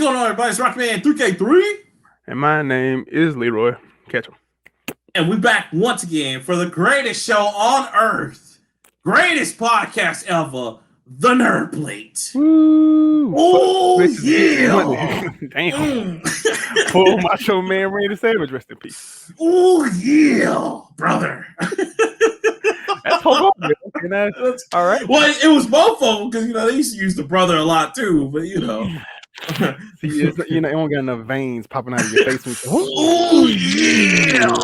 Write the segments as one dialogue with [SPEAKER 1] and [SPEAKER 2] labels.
[SPEAKER 1] going on, everybody? It's Rockman3K3.
[SPEAKER 2] And my name is Leroy Ketchum.
[SPEAKER 1] And we're back once again for the greatest show on earth. Greatest podcast ever. The Nerd Plate.
[SPEAKER 2] Woo!
[SPEAKER 1] Oh, yeah.
[SPEAKER 2] Damn. Oh, my show man, Randy Savage, rest in peace.
[SPEAKER 1] Oh, yeah, brother.
[SPEAKER 2] That's Hulk Hogan. All right.
[SPEAKER 1] Well, it was both of them because, they used to use the brother a lot too, but,
[SPEAKER 2] See, you don't got enough veins popping out of your face.
[SPEAKER 1] Oh, yeah.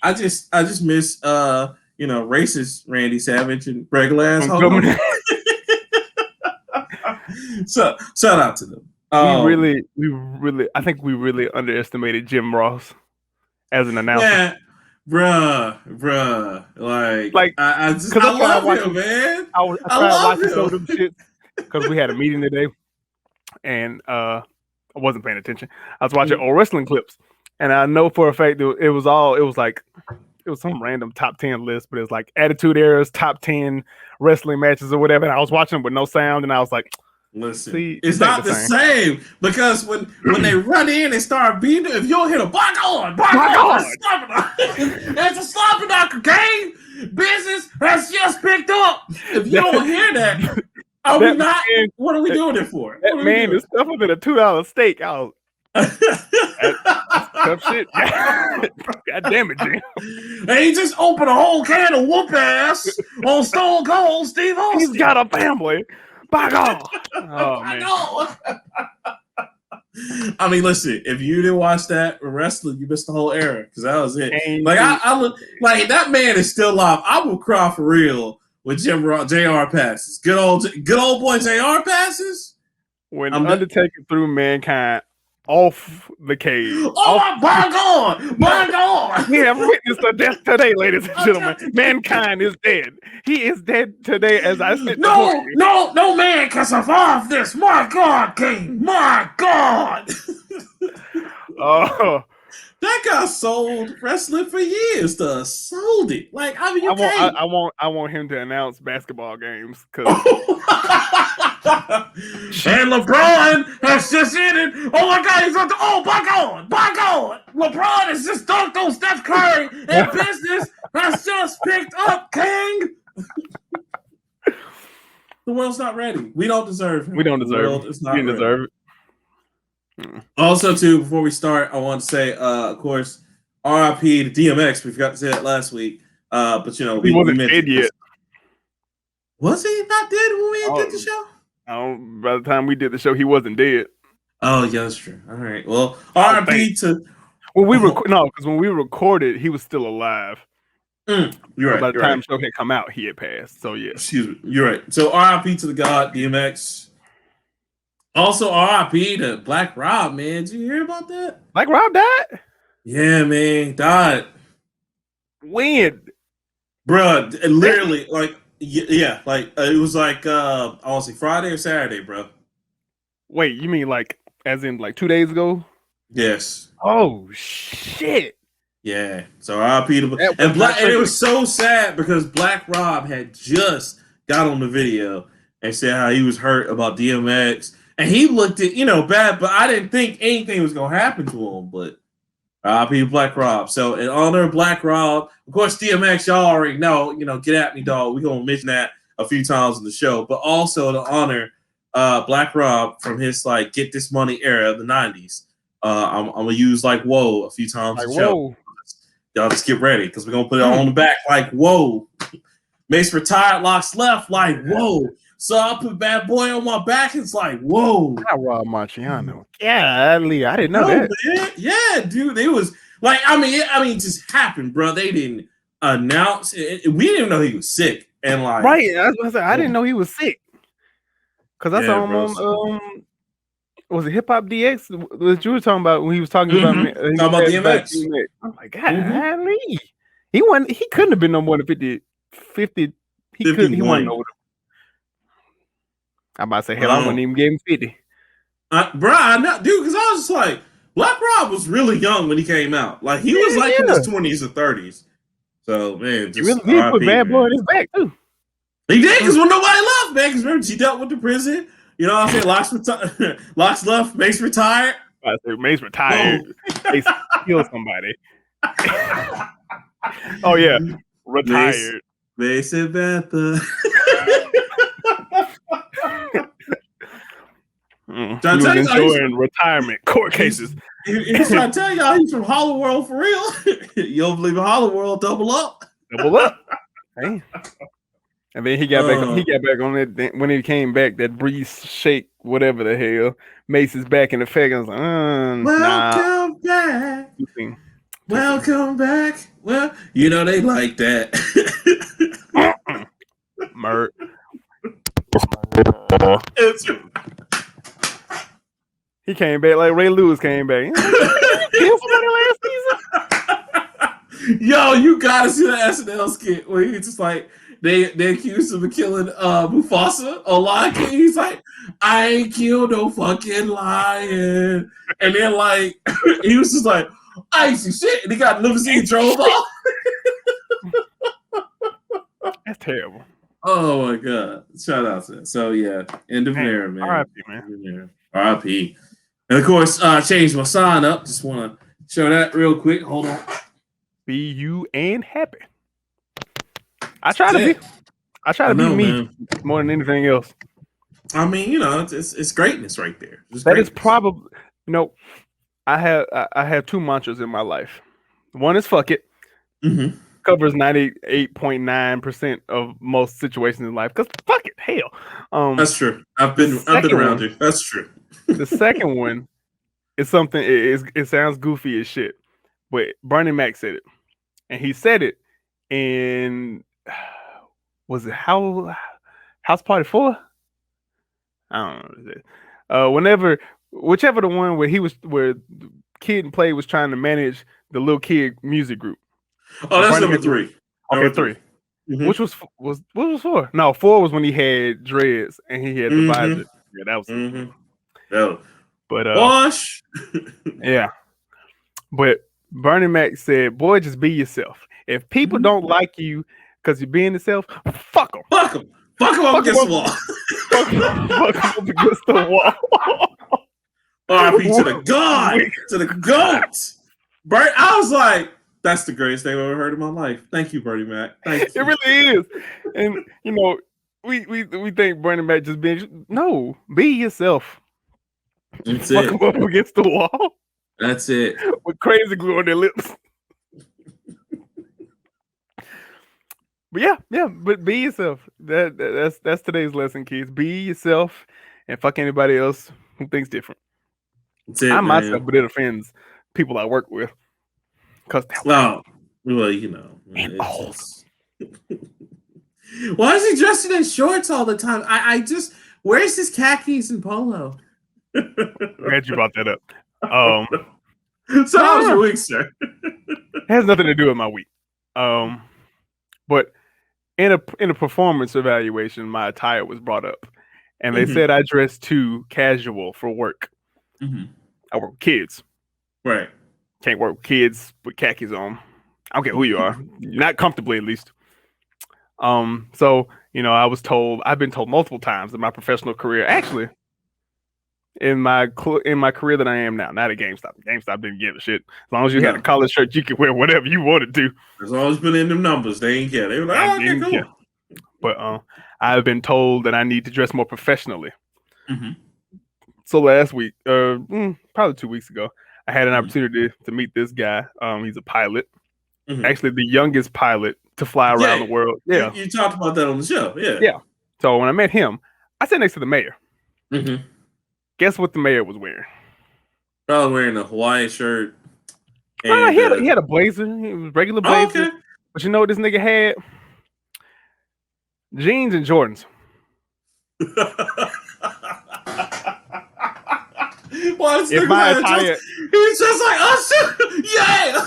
[SPEAKER 1] I just miss, racist Randy Savage and regular ass Hulk Hogan. So shout out to them.
[SPEAKER 2] I think we really underestimated Jim Ross as an announcer.
[SPEAKER 1] Yeah, bruh. I love him, man.
[SPEAKER 2] I tried watching some of them shit because we had a meeting today, and I wasn't paying attention. I was watching old wrestling clips, and I know for a fact that it was some random top 10 list, but it was like Attitude Era's top 10 wrestling matches or whatever. And I was watching with no sound, and I was like,
[SPEAKER 1] listen, it's not the same because when they run in and start beating, if you don't hit a block on, it's a sloppy knocker game. Business has just picked up. If you don't hear that, what are we doing it for?
[SPEAKER 2] That man is tougher than a $2 steak. That's tough shit. God damn it, Jim.
[SPEAKER 1] And he just opened a whole can of whoop ass on Stone Cold Steve Austin.
[SPEAKER 2] He's got a family. By God. Oh, man.
[SPEAKER 1] I mean, listen, if you didn't watch that wrestling, you missed the whole era because that was it. Like that man is still alive. I will cry for real with JR passes. Good old boy JR passes.
[SPEAKER 2] When Undertaker threw Mankind off the cage.
[SPEAKER 1] Oh my God!
[SPEAKER 2] We have witnessed a death today, ladies and gentlemen. Mankind is dead. He is dead today, as I said.
[SPEAKER 1] No man can survive this. My God, King. My God. That guy sold wrestling for years. Sold it. Like, I mean,
[SPEAKER 2] I want him to announce basketball games because.
[SPEAKER 1] And LeBron has just ended. Oh my God, he's on the. Oh my God. LeBron has just dunked on Steph Curry, and business has just picked up, King. The world's not ready. We don't deserve him.
[SPEAKER 2] We don't deserve it. We didn't deserve it.
[SPEAKER 1] Also, too, before we start, I want to say, of course, RIP to DMX. We forgot to say that last week. But
[SPEAKER 2] he wasn't dead yet.
[SPEAKER 1] Was he not dead when we did the show?
[SPEAKER 2] By the time we did the show, he wasn't dead.
[SPEAKER 1] Oh, yeah, that's true. All right. Well, RIP to.
[SPEAKER 2] Well, because when we recorded, he was still alive.
[SPEAKER 1] You're right.
[SPEAKER 2] By the time the show had come out, he had passed. So yeah.
[SPEAKER 1] Excuse me. You're right. So RIP to the God, DMX. Also, RIP to Black Rob, man. Did you hear about that?
[SPEAKER 2] Black Rob died?
[SPEAKER 1] Yeah, man. Died.
[SPEAKER 2] When?
[SPEAKER 1] Bruh, literally, it was like, I want to say Friday or Saturday, bro.
[SPEAKER 2] Wait, you mean as in 2 days ago?
[SPEAKER 1] Yes.
[SPEAKER 2] Oh, shit.
[SPEAKER 1] Yeah. So RIP to and it was so sad because Black Rob had just got on the video and said how he was hurt about DMX. And he looked at, bad, but I didn't think anything was going to happen to him. But RIP Black Rob. So in honor of Black Rob, of course, DMX, y'all already know, get at me, dog. We're going to mention that a few times in the show. But also to honor Black Rob from his, Get This Money era of the 90s. I'm going to use, WHOAH a few times in the show. Y'all just get ready because we're going to put it on the back WHOAH. Mace retired, locks left, WHOAH. So I put Bad Boy on my back. It's whoa.
[SPEAKER 2] Not Rob Marciano. Yeah, I didn't know that.
[SPEAKER 1] Man. Yeah, dude. It was it just happened, bro. They didn't announce it. We didn't know he was sick. And
[SPEAKER 2] right. That's what I said. I didn't know he was sick. Because I saw him on was it Hip Hop DX that you were talking about when he was talking about
[SPEAKER 1] DMX.
[SPEAKER 2] I'm like, God, he couldn't have been no more than 50. He wasn't over. I'm about to say, hell, I wouldn't even give him 50.
[SPEAKER 1] Dude, because I was just like, Black Rob was really young when he came out. He was in his 20s or 30s. So, man,
[SPEAKER 2] he put Bad Boy in his back, too.
[SPEAKER 1] He did, because when nobody left, man, because remember, he dealt with the prison. You know what I'm saying? Locks left, Mace retired.
[SPEAKER 2] I said Mace retired. Mace killed somebody. Oh yeah, retired.
[SPEAKER 1] Mace and Bantha.
[SPEAKER 2] He was enjoying retirement court cases.
[SPEAKER 1] He's trying to tell y'all he's from Hollow World for real. You don't believe in Hollow World? Double up.
[SPEAKER 2] Double up. Hey. And then he got back. He got back on that when he came back. That breeze shake, whatever the hell. Mace is back in effect. I was like,
[SPEAKER 1] welcome back. Welcome back. Well, you know they like that.
[SPEAKER 2] Mert. He came back like Ray Lewis came back. Kill somebody last
[SPEAKER 1] season. Yo, you gotta see the SNL skit where he's just like they accused him of killing Mufasa or Lion King. He's like, I ain't killed no fucking lion. And then like he was just like, I ain't see shit. And he got limousine drove off.
[SPEAKER 2] That's terrible.
[SPEAKER 1] Oh my god! Shout out to that. So yeah, end of an era, man.
[SPEAKER 2] R.I.P. man.
[SPEAKER 1] R.I.P. And of course, changed my sign up. Just want to show that real quick. Hold on.
[SPEAKER 2] Be you and happy. I try to be me more than anything else.
[SPEAKER 1] I mean, you know, it's greatness right there.
[SPEAKER 2] That is probably, you know, I have two mantras in my life. One is fuck it.
[SPEAKER 1] Mm-hmm.
[SPEAKER 2] Covers 98.9% of most situations in life. Because fuck it, hell.
[SPEAKER 1] That's true. I've been around you. That's true.
[SPEAKER 2] The second one is something. It sounds goofy as shit, but Bernie Mac said it, and he said it in was it House Party 4? I don't know. Whichever the one where Kid and Play was trying to manage the little kid music group.
[SPEAKER 1] Oh, that's number 3.
[SPEAKER 2] Okay, 3. Mm-hmm. Which was 4? No, 4 was when he had dreads and he had the visor. Yeah, that was.
[SPEAKER 1] Mm-hmm. Yeah.
[SPEAKER 2] But
[SPEAKER 1] wash.
[SPEAKER 2] Yeah. But Bernie Mac said, "Boy, just be yourself. If people don't like you because you're being yourself, fuck them.
[SPEAKER 1] Fuck them. Fuck them up against the wall.
[SPEAKER 2] Fuck them up against the wall."
[SPEAKER 1] R.I.P. to the god, to the goat. Bert, I was like, that's the greatest thing I've ever heard in my life. Thank you, Bernie Mac. Thank you.
[SPEAKER 2] It really is. And you know, we think Bernie Mac just being be yourself.
[SPEAKER 1] That's
[SPEAKER 2] Fuck them up against the wall.
[SPEAKER 1] That's it.
[SPEAKER 2] With crazy glue on their lips. But yeah, but be yourself. That's today's lesson, kids. Be yourself and fuck anybody else who thinks different. I'm myself, but it offends people I work with.
[SPEAKER 1] Well, you know. Why is he dressing in shorts all the time? I just, where's his khakis and polo?
[SPEAKER 2] Glad you brought that up.
[SPEAKER 1] So how was your week, sir?
[SPEAKER 2] It has nothing to do with my week. But in a performance evaluation, my attire was brought up, and they said I dressed too casual for work. I work with kids,
[SPEAKER 1] right?
[SPEAKER 2] Can't work with kids with khakis on. I don't care who you are, not comfortably at least. So you know, I've been told multiple times in my professional career, actually, in my career that I am now, not at GameStop. GameStop didn't give a shit. As long as you had a collared shirt, you could wear whatever you wanted to.
[SPEAKER 1] As long as you put in them numbers, they ain't care. They were like, oh, okay, cool.
[SPEAKER 2] But I've been told that I need to dress more professionally. So last week, probably 2 weeks ago, I had an opportunity to meet this guy. He's a pilot. Actually, the youngest pilot to fly around the world. Yeah.
[SPEAKER 1] You talked about that on the show. Yeah.
[SPEAKER 2] Yeah. So when I met him, I sat next to the mayor. Guess what the mayor was wearing?
[SPEAKER 1] Probably wearing a Hawaii shirt.
[SPEAKER 2] And, he had a blazer. It was regular blazer. Okay. But you know what this nigga had? Jeans and Jordans.
[SPEAKER 1] Well,
[SPEAKER 2] if my attire,
[SPEAKER 1] he was just like, oh shit, yeah.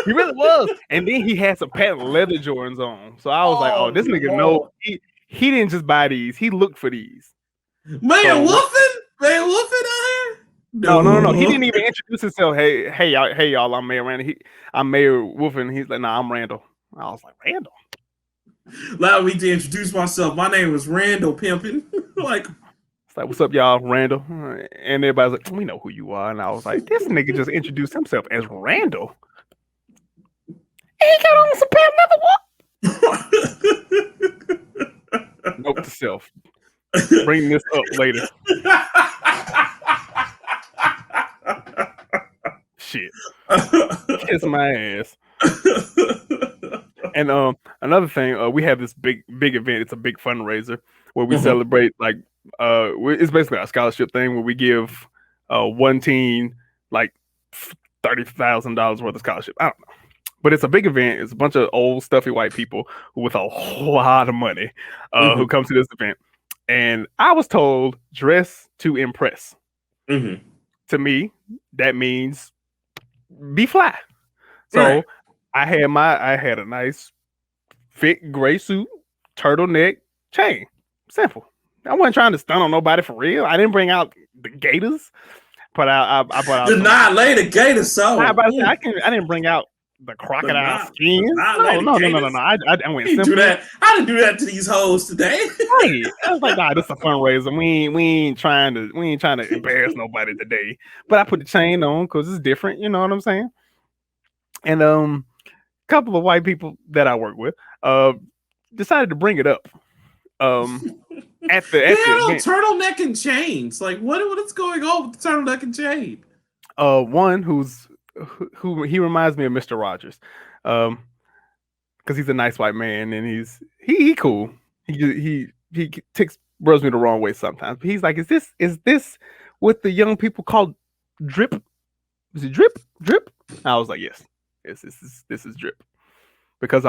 [SPEAKER 2] He really was. And then he had some patent leather Jordans on. So I was like, oh, this nigga know he didn't just buy these. He looked for these.
[SPEAKER 1] Man, Wolfen out here?
[SPEAKER 2] No. He didn't even introduce himself. Hey, y'all, I'm Mayor Randall. I'm Mayor Wolfen. He's like, nah, I'm Randall. I was like, Randall?
[SPEAKER 1] Allow me to introduce myself. My name is Randall Pimpin. Like,
[SPEAKER 2] It's like, what's up, y'all? Randall. And everybody's like, we know who you are. And I was like, this nigga just introduced himself as Randall. And he got on some Pam Neverwalk. Note to self. Bring this up later. Shit. Kiss my ass. And another thing, we have this big event. It's a big fundraiser where we celebrate, like, it's basically a scholarship thing where we give one team like $30,000 worth of scholarship. I don't know, but it's a big event. It's a bunch of old stuffy white people with a lot of money who come to this event. And I was told, dress to impress. To me, that means be fly. So I had a nice fit gray suit, turtleneck, chain. Simple. I wasn't trying to stun on nobody for real. I didn't bring out the gators, but I brought out.
[SPEAKER 1] Did not lay the gators. So
[SPEAKER 2] I didn't bring out the crocodile skins. No. I went simple.
[SPEAKER 1] Do that. I didn't do that to these hoes today.
[SPEAKER 2] Right. I was like, nah, this is a fundraiser. We ain't trying to embarrass nobody today. But I put the chain on because it's different. You know what I'm saying? And a couple of white people that I work with decided to bring it up. At the event.
[SPEAKER 1] Turtleneck and chains. Like what is going on with the turtleneck and chain?
[SPEAKER 2] One who he reminds me of Mr. Rogers, because he's a nice white man and he cool. He rubs me the wrong way sometimes. But he's like, is this what the young people call drip? Is it drip? I was like, yes, this is drip, because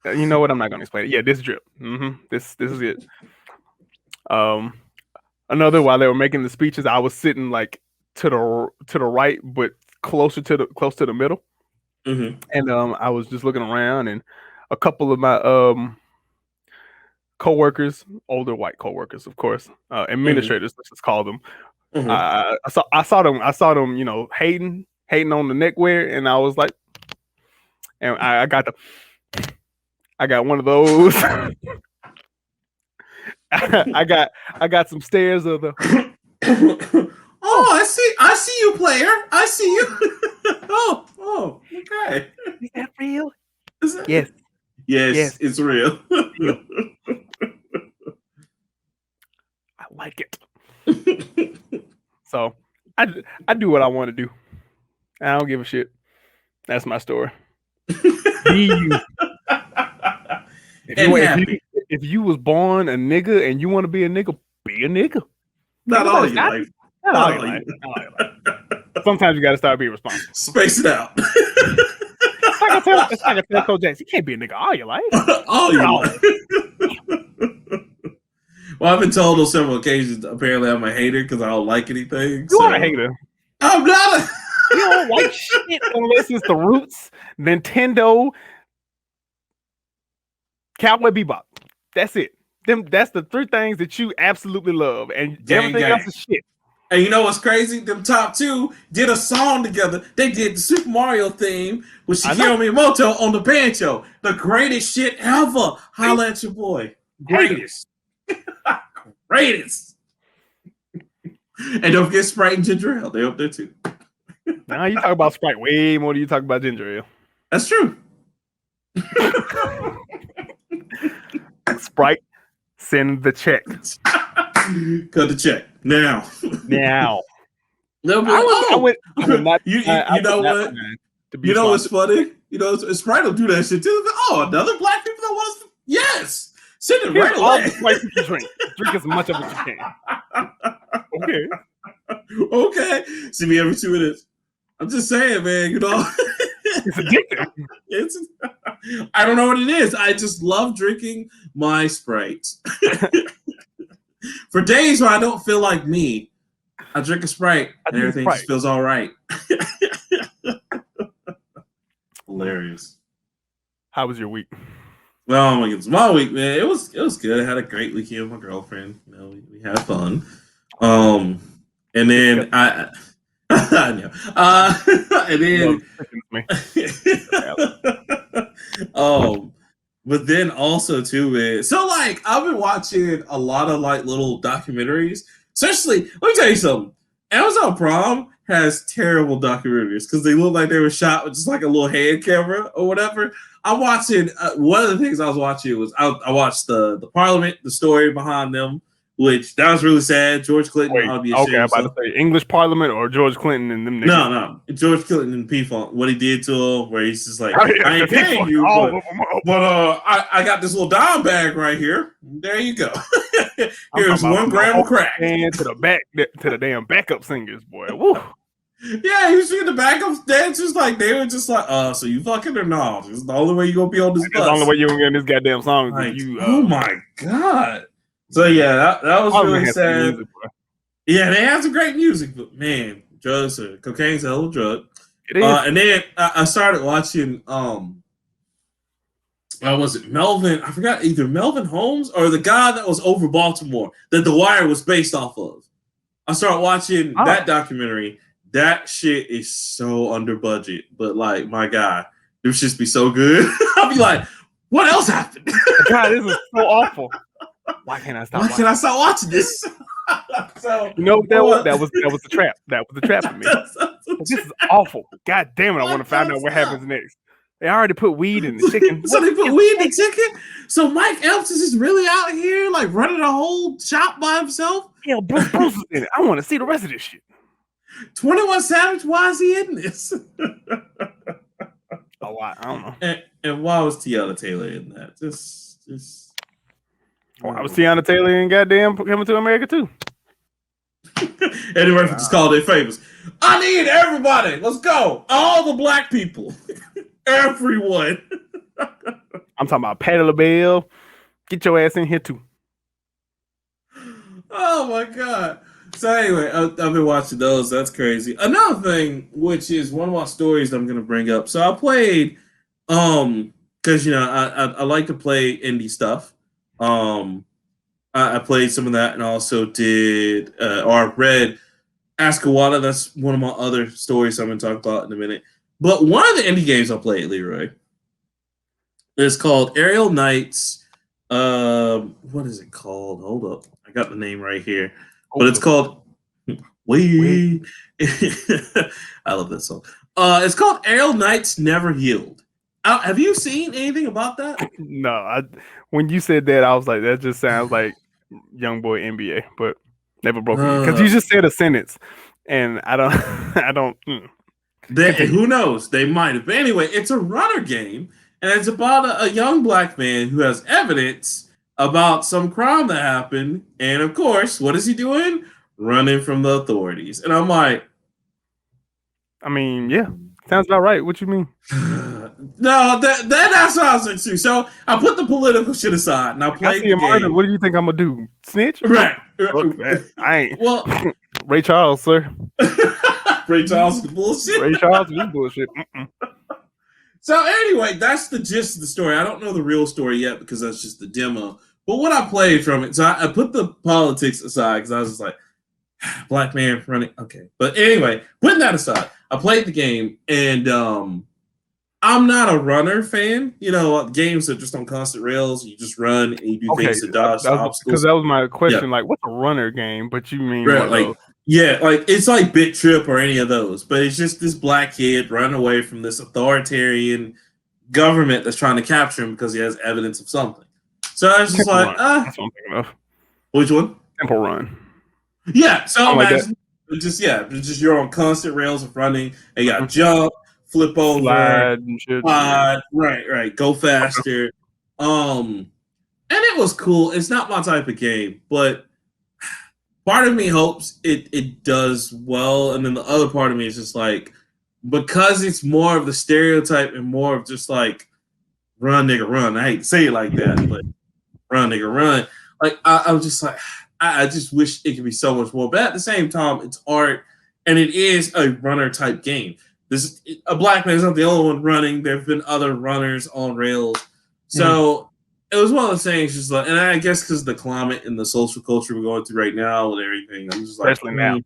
[SPEAKER 2] you know what? I'm not gonna explain it. Yeah, this drip. This is it. Another, while they were making the speeches, I was sitting like to the right, but close to the middle. And I was just looking around, and a couple of my coworkers, older white coworkers, of course, administrators, let's just call them. I saw them, you know, hating on the neckwear, and I was like, and I got one of those. I got some stares of the.
[SPEAKER 1] Oh, I see you, player. I see you. oh, okay.
[SPEAKER 2] Is that real?
[SPEAKER 1] Yes, it's real.
[SPEAKER 2] I like it. So I do what I want to do. I don't give a shit. That's my story. Be you. If you was born a nigga and you want to be a nigga, be a nigga.
[SPEAKER 1] Not all you like.
[SPEAKER 2] Not all you like. Sometimes you got to start being responsible.
[SPEAKER 1] Space it out.
[SPEAKER 2] It's like I tell Coach Jackson, you can't be a nigga all your life.
[SPEAKER 1] All your life. Well, I've been told on several occasions, apparently I'm a hater because I don't like anything.
[SPEAKER 2] You are a hater.
[SPEAKER 1] I'm not a...
[SPEAKER 2] You don't like shit unless it's the Roots, Nintendo, Cowboy Bebop. That's it. That's the three things that you absolutely love, and everything else is shit.
[SPEAKER 1] And you know what's crazy? Them top two did a song together. They did the Super Mario theme with Shigeru Miyamoto on the banjo. The greatest shit ever. Holla at your boy. Greatest. Greatest. And don't forget Sprite and ginger ale. They're up there too.
[SPEAKER 2] Now you talk about Sprite way more than you talk about ginger ale.
[SPEAKER 1] That's true.
[SPEAKER 2] Sprite, send the check.
[SPEAKER 1] Cut the check now. You know what's funny? You know, Sprite will do that shit too. Oh, another black people that wants to... Yes, send it right away.
[SPEAKER 2] Sprite you drink as much of it you can.
[SPEAKER 1] Okay. See me every 2 minutes. I'm just saying, man. You know,
[SPEAKER 2] it's addictive.
[SPEAKER 1] I don't know what it is. I just love drinking my Sprite. For days where I don't feel like me, I drink a Sprite and everything just feels all right. Hilarious.
[SPEAKER 2] How was your week?
[SPEAKER 1] Oh my goodness, my week, man. It was good. I had a great weekend with my girlfriend. You know, we had fun. And then I know. And then but then also too, man. So like I've been watching a lot of like little documentaries Especially, let me tell you something. Amazon Prime has terrible documentaries because they look like they were shot with just like a little hand camera or whatever. I'm watching. One of the things I was watching was I watched the Parliament, the story behind them, which that was really sad. George Clinton ought to be ashamed.
[SPEAKER 2] Okay, I'm about to say English Parliament or George Clinton and them niggas.
[SPEAKER 1] No, George Clinton and P-Funk, what he did to him, where he's just like, I ain't paying you, but I got this little dime bag right here. There you go. Here's 1 gram of crack.
[SPEAKER 2] And to the damn backup singers, boy. Woo.
[SPEAKER 1] Yeah, he was seeing the backup dancers like they were just like, so you fucking or not? It's the only way you gonna be on this bus.
[SPEAKER 2] The only way you gonna get in this goddamn song
[SPEAKER 1] like,
[SPEAKER 2] is you.
[SPEAKER 1] Oh my god! So yeah, that was really sad. Music, yeah, they have some great music, but man, drugs are cocaine's a hell of a drug.
[SPEAKER 2] It is.
[SPEAKER 1] And then I started watching. Was it Melvin? I forgot either Melvin Holmes or the guy that was over Baltimore that The Wire was based off of. I started watching that documentary. That shit is so under budget, but like my God, it would just be so good. I'll be like, what else happened?
[SPEAKER 2] God, this is so awful. Why can't I stop?
[SPEAKER 1] Why can't I stop watching this?
[SPEAKER 2] So you know that was the trap. That was the trap for me. This is awful. God damn it! I want to find out what happens next. They already put weed in the chicken.
[SPEAKER 1] So they put weed in the chicken? So Mike Epps is just really out here like running a whole shop by himself?
[SPEAKER 2] Yeah, Bruce is in it. I want to see the rest of this shit.
[SPEAKER 1] 21 Savage, why is he in this?
[SPEAKER 2] I don't know.
[SPEAKER 1] And why was Tiana Taylor in that?
[SPEAKER 2] I was Tiana Taylor in goddamn Coming to America too.
[SPEAKER 1] Eddie Murphy just called it famous. I need everybody. Let's go. All the black people. Everyone.
[SPEAKER 2] I'm talking about Patti LaBelle. Get your ass in here too.
[SPEAKER 1] Oh my God. So anyway, I've been watching those. That's crazy. Another thing, which is one of my stories I'm going to bring up. So I played, because I like to play indie stuff. I played some of that, and also did or read Ask WHOAH. That's one of my other stories I'm going to talk about in a minute. But one of the indie games I played, Leroy, is called Aerial Knights. What is it called? Hold up, I got the name right here. But it's called We. I love that song. It's called Aerial Knights Never Yield. Have you seen anything about that?
[SPEAKER 2] No. When you said that, I was like, that just sounds like Young Boy NBA, but never broke it. Because you just said a sentence, and I don't.
[SPEAKER 1] Who knows? They might have. But anyway, it's a runner game, and it's about a young black man who has evidence about some crime that happened, and of course, what is he doing? Running from the authorities. And I'm like,
[SPEAKER 2] I mean, yeah, sounds about right. What you mean?
[SPEAKER 1] No, that's what I was like too. So I put the political shit aside, and I played the game.
[SPEAKER 2] What do you think I'm gonna do? Snitch?
[SPEAKER 1] Right.
[SPEAKER 2] Look, man, I ain't.
[SPEAKER 1] Well,
[SPEAKER 2] Ray Charles, sir.
[SPEAKER 1] Ray Charles is bullshit.
[SPEAKER 2] Ray Charles is bullshit.
[SPEAKER 1] So anyway, that's the gist of the story. I don't know the real story yet because that's just the demo. But what I played from it, so I put the politics aside because I was just like, black man running. Okay. But anyway, putting that aside, I played the game, and I'm not a runner fan. You know, games that just on constant rails, you just run and you do things to dodge obstacles.
[SPEAKER 2] Because that was my question. Yeah. Like, what's a runner game? But you mean
[SPEAKER 1] right, like it's like Bit Trip or any of those, but it's just this black kid running away from this authoritarian government that's trying to capture him because he has evidence of something. So I was just like,
[SPEAKER 2] that's what I'm thinking of.
[SPEAKER 1] Which one?
[SPEAKER 2] Temple Run.
[SPEAKER 1] Yeah. So imagine just you're on constant rails of running, and you got jump, flip over, slide, right, go faster. And it was cool. It's not my type of game, but part of me hopes it does well, and then the other part of me is just like, because it's more of the stereotype and more of just like run nigga run. I hate to say it like that, but run nigga run. Like I was just like, I just wish it could be so much more. But at the same time, it's art, and it is a runner type game. A black man is not the only one running. There have been other runners on rails, so. It was one of those things, just like, and I guess because the climate and the social culture we're going through right now and everything, I'm just like,
[SPEAKER 2] especially now,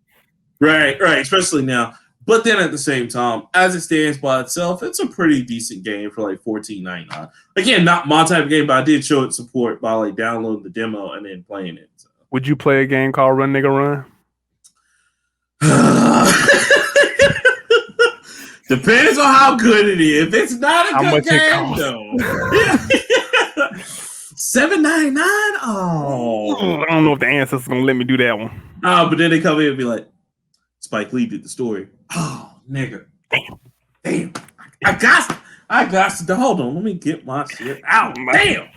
[SPEAKER 1] right, especially now. But then at the same time, as it stands by itself, it's a pretty decent game for like $14.99. Again, not my type of game, but I did show it support by like downloading the demo and then playing it. So
[SPEAKER 2] Would you play a game called Run Nigga Run?
[SPEAKER 1] Depends on how good it is. If it's not a
[SPEAKER 2] How
[SPEAKER 1] good
[SPEAKER 2] much it
[SPEAKER 1] game,
[SPEAKER 2] costs?
[SPEAKER 1] no. $7.99. Oh,
[SPEAKER 2] I don't know if the ancestors gonna let me do that one.
[SPEAKER 1] Oh, but then they come in and be like, Spike Lee did the story. Oh, nigga. Damn. I got to hold on. Let me get my shit out. Damn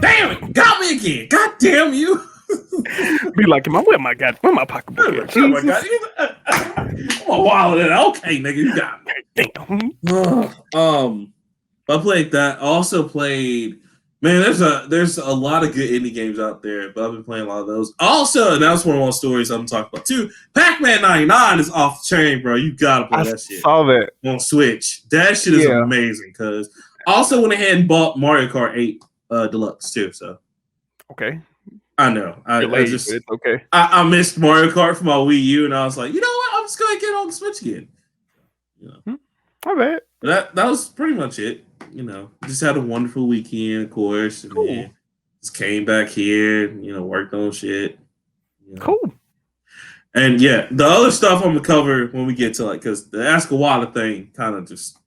[SPEAKER 1] it. Got me again. God damn you.
[SPEAKER 2] Be like, where my pocketbook at?
[SPEAKER 1] Oh my God. I'm a wild. Okay, nigga, you got me.
[SPEAKER 2] Damn.
[SPEAKER 1] I played that. I also played. Man, there's a lot of good indie games out there, but I've been playing a lot of those. Also, and that's one of my stories I'm talking about too. Pac-Man 99 is off the chain, bro. You gotta play that shit.
[SPEAKER 2] I saw that
[SPEAKER 1] on Switch. That shit is amazing. Cause I also went ahead and bought Mario Kart 8 Deluxe too. So
[SPEAKER 2] okay,
[SPEAKER 1] I know.
[SPEAKER 2] It's okay.
[SPEAKER 1] I missed Mario Kart for my Wii U, and I was like, you know what? I'm just gonna get on the Switch again. You know,
[SPEAKER 2] I bet
[SPEAKER 1] that was pretty much it. You know, just had a wonderful weekend, of course, and then just came back here. You know, worked on shit. You know.
[SPEAKER 2] Cool.
[SPEAKER 1] And yeah, the other stuff I'm gonna cover when we get to because the Ask a WHOAH thing kind of just.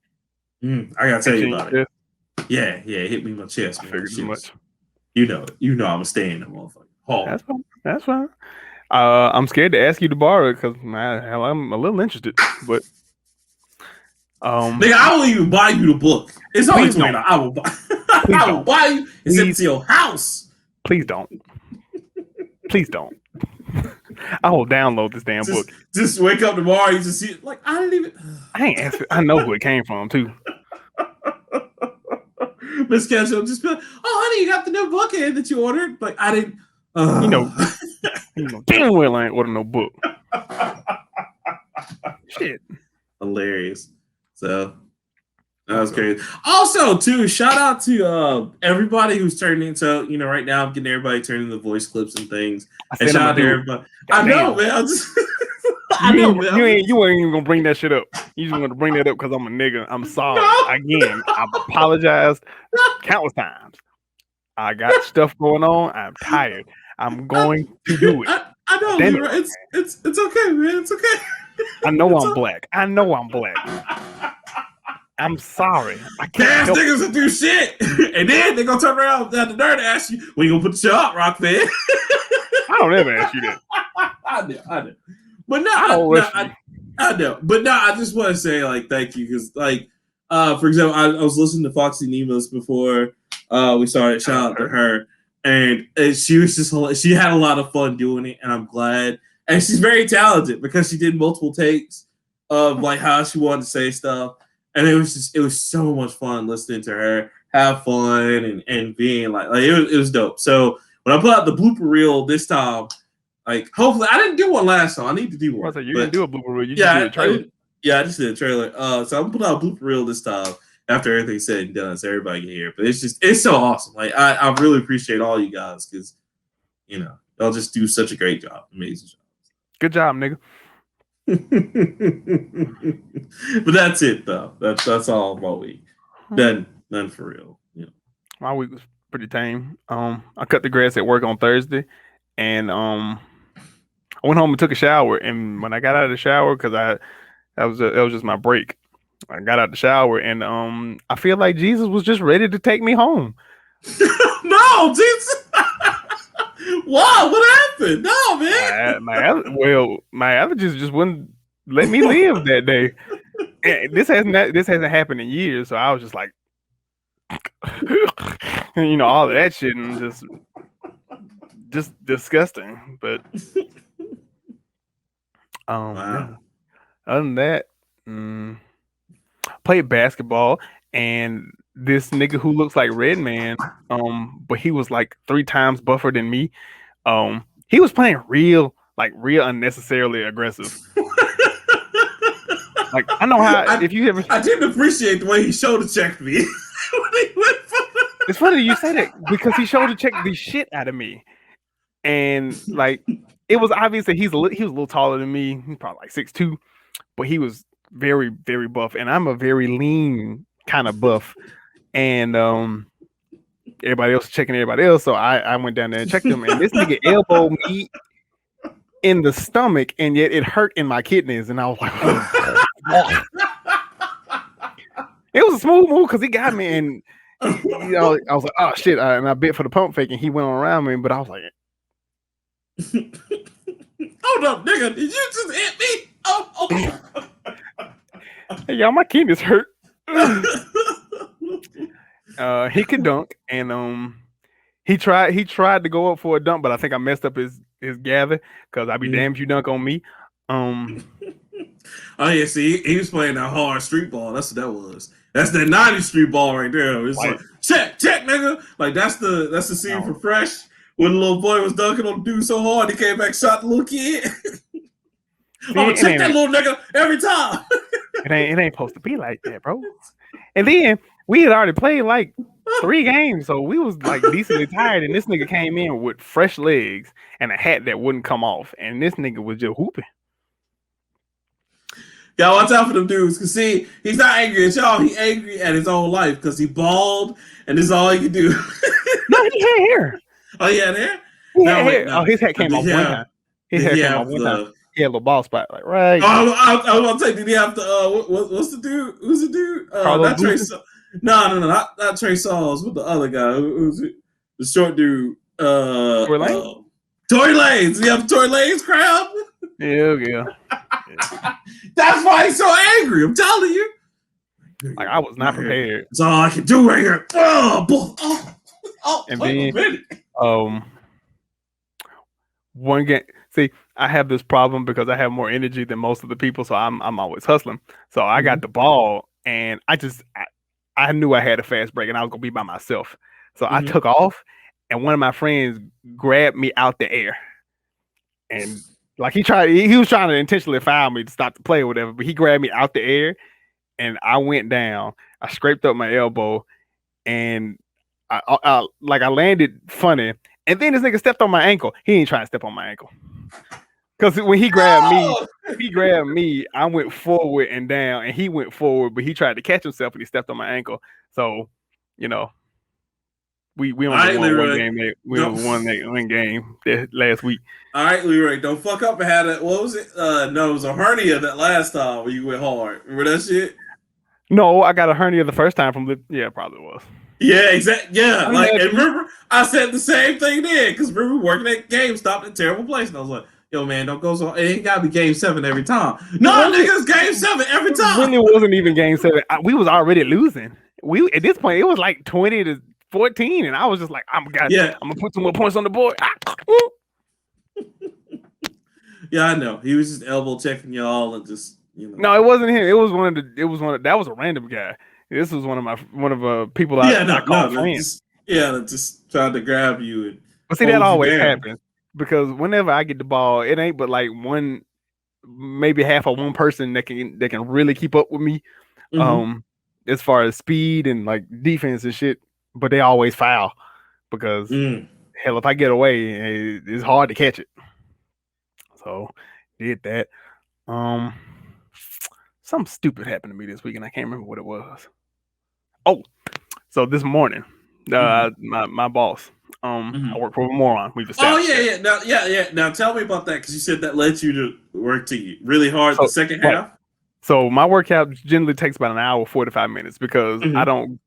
[SPEAKER 1] I gotta tell you about it. Yeah, it hit me in my chest. Man.
[SPEAKER 2] Figured as much.
[SPEAKER 1] You know I'm staying in the motherfucker.
[SPEAKER 2] That's fine. That's fine. I'm scared to ask you to borrow it because I'm a little interested, but.
[SPEAKER 1] Nigga, I won't even buy you the book. It's only $20. I will buy. I will buy you and send it to your house.
[SPEAKER 2] Please don't. Please don't. I will download this damn book.
[SPEAKER 1] Just wake up tomorrow, you just see it. Like I didn't even.
[SPEAKER 2] I ain't asked. I know who it came from too.
[SPEAKER 1] Miss Ketchum just be like, "Oh, honey, you got the new book in that you ordered." Like I didn't.
[SPEAKER 2] You know, damn well I ain't ordered no book. Shit.
[SPEAKER 1] Hilarious. So that was crazy. Also, too, shout out to everybody who's turning into, right now I'm getting everybody turning the voice clips and things. And shout out to everybody. I know, man.
[SPEAKER 2] You ain't even gonna bring that shit up. You just gonna bring that up because I'm a nigga. I'm sorry. No. Again, I've apologized countless times. I got stuff going on. I'm tired. I'm going to do it.
[SPEAKER 1] I know, Leroy. It's okay, man. It's okay.
[SPEAKER 2] I know I'm black. I'm sorry. I can't.
[SPEAKER 1] Niggas will do shit, and then they're gonna turn around down the dirt and ask you, "When you gonna put the shit up, Rock fan?"
[SPEAKER 2] I don't ever ask you that.
[SPEAKER 1] I know. But no, I know. But no, I just want to say thank you because for example, I was listening to Foxy Nemus before we started. Shout out to her, and she was she had a lot of fun doing it, and I'm glad. And she's very talented because she did multiple takes of how she wanted to say stuff. And it was so much fun listening to her have fun and being it was dope. So when I put out the blooper reel this time, hopefully I didn't do one last time. I need to do one.
[SPEAKER 2] You didn't do a blooper reel. You just did a trailer.
[SPEAKER 1] I just did a trailer. So I'm putting out a blooper reel this time after everything's said and done, so everybody can hear. But it's so awesome. I really appreciate all you guys because y'all just do such a great job, amazing job.
[SPEAKER 2] Good job, nigga.
[SPEAKER 1] But that's it though. That's all my week. None for real.
[SPEAKER 2] My week was pretty tame. I cut the grass at work on Thursday, and I went home and took a shower. And when I got out of the shower, because that was just my break. I got out the shower, and I feel like Jesus was just ready to take me home.
[SPEAKER 1] No, Jesus. Wow, what happened? No, man.
[SPEAKER 2] My allergies just wouldn't let me live that day. And this hasn't happened in years, so I was just like, all of that shit, and just disgusting. But
[SPEAKER 1] wow.
[SPEAKER 2] Other than that, played basketball, and this nigga who looks like Redman, but he was 3 times buffer than me. He was playing real unnecessarily aggressive. I know how. I
[SPEAKER 1] didn't appreciate the way he shoulder checked me.
[SPEAKER 2] It's funny you say that because he shoulder checked the shit out of me, and it was obvious that he was a little taller than me. He's probably 6'2", but he was very, very buff, and I'm a very lean kind of buff. And everybody else was checking everybody else. So I went down there and checked him, and this nigga elbowed me in the stomach, and yet it hurt in my kidneys, and I was like, oh. It was a smooth move because he got me, and you know, I was like, oh shit, and I bit for the pump fake, and he went on around me, but I was like,
[SPEAKER 1] hold up, nigga, did you just hit me? Oh.
[SPEAKER 2] Hey, y'all, my kidneys hurt. He could dunk, and he tried to go up for a dunk, but I think I messed up his Gavin because I'd be damned if you dunk on me.
[SPEAKER 1] Oh yeah, see, he was playing that hard street ball. That's what that was. That's that 90s street ball right there. It's like check, nigga. Like that's the scene from Fresh when the little boy was dunking on the dude so hard he came back, shot the little kid. I'm gonna check that little nigga every time.
[SPEAKER 2] It ain't supposed to be like that, bro. And then we had already played like 3 games, so we was like decently tired, and this nigga came in with fresh legs and a hat that wouldn't come off, and this nigga was just hooping.
[SPEAKER 1] Y'all watch out for them dudes, cause see, he's not angry at y'all. He angry at his own life because he bald, and this is all he can do.
[SPEAKER 2] No, he had hair.
[SPEAKER 1] Oh, he had hair?
[SPEAKER 2] He had hair. No. Oh, his hat came off one time. His hair came off one time. He had a little bald spot, like right.
[SPEAKER 1] Oh, I was gonna say, did he have to? What's the dude? Who's the dude? Not Trey. No, not Trey Songz. With the other guy? Who's it? The short dude? Tory Lanez. Tory Lanez. Did he have a Tory Lanez crowd?
[SPEAKER 2] Yeah.
[SPEAKER 1] That's why he's so angry. I'm telling you.
[SPEAKER 2] Like I was not prepared.
[SPEAKER 1] That's all I can do right here.
[SPEAKER 2] And then, one game. See, I have this problem because I have more energy than most of the people, so I'm always hustling. So I got the ball, and I knew I had a fast break, and I was gonna be by myself. So I took off, and one of my friends grabbed me out the air, and like he was trying to intentionally foul me to stop the play or whatever, but he grabbed me out the air, and I went down. I scraped up my elbow, and I landed funny, and then this nigga stepped on my ankle. He ain't trying to step on my ankle. Because when he grabbed me, I went forward and down, and he went forward, but he tried to catch himself and he stepped on my ankle. So, you know, we only won one game. We only won one game last week.
[SPEAKER 1] All right, Leroy, don't fuck up and have that. What was it? No, it was a hernia that last time when you went hard. Remember that shit?
[SPEAKER 2] No, I got a hernia the first time from yeah, probably was.
[SPEAKER 1] Yeah, exactly. Yeah, like, and remember, I said the same thing then because remember working at GameStop in a terrible place, and I was like, yo, man, don't go so. It ain't gotta be Game 7 every time. No, niggas, Game 7 every time.
[SPEAKER 2] It really wasn't even Game 7. We was already losing. We at this point it was like 20-14, and I was just like, I'm gonna put some more points on the board.
[SPEAKER 1] Yeah, I know. He was just elbow checking y'all and just
[SPEAKER 2] No, it wasn't him. It was one of that was a random guy. This was one of people I called friends.
[SPEAKER 1] Just tried to grab you. And
[SPEAKER 2] but see, that always happens. Because whenever I get the ball, it ain't but like maybe half of one person that can really keep up with me, as far as speed and like defense and shit. But they always foul because hell, if I get away, it's hard to catch it. So did that. Something stupid happened to me this week, and I can't remember what it was. Oh, so this morning, my boss. I work for a moron. We just
[SPEAKER 1] Now tell me about that because you said that led you to work really hard the second half.
[SPEAKER 2] So my workout generally takes about an hour, 45 minutes because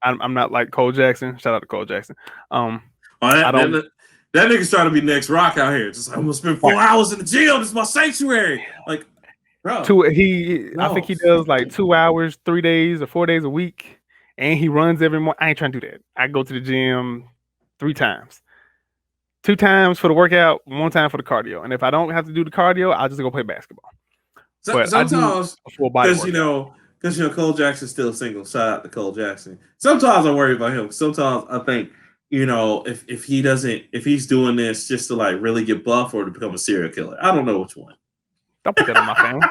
[SPEAKER 2] I'm not like Cole Jackson. Shout out to Cole Jackson.
[SPEAKER 1] That nigga's trying to be next Rock out here. Just like, I'm gonna spend 4 hours in the gym. This is my sanctuary. Like, bro,
[SPEAKER 2] I think he does like 2 hours, 3 days or 4 days a week, and he runs every morning. I ain't trying to do that. I go to the gym 3 times. 2 times for the workout, 1 time for the cardio. And if I don't have to do the cardio, I'll just go play basketball.
[SPEAKER 1] Sometimes, because Cole Jackson's still single. Shout out to Cole Jackson. Sometimes I worry about him. Sometimes I think, if he's doing this just to like really get buff or to become a serial killer. I don't know which one.
[SPEAKER 2] Don't put that on my family.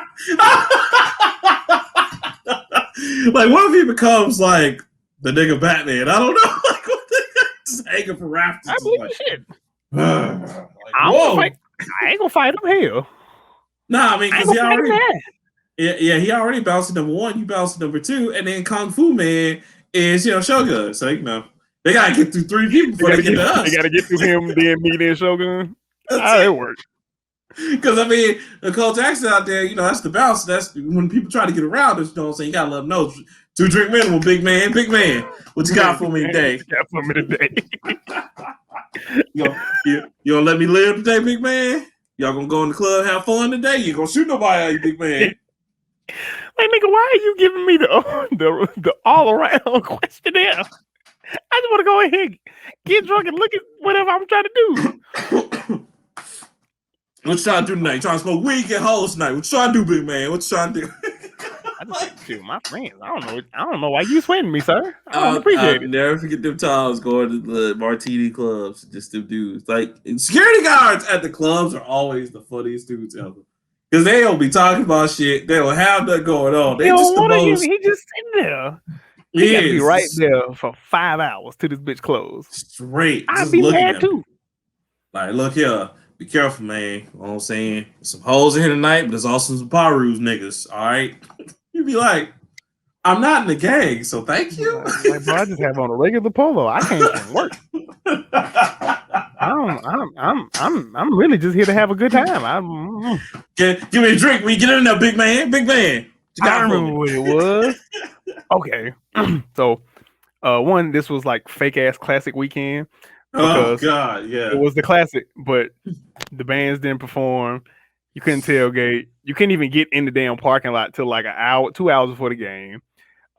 [SPEAKER 1] Like, what if he becomes like the nigga Batman? I don't know. Like, just hanging from rafters.
[SPEAKER 2] I believe shit. I ain't gonna fight him. Hell,
[SPEAKER 1] nah. I mean, because he already bounced number 1. You bounced number 2, and then Kung Fu Man is Shogun. So They gotta get through 3 people before they get to us.
[SPEAKER 2] They gotta get through him, then me, then Shogun. How it works.
[SPEAKER 1] Because I mean, Nicole Jackson out there, you know, that's the bounce. That's when people try to get around us. You know what I'm saying? You gotta let them know 2 drink minimum, big man, big man. What you got for me today?
[SPEAKER 2] Got for me today.
[SPEAKER 1] you gonna let me live today, big man? Y'all gonna go in the club, have fun today? You gonna shoot nobody out, you big man?
[SPEAKER 2] Like, nigga, why are you giving me the all around questionnaire? I just want to go ahead, get drunk, and look at whatever I'm trying to do.
[SPEAKER 1] What you trying to do tonight? You trying to smoke weed, get hoes tonight? What you trying to do, big man? What you trying to do?
[SPEAKER 2] I just shoot my friends. I don't know why you sweating me, sir. I don't appreciate it.
[SPEAKER 1] Never forget them times going to the martini clubs. Just them dudes. Like security guards at the clubs are always the funniest dudes ever. Because they'll be talking about shit. They don't have that going on. They just the most.
[SPEAKER 2] He just sitting there. He got to be right there for 5 hours till this bitch close.
[SPEAKER 1] Straight.
[SPEAKER 2] I'd be mad too.
[SPEAKER 1] Like, look here. Be careful, man. You know what I'm saying? There's some hoes in here tonight, but there's also some Parus niggas. All right? You'd be like, I'm not in the gang, so thank you.
[SPEAKER 2] Like, bro, I just have on a regular polo. I came from work. I'm really just here to have a good time.
[SPEAKER 1] Give me a drink when you get in there, big man. Big man.
[SPEAKER 2] I remember what it was. Okay. So one, this was like fake ass classic weekend.
[SPEAKER 1] Oh God, yeah.
[SPEAKER 2] It was the classic, but the bands didn't perform. You couldn't tailgate. You couldn't even get in the damn parking lot till like 2 hours before the game.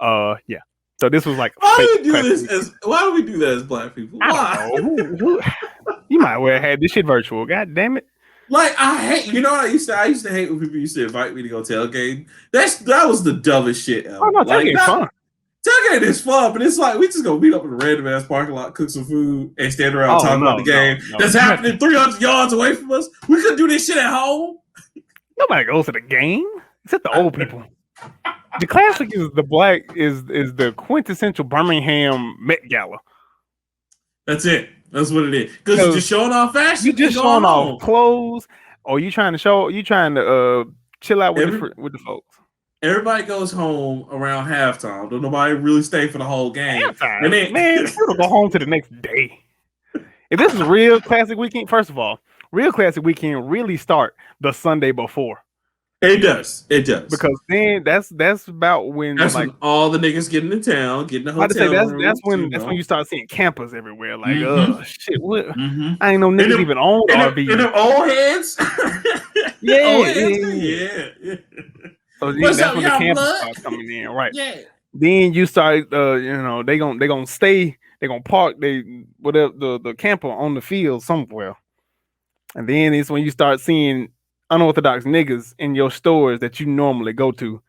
[SPEAKER 2] Yeah. So this was like
[SPEAKER 1] why do we do that as black people? Why?
[SPEAKER 2] I don't know. You might well have had this shit virtual. God damn it.
[SPEAKER 1] Like I hate, you know what I used to hate when people used to invite me to go tailgate. That was the dumbest shit ever.
[SPEAKER 2] Oh no, tailgate's fun.
[SPEAKER 1] Tailgate is fun, but it's like we just gonna meet up in a random ass parking lot, cook some food, and stand around talking about the game that's happening 300 yards away from us. We could do this shit at home.
[SPEAKER 2] Nobody goes to the game except the old people. The classic is the quintessential Birmingham Met Gala.
[SPEAKER 1] That's it. That's what it is. Because you're just showing off fashion.
[SPEAKER 2] You just showing off clothes, or you trying to chill out with the folks.
[SPEAKER 1] Everybody goes home around halftime. Don't nobody really stay for the whole game.
[SPEAKER 2] Halftime. And then, man, you'll go home to the next day. If this is real classic weekend, first of all, real classic weekend really start the Sunday before.
[SPEAKER 1] It does.
[SPEAKER 2] Because then that's about when
[SPEAKER 1] when all the niggas getting in town, getting the hotel.
[SPEAKER 2] That's when you start seeing campers everywhere. Like, shit, what? I ain't no niggas even own RV.
[SPEAKER 1] And them old heads.
[SPEAKER 2] Yeah. So that's when the campers start coming in, right? Yeah. Then you start, they gonna stay, they gonna park the camper on the field somewhere, and then it's when you start seeing unorthodox niggas in your stores that you normally go to.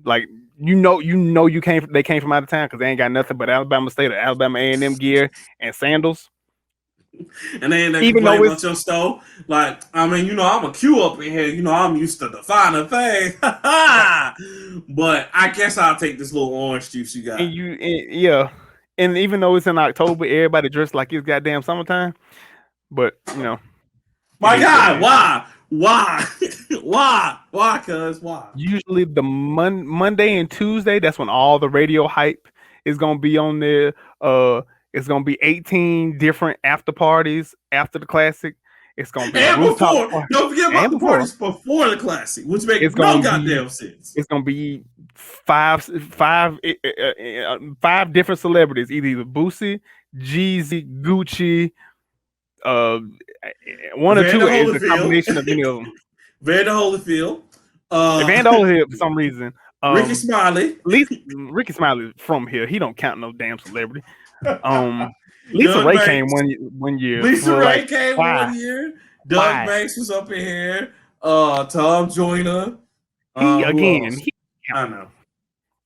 [SPEAKER 2] Like they came from out of town because they ain't got nothing but Alabama State or Alabama A&M gear and sandals.
[SPEAKER 1] And they ain't even complain about your store. Like, I mean, I'm a Q up in here. I'm used to the finer thing. But I guess I'll take this little orange juice you got.
[SPEAKER 2] And even though it's in October, everybody dressed like it's goddamn summertime. But
[SPEAKER 1] my God, why? Why? Cuz why?
[SPEAKER 2] Usually the Monday and Tuesday, that's when all the radio hype is gonna be on there. It's gonna be 18 different after parties after the classic. It's gonna be
[SPEAKER 1] don't forget about the parties before the classic, which makes no goddamn sense.
[SPEAKER 2] It's gonna be five different celebrities, either Boosie, Jeezy, Gucci. One or two is a combination of any of them.
[SPEAKER 1] Vander Holyfield.
[SPEAKER 2] Vander Holyfield for some reason.
[SPEAKER 1] Ricky Smiley.
[SPEAKER 2] Ricky Smiley from here. He don't count no damn celebrity. Lisa Ray came one year.
[SPEAKER 1] Lisa Ray came 1 year. Doug Banks was up in here. Tom Joyner. I know.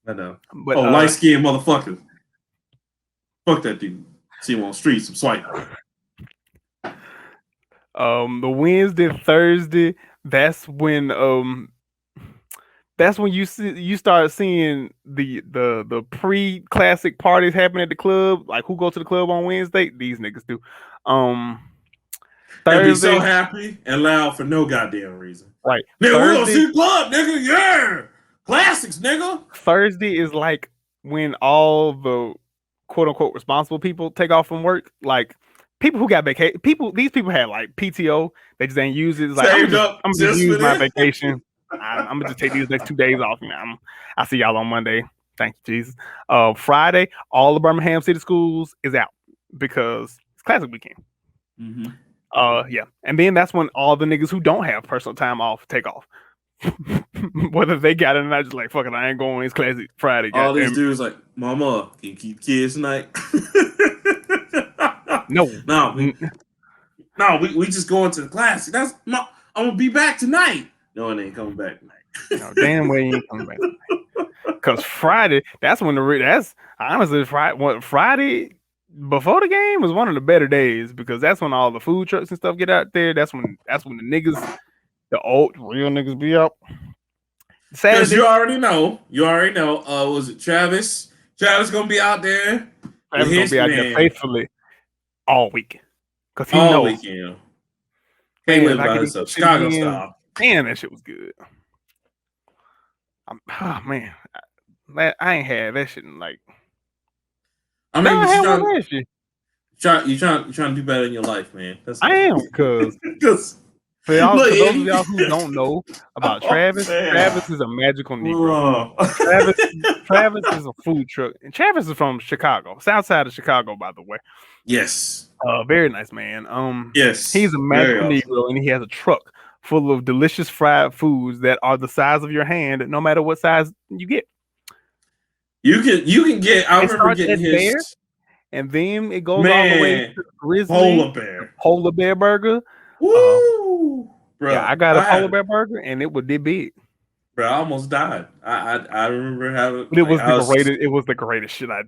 [SPEAKER 1] But light skinned motherfucker. Fuck that dude. See him on the streets. I'm swiping.
[SPEAKER 2] The Wednesday, Thursday, that's when you start seeing the pre-classic parties happening at the club. Like, who go to the club on Wednesday? These niggas do.
[SPEAKER 1] Thursday, they be so happy and loud for no goddamn reason.
[SPEAKER 2] Right.
[SPEAKER 1] Nigga, we gonna see the club, nigga. Yeah. Classics, nigga.
[SPEAKER 2] Thursday is like when all the quote unquote responsible people take off from work, like people who got vacation. These people had like PTO. They just ain't use it. It's like I'm gonna just use my vacation. I'm gonna just take these next 2 days off. I'll see y'all on Monday. Thank you, Jesus. Friday, all the Birmingham City schools is out because it's classic weekend. Yeah, and then that's when all the niggas who don't have personal time off take off. Whether they got it or not, just like fuck it, I ain't going. It's classic Friday.
[SPEAKER 1] All these dudes like, Mama, can you keep kids tonight? No, we just going to the classic. I'm gonna be back tonight. No, it ain't coming back tonight.
[SPEAKER 2] No, damn way you ain't coming back tonight. Because Friday, that's when that's honestly Friday before the game was one of the better days because that's when all the food trucks and stuff get out there. That's when the niggas, the old real niggas be up.
[SPEAKER 1] Because you already know. Was it Travis? Travis gonna be out there.
[SPEAKER 2] Travis gonna be out there faithfully all week. Because he knows.
[SPEAKER 1] Weekend. Can't live by himself. Chicago style.
[SPEAKER 2] Man, that shit was good. Oh man, I ain't had that shit in like.
[SPEAKER 1] I mean, you trying to do better in your life, man.
[SPEAKER 2] I am because for those of y'all who don't know about Travis, Travis is a magical Negro. Travis is a food truck, and Travis is from Chicago, south side of Chicago, by the way.
[SPEAKER 1] Yes.
[SPEAKER 2] Very nice man.
[SPEAKER 1] Yes.
[SPEAKER 2] He's a magical Negro, and he has a truck full of delicious fried foods that are the size of your hand, no matter what size you get.
[SPEAKER 1] You can get. I remember getting his,
[SPEAKER 2] bear, and then it goes all the way to Grizzly Polar Bear burger.
[SPEAKER 1] Woo, bro!
[SPEAKER 2] Yeah, I got a polar bear burger, and it was big.
[SPEAKER 1] Bro, I almost died. I remember having.
[SPEAKER 2] But it was the greatest. It was the greatest shit I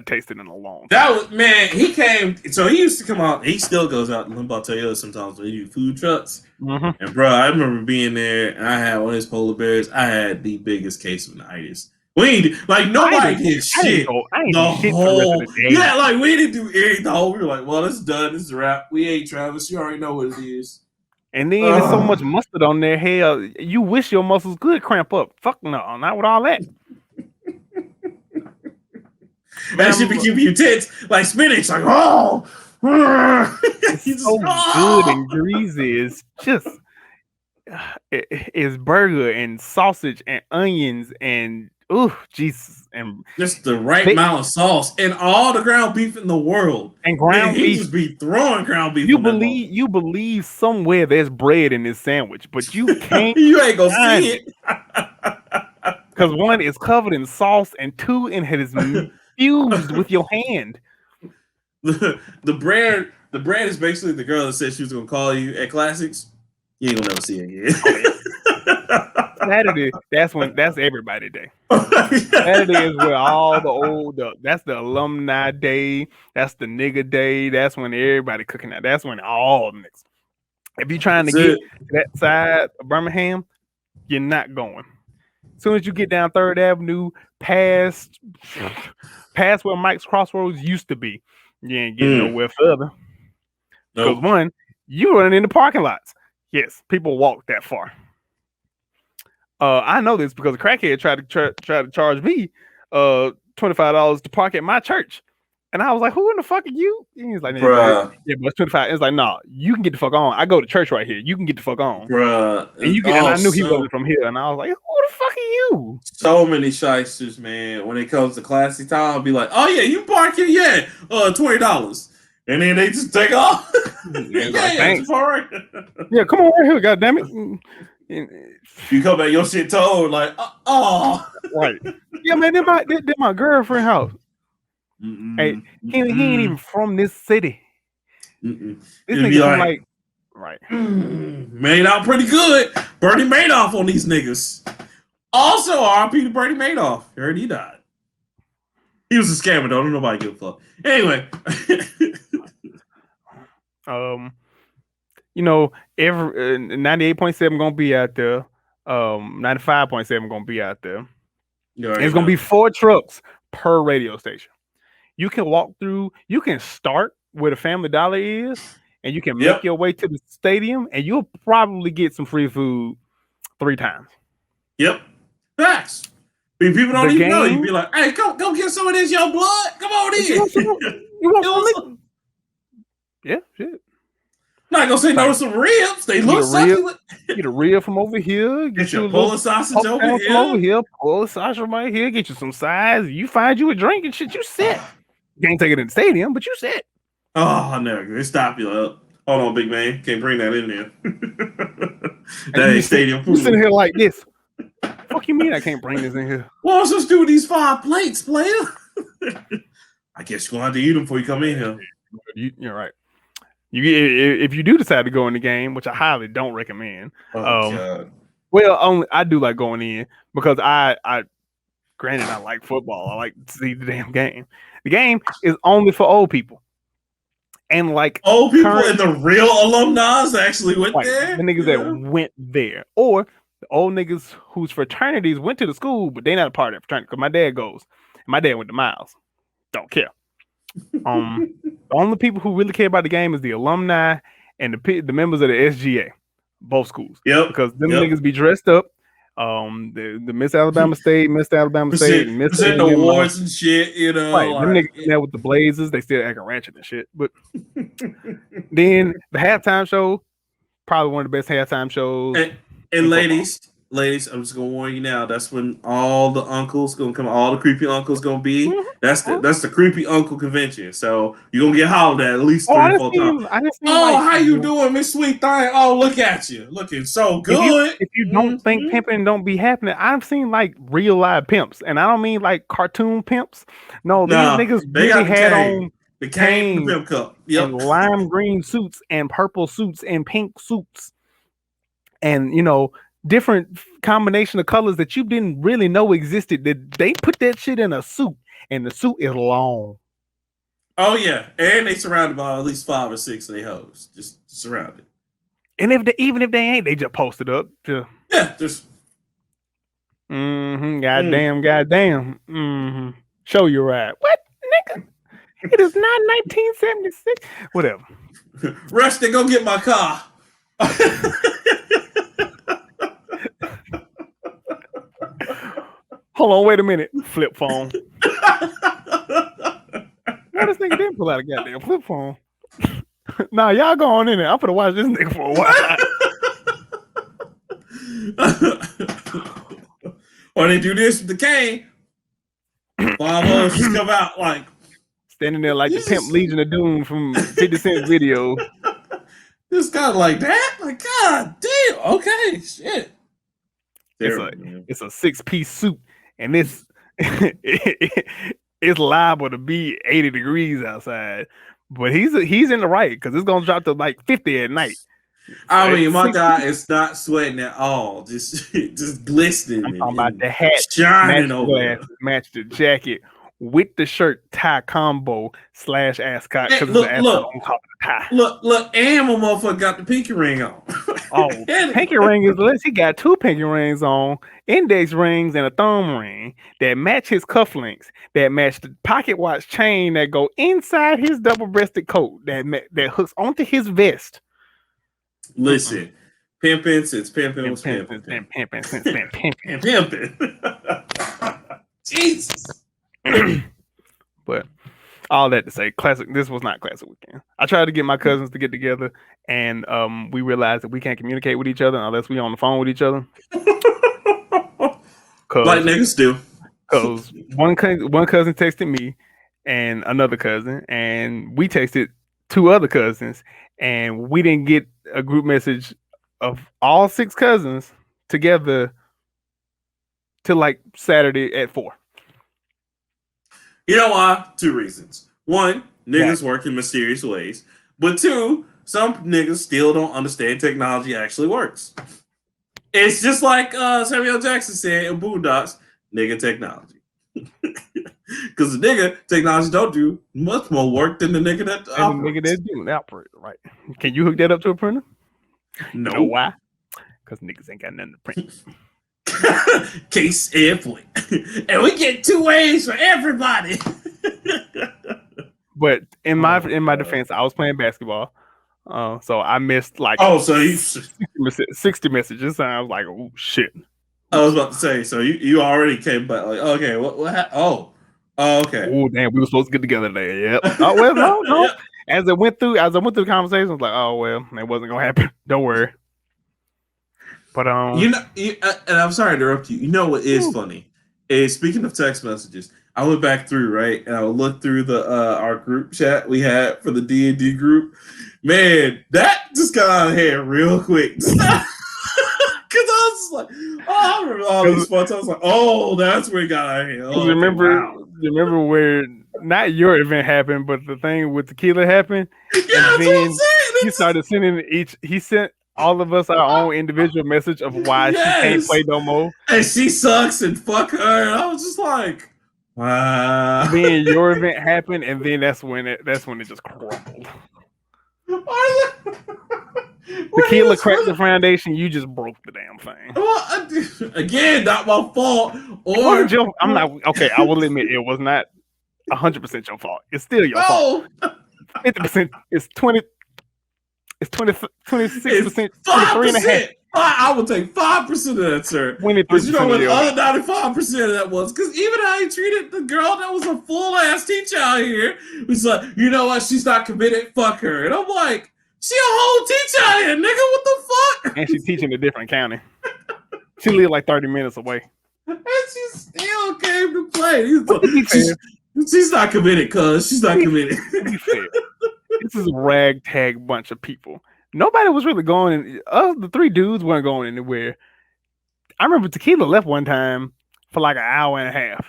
[SPEAKER 2] tasted in a long time.
[SPEAKER 1] That was, man. He came. So he used to come out. He still goes out to Limbaugh Toyota sometimes when he do food trucks. And bro, I remember being there, and I had one of his polar bears. I had the biggest case of itis. We didn't like nobody did shit. Yeah, like we didn't do anything. We were like, well, it's done. This is a wrap. We ate Travis. You already know what it is.
[SPEAKER 2] And then there's so much mustard on there. Hell, you wish your muscles could cramp up. Fuck no, not with all that.
[SPEAKER 1] That shit be keeping you tense like spinach. Like,
[SPEAKER 2] it's so good and greasy. It's just it's burger and sausage and onions and Jesus, and
[SPEAKER 1] just the right amount of sauce and all the ground beef in the world.
[SPEAKER 2] And ground beef,
[SPEAKER 1] just be throwing ground beef.
[SPEAKER 2] You believe somewhere there's bread in this sandwich, but you can't.
[SPEAKER 1] You ain't gonna see it
[SPEAKER 2] because one is covered in sauce, and two, it is fused with your hand.
[SPEAKER 1] The bread is basically the girl that said she was gonna call you at Classics. You ain't gonna never see it again.
[SPEAKER 2] Saturday, that's everybody day. Saturday is where all that's the alumni day, that's the nigga day, that's when everybody cooking out. That's when all niggas. If you're trying to get that side of Birmingham, you're not going. As soon as you get down 3rd Avenue, past where Mike's Crossroads used to be, you ain't getting nowhere further. Because one, you running in the parking lots. Yes, people walk that far. I know this because a crackhead tried to charge me $25 to park at my church, and I was like, "Who in the fuck are you?" And he's like,
[SPEAKER 1] "Bruh,
[SPEAKER 2] yeah, but it's 25." It's like, "No, you can get the fuck on. I go to church right here. You can get the fuck on,
[SPEAKER 1] bruh."
[SPEAKER 2] And I knew he wasn't from here, and I was like, "Who the fuck are you?"
[SPEAKER 1] So many shysters, man. When it comes to classy time, I'll be like, "Oh yeah, you park here, yeah, $20." And then they just take off.
[SPEAKER 2] Thanks. All right. Yeah, come on right here, goddammit.
[SPEAKER 1] You come at your shit told like,
[SPEAKER 2] right. Yeah, man, they're my girlfriend house. Hey, he ain't even from this city. This nigga like right.
[SPEAKER 1] Made out pretty good. Bernie Madoff on these niggas. Also, RP to Bernie Madoff. You heard he died. He was a scammer though. Don't nobody give a fuck. Anyway.
[SPEAKER 2] Every 98.7 gonna be out there. 95.7 gonna be out there. It's gonna be 4 trucks per radio station. You can walk through. You can start where the Family Dollar is, and you can make your way to the stadium, and you'll probably get some free food 3 times.
[SPEAKER 1] Yep, facts. People don't even know. You'd be like, hey, go get some of this young blood. Come on in.
[SPEAKER 2] You want some? Yeah, shit.
[SPEAKER 1] Not gonna say no some ribs. They look succulent.
[SPEAKER 2] Get a rib from over here.
[SPEAKER 1] Get your Polish sausage over here.
[SPEAKER 2] From over here. Polish sausage right here. Get you some sides. You find you a drink and shit. You sit. You can't take it in the stadium, but you sit.
[SPEAKER 1] Oh no! They stop you. Hold on, big man. Can't bring that in there. That ain't stadium food.
[SPEAKER 2] You sitting here like this. Fuck you mean I can't bring this in here?
[SPEAKER 1] Well, let's just do these 5 plates, player. I guess you're gonna have to eat them before you come in here.
[SPEAKER 2] You're right. If you do decide to go in the game, which I highly don't recommend.
[SPEAKER 1] God.
[SPEAKER 2] Well, I do like going in because I granted I like football. I like to see the damn game. The game is only for old people. And like
[SPEAKER 1] old people and the real alumni actually went there.
[SPEAKER 2] The niggas that went there. Or the old niggas whose fraternities went to the school, but they're not a part of that fraternity. Because my dad goes. And my dad went to Miles. Don't care. The only people who really care about the game is the alumni and the members of the SGA, both schools.
[SPEAKER 1] Yep.
[SPEAKER 2] Because them niggas be dressed up. The Miss Alabama State, and Miss
[SPEAKER 1] the awards and shit, you know.
[SPEAKER 2] Right. Them niggas there with the Blazers, they still acting ratchet and shit. But then the halftime show, probably one of the best halftime shows.
[SPEAKER 1] And ladies, I'm just gonna warn you now. That's when all the uncles gonna come. All the creepy uncles gonna be. Mm-hmm. That's the creepy uncle convention. So you're gonna get hollered at least 3 or 4 times. How you doing, Miss Sweet Thing? Oh, look at you, looking so good.
[SPEAKER 2] If you don't think pimping don't be happening, I've seen like real live pimps, and I don't mean like cartoon pimps. No, these niggas really had on
[SPEAKER 1] the cane, the pimp cup,
[SPEAKER 2] and lime green suits and purple suits and pink suits, and different combination of colors that you didn't really know existed. That they put that shit in a suit, and the suit is long.
[SPEAKER 1] Oh yeah, and they surrounded by at least 5 or 6 of their hoes, just surrounded.
[SPEAKER 2] And even if they ain't, they just posted up to
[SPEAKER 1] just.
[SPEAKER 2] Goddamn. Show you right. What, nigga? It is not 1976. Whatever.
[SPEAKER 1] Rusty, go get my car.
[SPEAKER 2] Hold on, wait a minute. Flip phone. Why this nigga didn't pull out a goddamn flip phone? Nah, y'all go on in there. I'm gonna watch this nigga for
[SPEAKER 1] a while. Or they do this with the cane. 5 hoes just come out like
[SPEAKER 2] standing there like the pimp Legion of Doom from 50 Cent video.
[SPEAKER 1] This guy like that? Like, God damn. Okay, shit.
[SPEAKER 2] It's a 6-piece suit, and it's liable to be 80 degrees outside. But he's in the right because it's gonna drop to like 50 at night.
[SPEAKER 1] I mean, my guy is not sweating at all, just glistening.
[SPEAKER 2] I'm talking about the hat,
[SPEAKER 1] shining over,
[SPEAKER 2] match the jacket with the shirt tie combo / ascot because it's an ascot on top of the tie.
[SPEAKER 1] Look, and my motherfucker got the pinky ring on.
[SPEAKER 2] Pinky ring is less. He got 2 pinky rings on, index rings and a thumb ring that match his cufflinks, that match the pocket watch chain that go inside his double-breasted coat that hooks onto his vest.
[SPEAKER 1] Listen, pimping since pimping was pimping. Pimping. Jesus.
[SPEAKER 2] But all that to say, this was not classic weekend. I tried to get my cousins to get together, and we realized that we can't communicate with each other unless we on the phone with each other.
[SPEAKER 1] Like niggas do.
[SPEAKER 2] Because one cousin texted me and another cousin, and we texted 2 other cousins, and we didn't get a group message of all 6 cousins together till like Saturday at 4.
[SPEAKER 1] You know why? 2 reasons. 1, niggas work in mysterious ways. But 2, some niggas still don't understand technology actually works. It's just like Samuel Jackson said in Boondocks, nigga technology. Because the nigga technology don't do much more work than the nigga that operates.
[SPEAKER 2] The nigga that do operate, right? Can you hook that up to a printer?
[SPEAKER 1] No.
[SPEAKER 2] You know why? Because niggas ain't got nothing to print.
[SPEAKER 1] Case in point. And we get 2 ways for everybody.
[SPEAKER 2] But in my defense, I was playing basketball. So I missed like
[SPEAKER 1] 60
[SPEAKER 2] messages. And I was like, oh shit.
[SPEAKER 1] I was about to say, so you already came back like, okay, what happened? Oh, okay.
[SPEAKER 2] Oh, damn, we were supposed to get together there. Yep. Oh well, no. Yep. As I went through the conversation, I was like, oh well, it wasn't gonna happen. Don't worry. But
[SPEAKER 1] and I'm sorry to interrupt you. You know what is funny? Is speaking of text messages, I went back through, right, and I would look through the our group chat we had for the D&D group. Man, that just got out of hand real quick. Because I was like, I remember all these spots. I was like, oh, that's where it got out of hand. Oh,
[SPEAKER 2] remember where not your event happened, but the thing with Tequila happened.
[SPEAKER 1] Yeah, that's what I'm saying.
[SPEAKER 2] He started sending he sent all of us our own individual message of why she can't play no more.
[SPEAKER 1] And she sucks and fuck her. And I was just like, wow.
[SPEAKER 2] Then your event happened, and then that's when it just crumbled. Tequila cracked the foundation. You just broke the damn thing.
[SPEAKER 1] Well, again, not my fault.
[SPEAKER 2] Or I'm not okay. I will admit it was not 100% your fault. It's still your fault. 50%. It's 20. It's 26%. 23.5%.
[SPEAKER 1] I would take 5% of that, sir. 23%. You know what the other 95% of that was? Because even how he treated the girl that was a full ass teacher out here was like, you know what? She's not committed. Fuck her. And I'm like, she a whole teacher out here, nigga. What the fuck?
[SPEAKER 2] And she's teaching in a different county. She lived like 30 minutes away.
[SPEAKER 1] And she still came to play. She's not committed, cuz. She's not committed.
[SPEAKER 2] This is a ragtag bunch of people. Nobody was really going. The three dudes weren't going anywhere. I remember Tequila left one time for like an hour and a half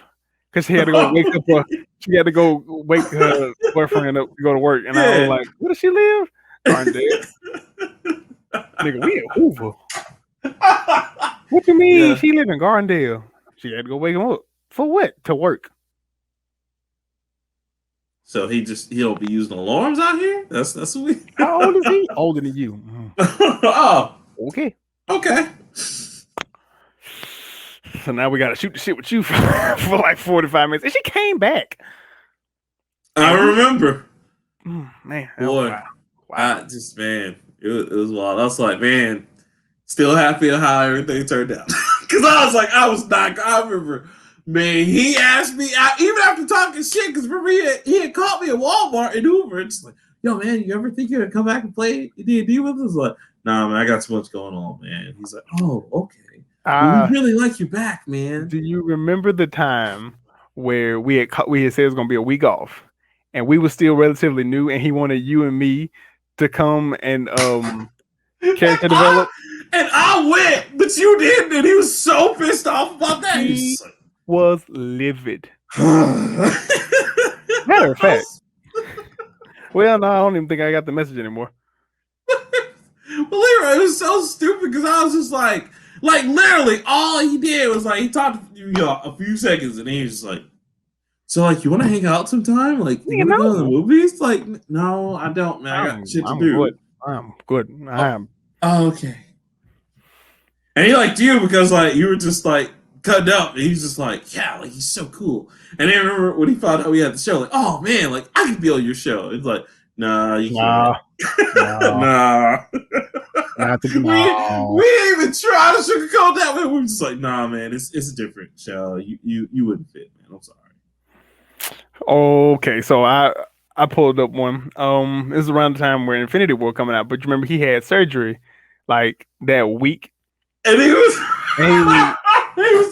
[SPEAKER 2] because she had to go wake up. She had to go wake her boyfriend up to go to work, and I was like, "Where does she live?" Garndale. Nigga, we in Hoover. What you mean? She live in Garndale. She had to go wake him up for what? To work.
[SPEAKER 1] So he'll be using alarms out here? That's what we.
[SPEAKER 2] How old is he? Older than you.
[SPEAKER 1] Oh.
[SPEAKER 2] Okay. So now we gotta shoot the shit with you for like 45 minutes. And she came back.
[SPEAKER 1] I remember.
[SPEAKER 2] Man.
[SPEAKER 1] Boy. Wow. It was wild. I was like, man, still happy at how everything turned out. Because I remember. Man, he asked me, even after talking shit, because remember he had caught me at Walmart in Uber. It's like, yo, man, you ever think you're going to come back and play D&D with us? Like, nah, man, I got too much going on, man. He's like, oh, okay. We really like you back, man.
[SPEAKER 2] Do you remember the time where we had said it was going to be a week off, and we were still relatively new, and he wanted you and me to come and character develop?
[SPEAKER 1] And I went, but you didn't, and he was so pissed off about that.
[SPEAKER 2] He was livid. Matter of fact. Well, no, I don't even think I got the message anymore.
[SPEAKER 1] Well, Leroy, it was so stupid because I was just like literally all he did was like he talked to you a few seconds and he was just like, so like you want to hang out sometime? Like you want to go to the movies? Like no, I don't, man. I got shit to do.
[SPEAKER 2] I'm good. I am.
[SPEAKER 1] Oh, okay. And he liked you because like you were just like cut up, and he's just like, yeah, like he's so cool. And then remember when he found out we had the show, like, oh man, like I could be on your show. It's like, nah, you can't. Nah. We didn't even try to sugarcoat that. We were just like, nah, man, it's a different show. You wouldn't fit, man. I'm sorry.
[SPEAKER 2] Okay, so I pulled up one. This is around the time where Infinity War coming out, but you remember he had surgery like that week,
[SPEAKER 1] and he was.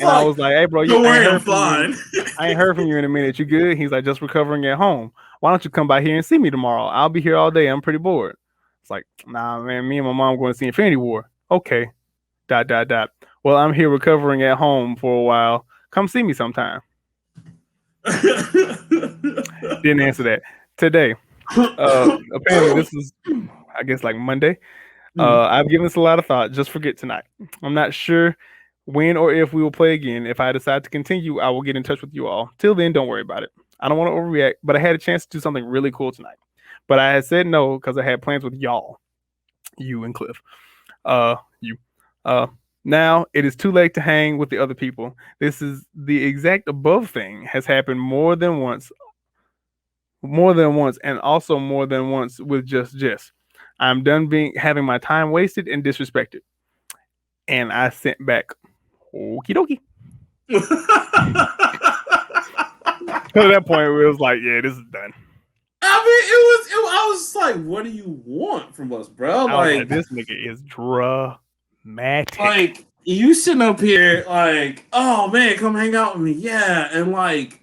[SPEAKER 2] I was like, hey, bro,
[SPEAKER 1] don't worry, I'm fine.
[SPEAKER 2] I ain't heard from you in a minute. You good? He's like, just recovering at home. Why don't you come by here and see me tomorrow? I'll be here all day. I'm pretty bored. It's like, nah, man, me and my mom going to see Infinity War. Okay. ... Well, I'm here recovering at home for a while. Come see me sometime. Didn't answer that. Today, apparently this is, I guess, like Monday. I've given this a lot of thought. Just forget tonight. I'm not sure when or if we will play again. If I decide to continue, I will get in touch with you all. Till then, don't worry about it. I don't want to overreact, but I had a chance to do something really cool tonight. But I had said no because I had plans with y'all. You and Cliff. Now it is too late to hang with the other people. This is the exact above thing has happened more than once, and also more than once with just Jess. I'm done having my time wasted and disrespected. And I sent back Okie dokie. Because at that point, it was like, yeah, this is done.
[SPEAKER 1] I mean, I was like, what do you want from us, bro?
[SPEAKER 2] Like, this nigga is dramatic.
[SPEAKER 1] Like, you sitting up here, like, oh man, come hang out with me, yeah, and like,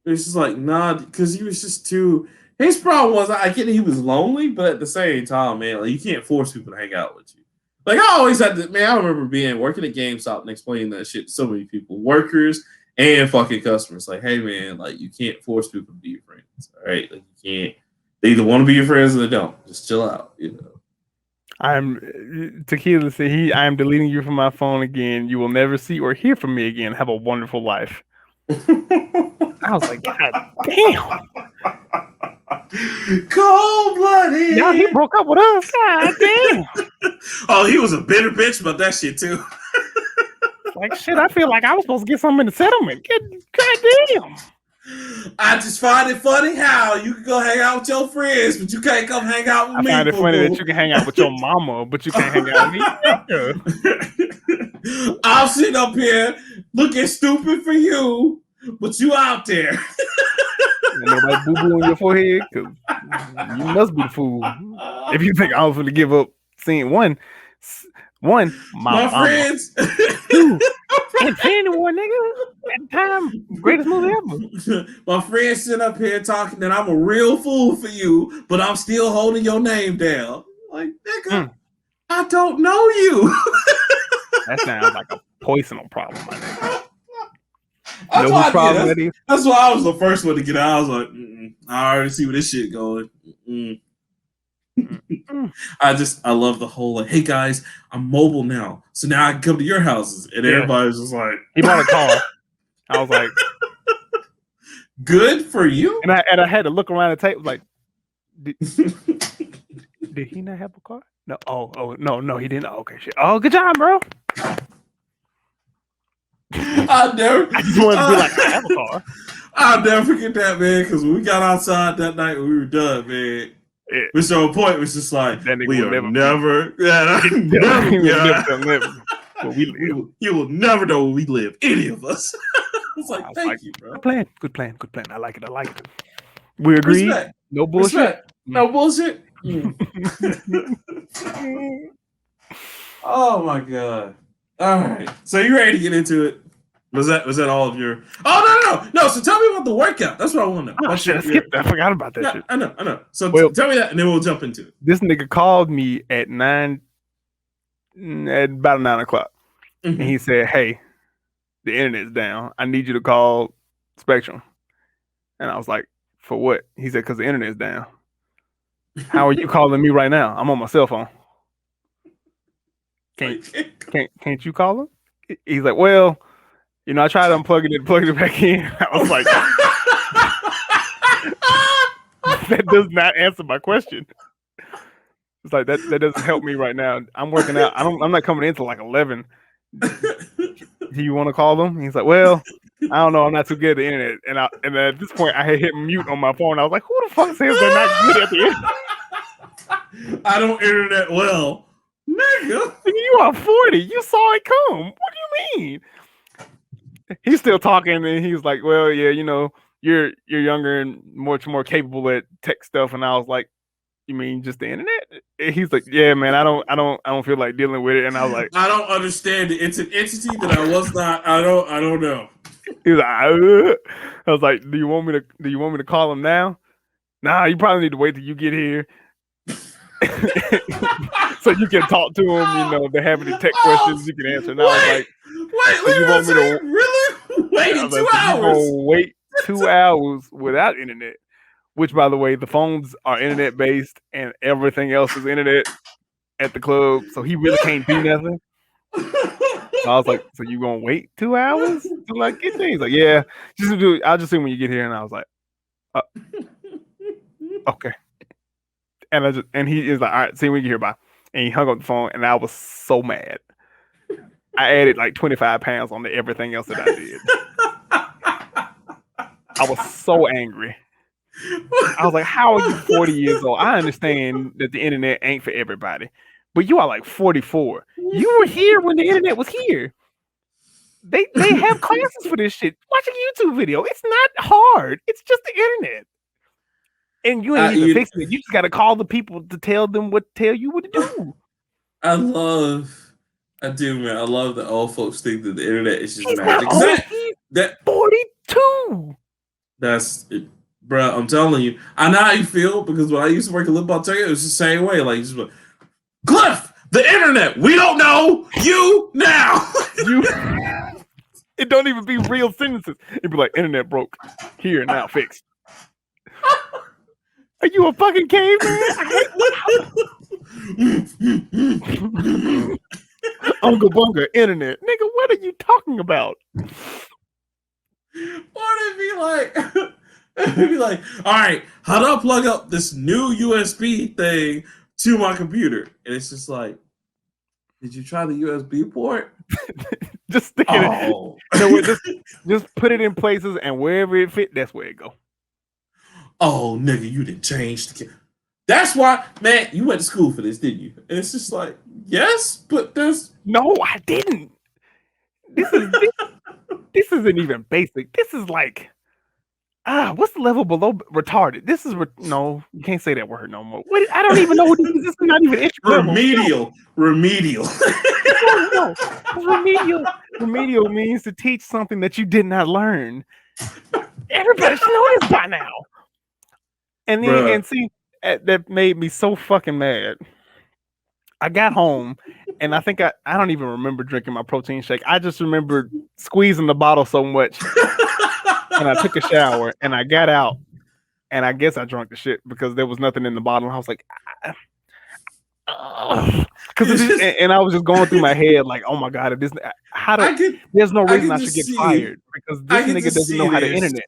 [SPEAKER 1] it's just like, nah, because he was just too. His problem was, I get that he was lonely, but at the same time, man, like, you can't force people to hang out with you. Like, I always had to, man, I remember working at GameStop and explaining that shit to so many people, workers and fucking customers. Like, hey, man, like, you can't force people to be your friends, all right? Like, you can't. They either want to be your friends or they don't. Just chill out, you know.
[SPEAKER 2] Tequila said, I am deleting you from my phone again. You will never see or hear from me again. Have a wonderful life. I was like, God damn.
[SPEAKER 1] Cold-blooded.
[SPEAKER 2] Yeah, he broke up with us. God damn.
[SPEAKER 1] Oh, he was a bitter bitch about that shit too.
[SPEAKER 2] Like, shit, I feel like I was supposed to get something in the settlement. God damn.
[SPEAKER 1] I just find it funny how you can go hang out with your friends, but you can't come hang out with me.
[SPEAKER 2] I find it funny that you can hang out with your mama, but you can't hang out with me.
[SPEAKER 1] I'm sitting up here looking stupid for you, but you out there.
[SPEAKER 2] Nobody boo-boo on your forehead, because you must be the fool. If you think I was going to give up seeing one, my
[SPEAKER 1] friends.
[SPEAKER 2] Two, Infinity War, nigga. At the time, greatest movie ever.
[SPEAKER 1] My friends sitting up here talking that I'm a real fool for you, but I'm still holding your name down. Like, nigga, I don't know you.
[SPEAKER 2] That sounds like a personal problem, my nigga.
[SPEAKER 1] That's why I was the first one to get out. I was like, I already see where this shit going. I love the whole like, hey guys, I'm mobile now, so now I can come to your houses, and everybody's just like,
[SPEAKER 2] he bought a car. I was like,
[SPEAKER 1] good for you.
[SPEAKER 2] And I had to look around the table like, did he not have a car? No. Oh no, he didn't. Oh, okay, shit. Oh, good job, bro.
[SPEAKER 1] I
[SPEAKER 2] just wanted to be like, I have a car.
[SPEAKER 1] I'll never forget that, man, because when we got outside that night, we were done, man. Mr. Point was just like, we are never. You will never know where we live, any of us. It's like, thank you, bro.
[SPEAKER 2] Good plan. I like it. We agree.
[SPEAKER 1] Respect.
[SPEAKER 2] No bullshit.
[SPEAKER 1] Respect. No bullshit. Oh my god. All right. So you ready to get into it? Was that all of your? Oh no. So tell me about the workout. That's what I want to know.
[SPEAKER 2] Oh shit, I skipped that. I forgot about that shit.
[SPEAKER 1] I know. So tell me that, and then we'll jump into it.
[SPEAKER 2] This nigga called me at about 9 o'clock, and he said, "Hey, the internet's down. I need you to call Spectrum." And I was like, "For what?" He said, "Because the internet's down." How are you calling me right now? I'm on my cell phone. Can't you call him? He's like, "Well, you know, I tried unplugging it, plugging it back in." I was like, that does not answer my question. It's like that doesn't help me right now. I'm working out. I'm not coming in until like 11. Do you want to call them? He's like, "Well, I don't know. I'm not too good at the internet." And at this point, I had hit mute on my phone. I was like, "Who the fuck says they're not good at the internet?"
[SPEAKER 1] I don't internet well, nigga.
[SPEAKER 2] You are 40. You saw it come. What do you mean? He's still talking, and he's like, "Well, yeah, you know, you're younger and much more capable at tech stuff." And I was like, "You mean just the internet?" And he's like, "Yeah, man, I don't feel like dealing with it." And I was like,
[SPEAKER 1] "I don't understand it. It's an entity that I was not. I don't know."
[SPEAKER 2] He's like, I was like, "Do you want me to call him now?" "Nah, you probably need to wait till you get here." So you can talk to him, you know, they're having the tech questions you can answer. And I was like,
[SPEAKER 1] wait, you want me to really wait 2 hours?
[SPEAKER 2] Wait 2 hours without internet, which, by the way, the phones are internet based and everything else is internet at the club. So he really can't do nothing. So I was like, "So you gonna wait 2 hours to like get there?" He's like, "Yeah, I'll just see when you get here." And I was like, "Okay." And he is like, "All right, see when you get here, bye." And he hung up the phone, and I was so mad. I added like 25 pounds on to everything else that I did. I was so angry. I was like, "How are you 40 years old? I understand that the internet ain't for everybody, but you are like 44. You were here when the internet was here." They have classes for this shit. Watch a YouTube video. It's not hard. It's just the internet. And you ain't even fixing it. You just got to call the people to tell you what to do.
[SPEAKER 1] I do, man. I love that old folks think that the internet is just
[SPEAKER 2] He's
[SPEAKER 1] magic.
[SPEAKER 2] Not old, he's 42.
[SPEAKER 1] That's it, bro. I'm telling you. I know how you feel because when I used to work at Lip Tech, it was the same way. Like, just like, Cliff, the internet. We don't know you now.
[SPEAKER 2] It don't even be real sentences. It'd be like, internet broke. Here, now, fixed. Are you a fucking caveman? Uncle Bunker, internet. Nigga, what are you talking about?
[SPEAKER 1] Or it'd be like, all right, how do I plug up this new USB thing to my computer? And it's just like, did you try the USB port?
[SPEAKER 2] Just stick it in. No, just put it in places, and wherever it fit, that's where it go.
[SPEAKER 1] Oh, nigga, you didn't change the. That's why, man. You went to school for this, didn't you? And it's just like, yes, but there's
[SPEAKER 2] no, I didn't. This isn't even basic. This is like, what's the level below retarded? This is no, you can't say that word no more. What? I don't even know what this is. This is not even
[SPEAKER 1] remedial. Remedial.
[SPEAKER 2] No. Remedial means to teach something that you did not learn. Everybody should know this by now. And then, and see, that made me so fucking mad. I got home, and I think I don't even remember drinking my protein shake. I just remember squeezing the bottle so much. And I took a shower, and I got out, and I guess I drank the shit because there was nothing in the bottle. I was like, and I was just going through my head like, oh my god, there's no reason I should get fired because this nigga doesn't know how to internet.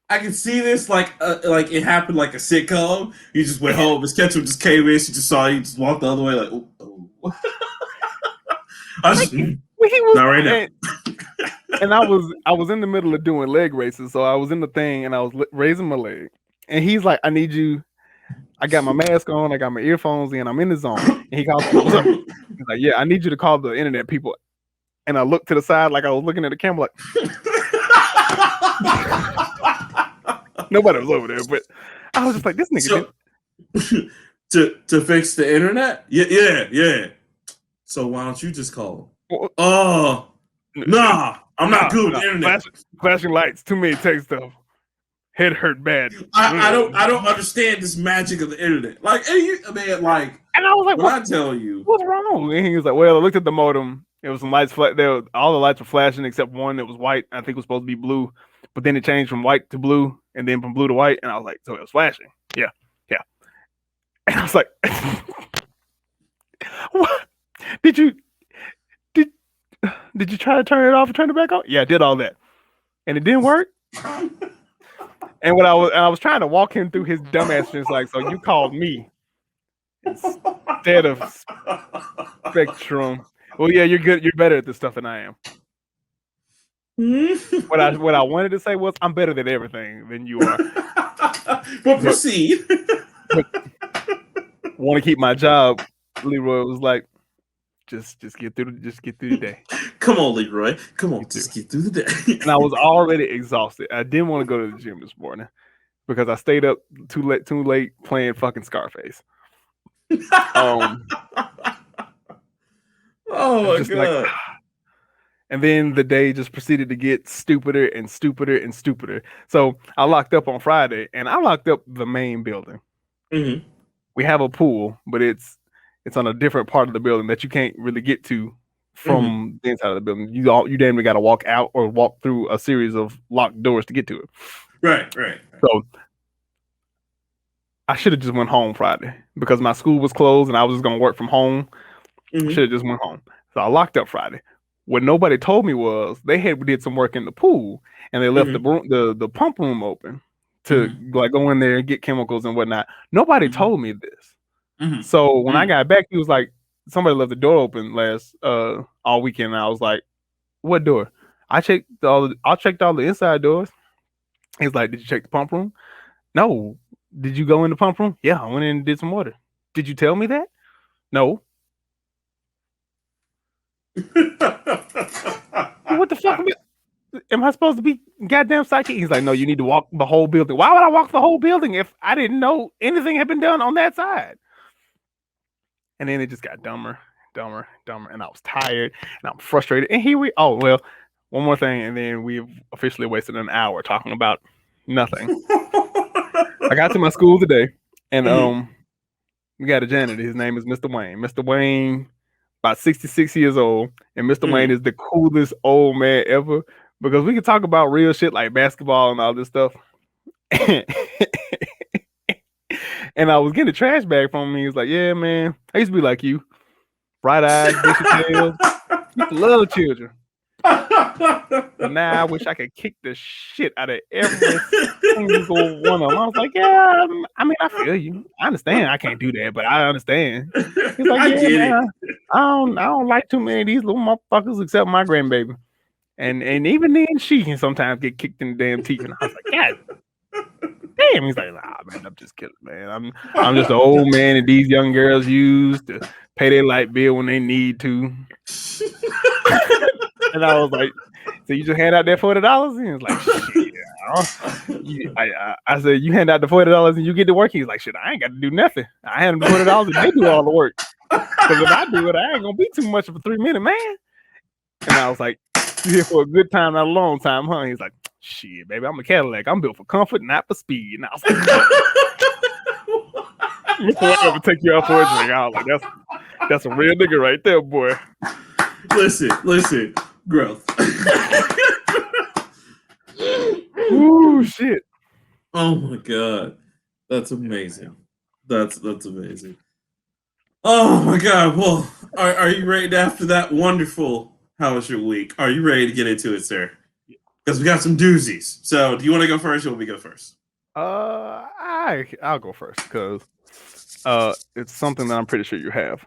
[SPEAKER 1] I can see this like it happened like a sitcom. You just went home, Miss Ketchum just came in, she just saw you, just walked the other way like, oh. Not right now.
[SPEAKER 2] And I was in the middle of doing leg races, so I was in the thing and I was raising my leg, and he's like, I need you. I got my mask on, I got my earphones in, I'm in the zone. And he calls me, what's up? He's like, yeah, I need you to call the internet people. And I looked to the side like I was looking at the camera like nobody was over there, but I was just like, this nigga
[SPEAKER 1] to fix the internet? Yeah. So why don't you just call them? Oh, nah, I'm not good with the internet.
[SPEAKER 2] Flashing lights, too many text stuff. Head hurt bad.
[SPEAKER 1] I don't understand this magic of the internet. Like, and I was like, what I tell you,
[SPEAKER 2] what's wrong? And he was like, well, I looked at the modem. It was some lights there. All the lights were flashing except one that was white. I think it was supposed to be blue, but then it changed from white to blue, and then from blue to white. And I was like, so it was flashing. Yeah. And I was like, what? Did you try to turn it off and turn it back on? Yeah, I did all that, and it didn't work. And I was trying to walk him through his dumbass shit. Like, so you called me instead of Spectrum. Well, yeah, you're good. You're better at this stuff than I am. What I wanted to say was, I'm better than everything than you are.
[SPEAKER 1] But proceed.
[SPEAKER 2] Want to keep my job? Leroy was like, just get through the day.
[SPEAKER 1] Come on, Leroy. Come on, just get through the day.
[SPEAKER 2] And I was already exhausted. I didn't want to go to the gym this morning because I stayed up too late playing fucking Scarface.
[SPEAKER 1] Oh my god.
[SPEAKER 2] Like, and then the day just proceeded to get stupider and stupider and stupider. So I locked up on Friday, and I locked up the main building.
[SPEAKER 1] Mm-hmm.
[SPEAKER 2] We have a pool, but it's on a different part of the building that you can't really get to from the inside of the building. You damn near got to walk out or walk through a series of locked doors to get to it.
[SPEAKER 1] Right.
[SPEAKER 2] So I should have just went home Friday because my school was closed and I was just going to work from home. Should have just went home. So I locked up Friday. What nobody told me was they did some work in the pool and they left the pump room open to like go in there and get chemicals and whatnot. Nobody told me this. So when I got back, he was like, somebody left the door open all weekend. And I was like, what door? I checked all the inside doors. He's like, did you check the pump room? No. Did you go in the pump room? Yeah, I went in and did some water. Did you tell me that? No. What the fuck? Am I supposed to be goddamn psychic? He's like, no, you need to walk the whole building. Why would I walk the whole building if I didn't know anything had been done on that side? And then it just got dumber, and I was tired and I'm frustrated. And here one more thing, and then we've officially wasted an hour talking about nothing. I got to my school today, and we got a janitor. His name is Mr. Wayne. Mr. Wayne, about 66 years old, and Mr. Wayne is the coolest old man ever because we can talk about real shit like basketball and all this stuff. And I was getting a trash bag from him. He was like, yeah, man, I used to be like you. Bright-eyed, bushy tails. Used to love children. And now I wish I could kick the shit out of every single one of them. I was like, yeah, I mean, I feel you. I understand. I can't do that, but I understand. He's like, yeah, man, I don't like too many of these little motherfuckers except my grandbaby. And even then, she can sometimes get kicked in the damn teeth. And I was like, God damn. He's like, nah, man, I'm just kidding, man. I'm just an old man that these young girls use to pay their light bill when they need to. And I was like, so you just hand out that $40? And he was like, shit. I said, you hand out the $40 and you get to work? He's like, shit, I ain't got to do nothing. I hand them $40 and they do all the work. Because if I do it, I ain't going to be too much of a 3-minute man. And I was like, you here for a good time, not a long time, huh? He's like, shit, baby, I'm a Cadillac. I'm built for comfort, not for speed. And I was like, before I ever take you out for a drink, I was like, that's a real nigga right there, boy.
[SPEAKER 1] Listen, growth.
[SPEAKER 2] Ooh, shit.
[SPEAKER 1] Oh my god. That's amazing. That's amazing. Oh my god. Well, are you ready after that wonderful how was your week? Are you ready to get into it, sir? Because we got some doozies. So do you want to go first or will we go first?
[SPEAKER 2] I'll go first because it's something that I'm pretty sure you have.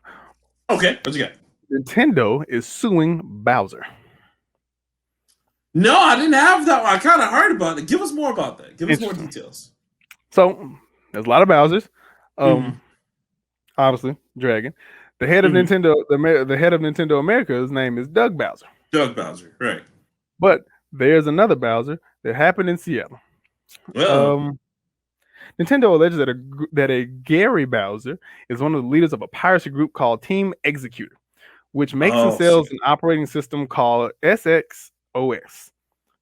[SPEAKER 1] Okay, what you got?
[SPEAKER 2] Nintendo is suing Bowser.
[SPEAKER 1] No, I didn't have that one. I kind of heard about it. Give us more about that. Give us more details.
[SPEAKER 2] So there's a lot of Bowsers. Obviously, Dragon. The head of Nintendo, the head of Nintendo America's name is Doug Bowser.
[SPEAKER 1] Doug Bowser, right?
[SPEAKER 2] But there's another Bowser that happened in Seattle. Nintendo alleges that a Gary Bowser is one of the leaders of a piracy group called Team Executor, which makes and sells an operating system called SXOS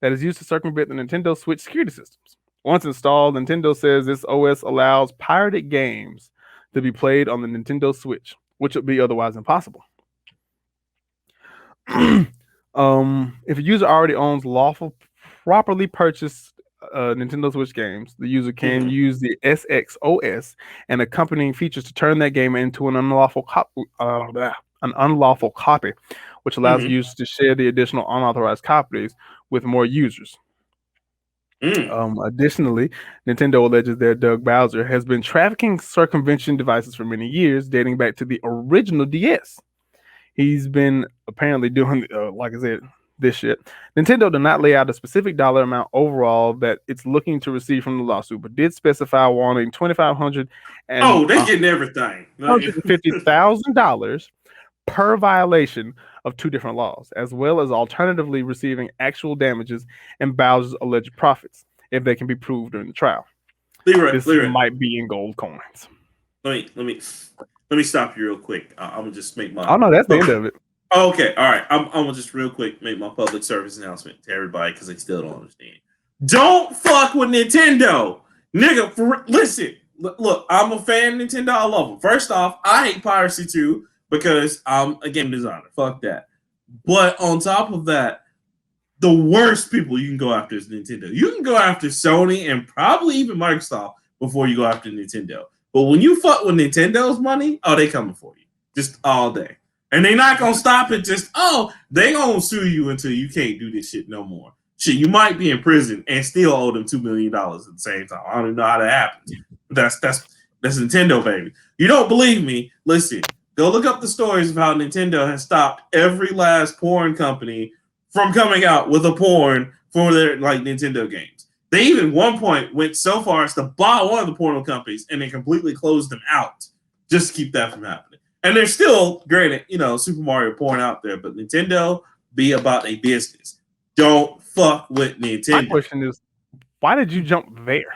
[SPEAKER 2] that is used to circumvent the Nintendo Switch security systems. Once installed, Nintendo says this OS allows pirated games to be played on the Nintendo Switch, which would be otherwise impossible. If a user already owns lawful, properly purchased Nintendo Switch games, the user can use the SXOS and accompanying features to turn that game into an unlawful copy, which allows users to share the additional unauthorized copies with more users. Additionally, Nintendo alleges that Doug Bowser has been trafficking circumvention devices for many years, dating back to the original DS. He's been apparently doing, like I said, this shit. Nintendo did not lay out a specific dollar amount overall that it's looking to receive from the lawsuit, but did specify wanting $2,500 and
[SPEAKER 1] they're getting everything.
[SPEAKER 2] $150,000 per violation of two different laws, as well as alternatively receiving actual damages and Bowser's alleged profits if they can be proved during the trial. This might be in gold coins.
[SPEAKER 1] Let me stop you real quick. I'm gonna just make my.
[SPEAKER 2] Oh no, that's the end of it.
[SPEAKER 1] Okay, all right. I'm gonna just real quick make my public service announcement to everybody because they still don't understand. Don't fuck with Nintendo, nigga. Listen, look, I'm a fan of Nintendo. I love them. First off, I hate piracy too because I'm a game designer. Fuck that. But on top of that, the worst people you can go after is Nintendo. You can go after Sony and probably even Microsoft before you go after Nintendo. But when you fuck with Nintendo's money, they coming for you just all day. And they're not going to stop it just, they going to sue you until you can't do this shit no more. Shit, you might be in prison and still owe them $2 million at the same time. I don't even know how that happens. But that's Nintendo, baby. You don't believe me? Listen, go look up the stories of how Nintendo has stopped every last porn company from coming out with a porn for their Nintendo games. They even one point went so far as to buy one of the porno companies and they completely closed them out just to keep that from happening. And there's still, granted, Super Mario porn out there, but Nintendo, be about a business. Don't fuck with Nintendo.
[SPEAKER 2] My question is, why did you jump there?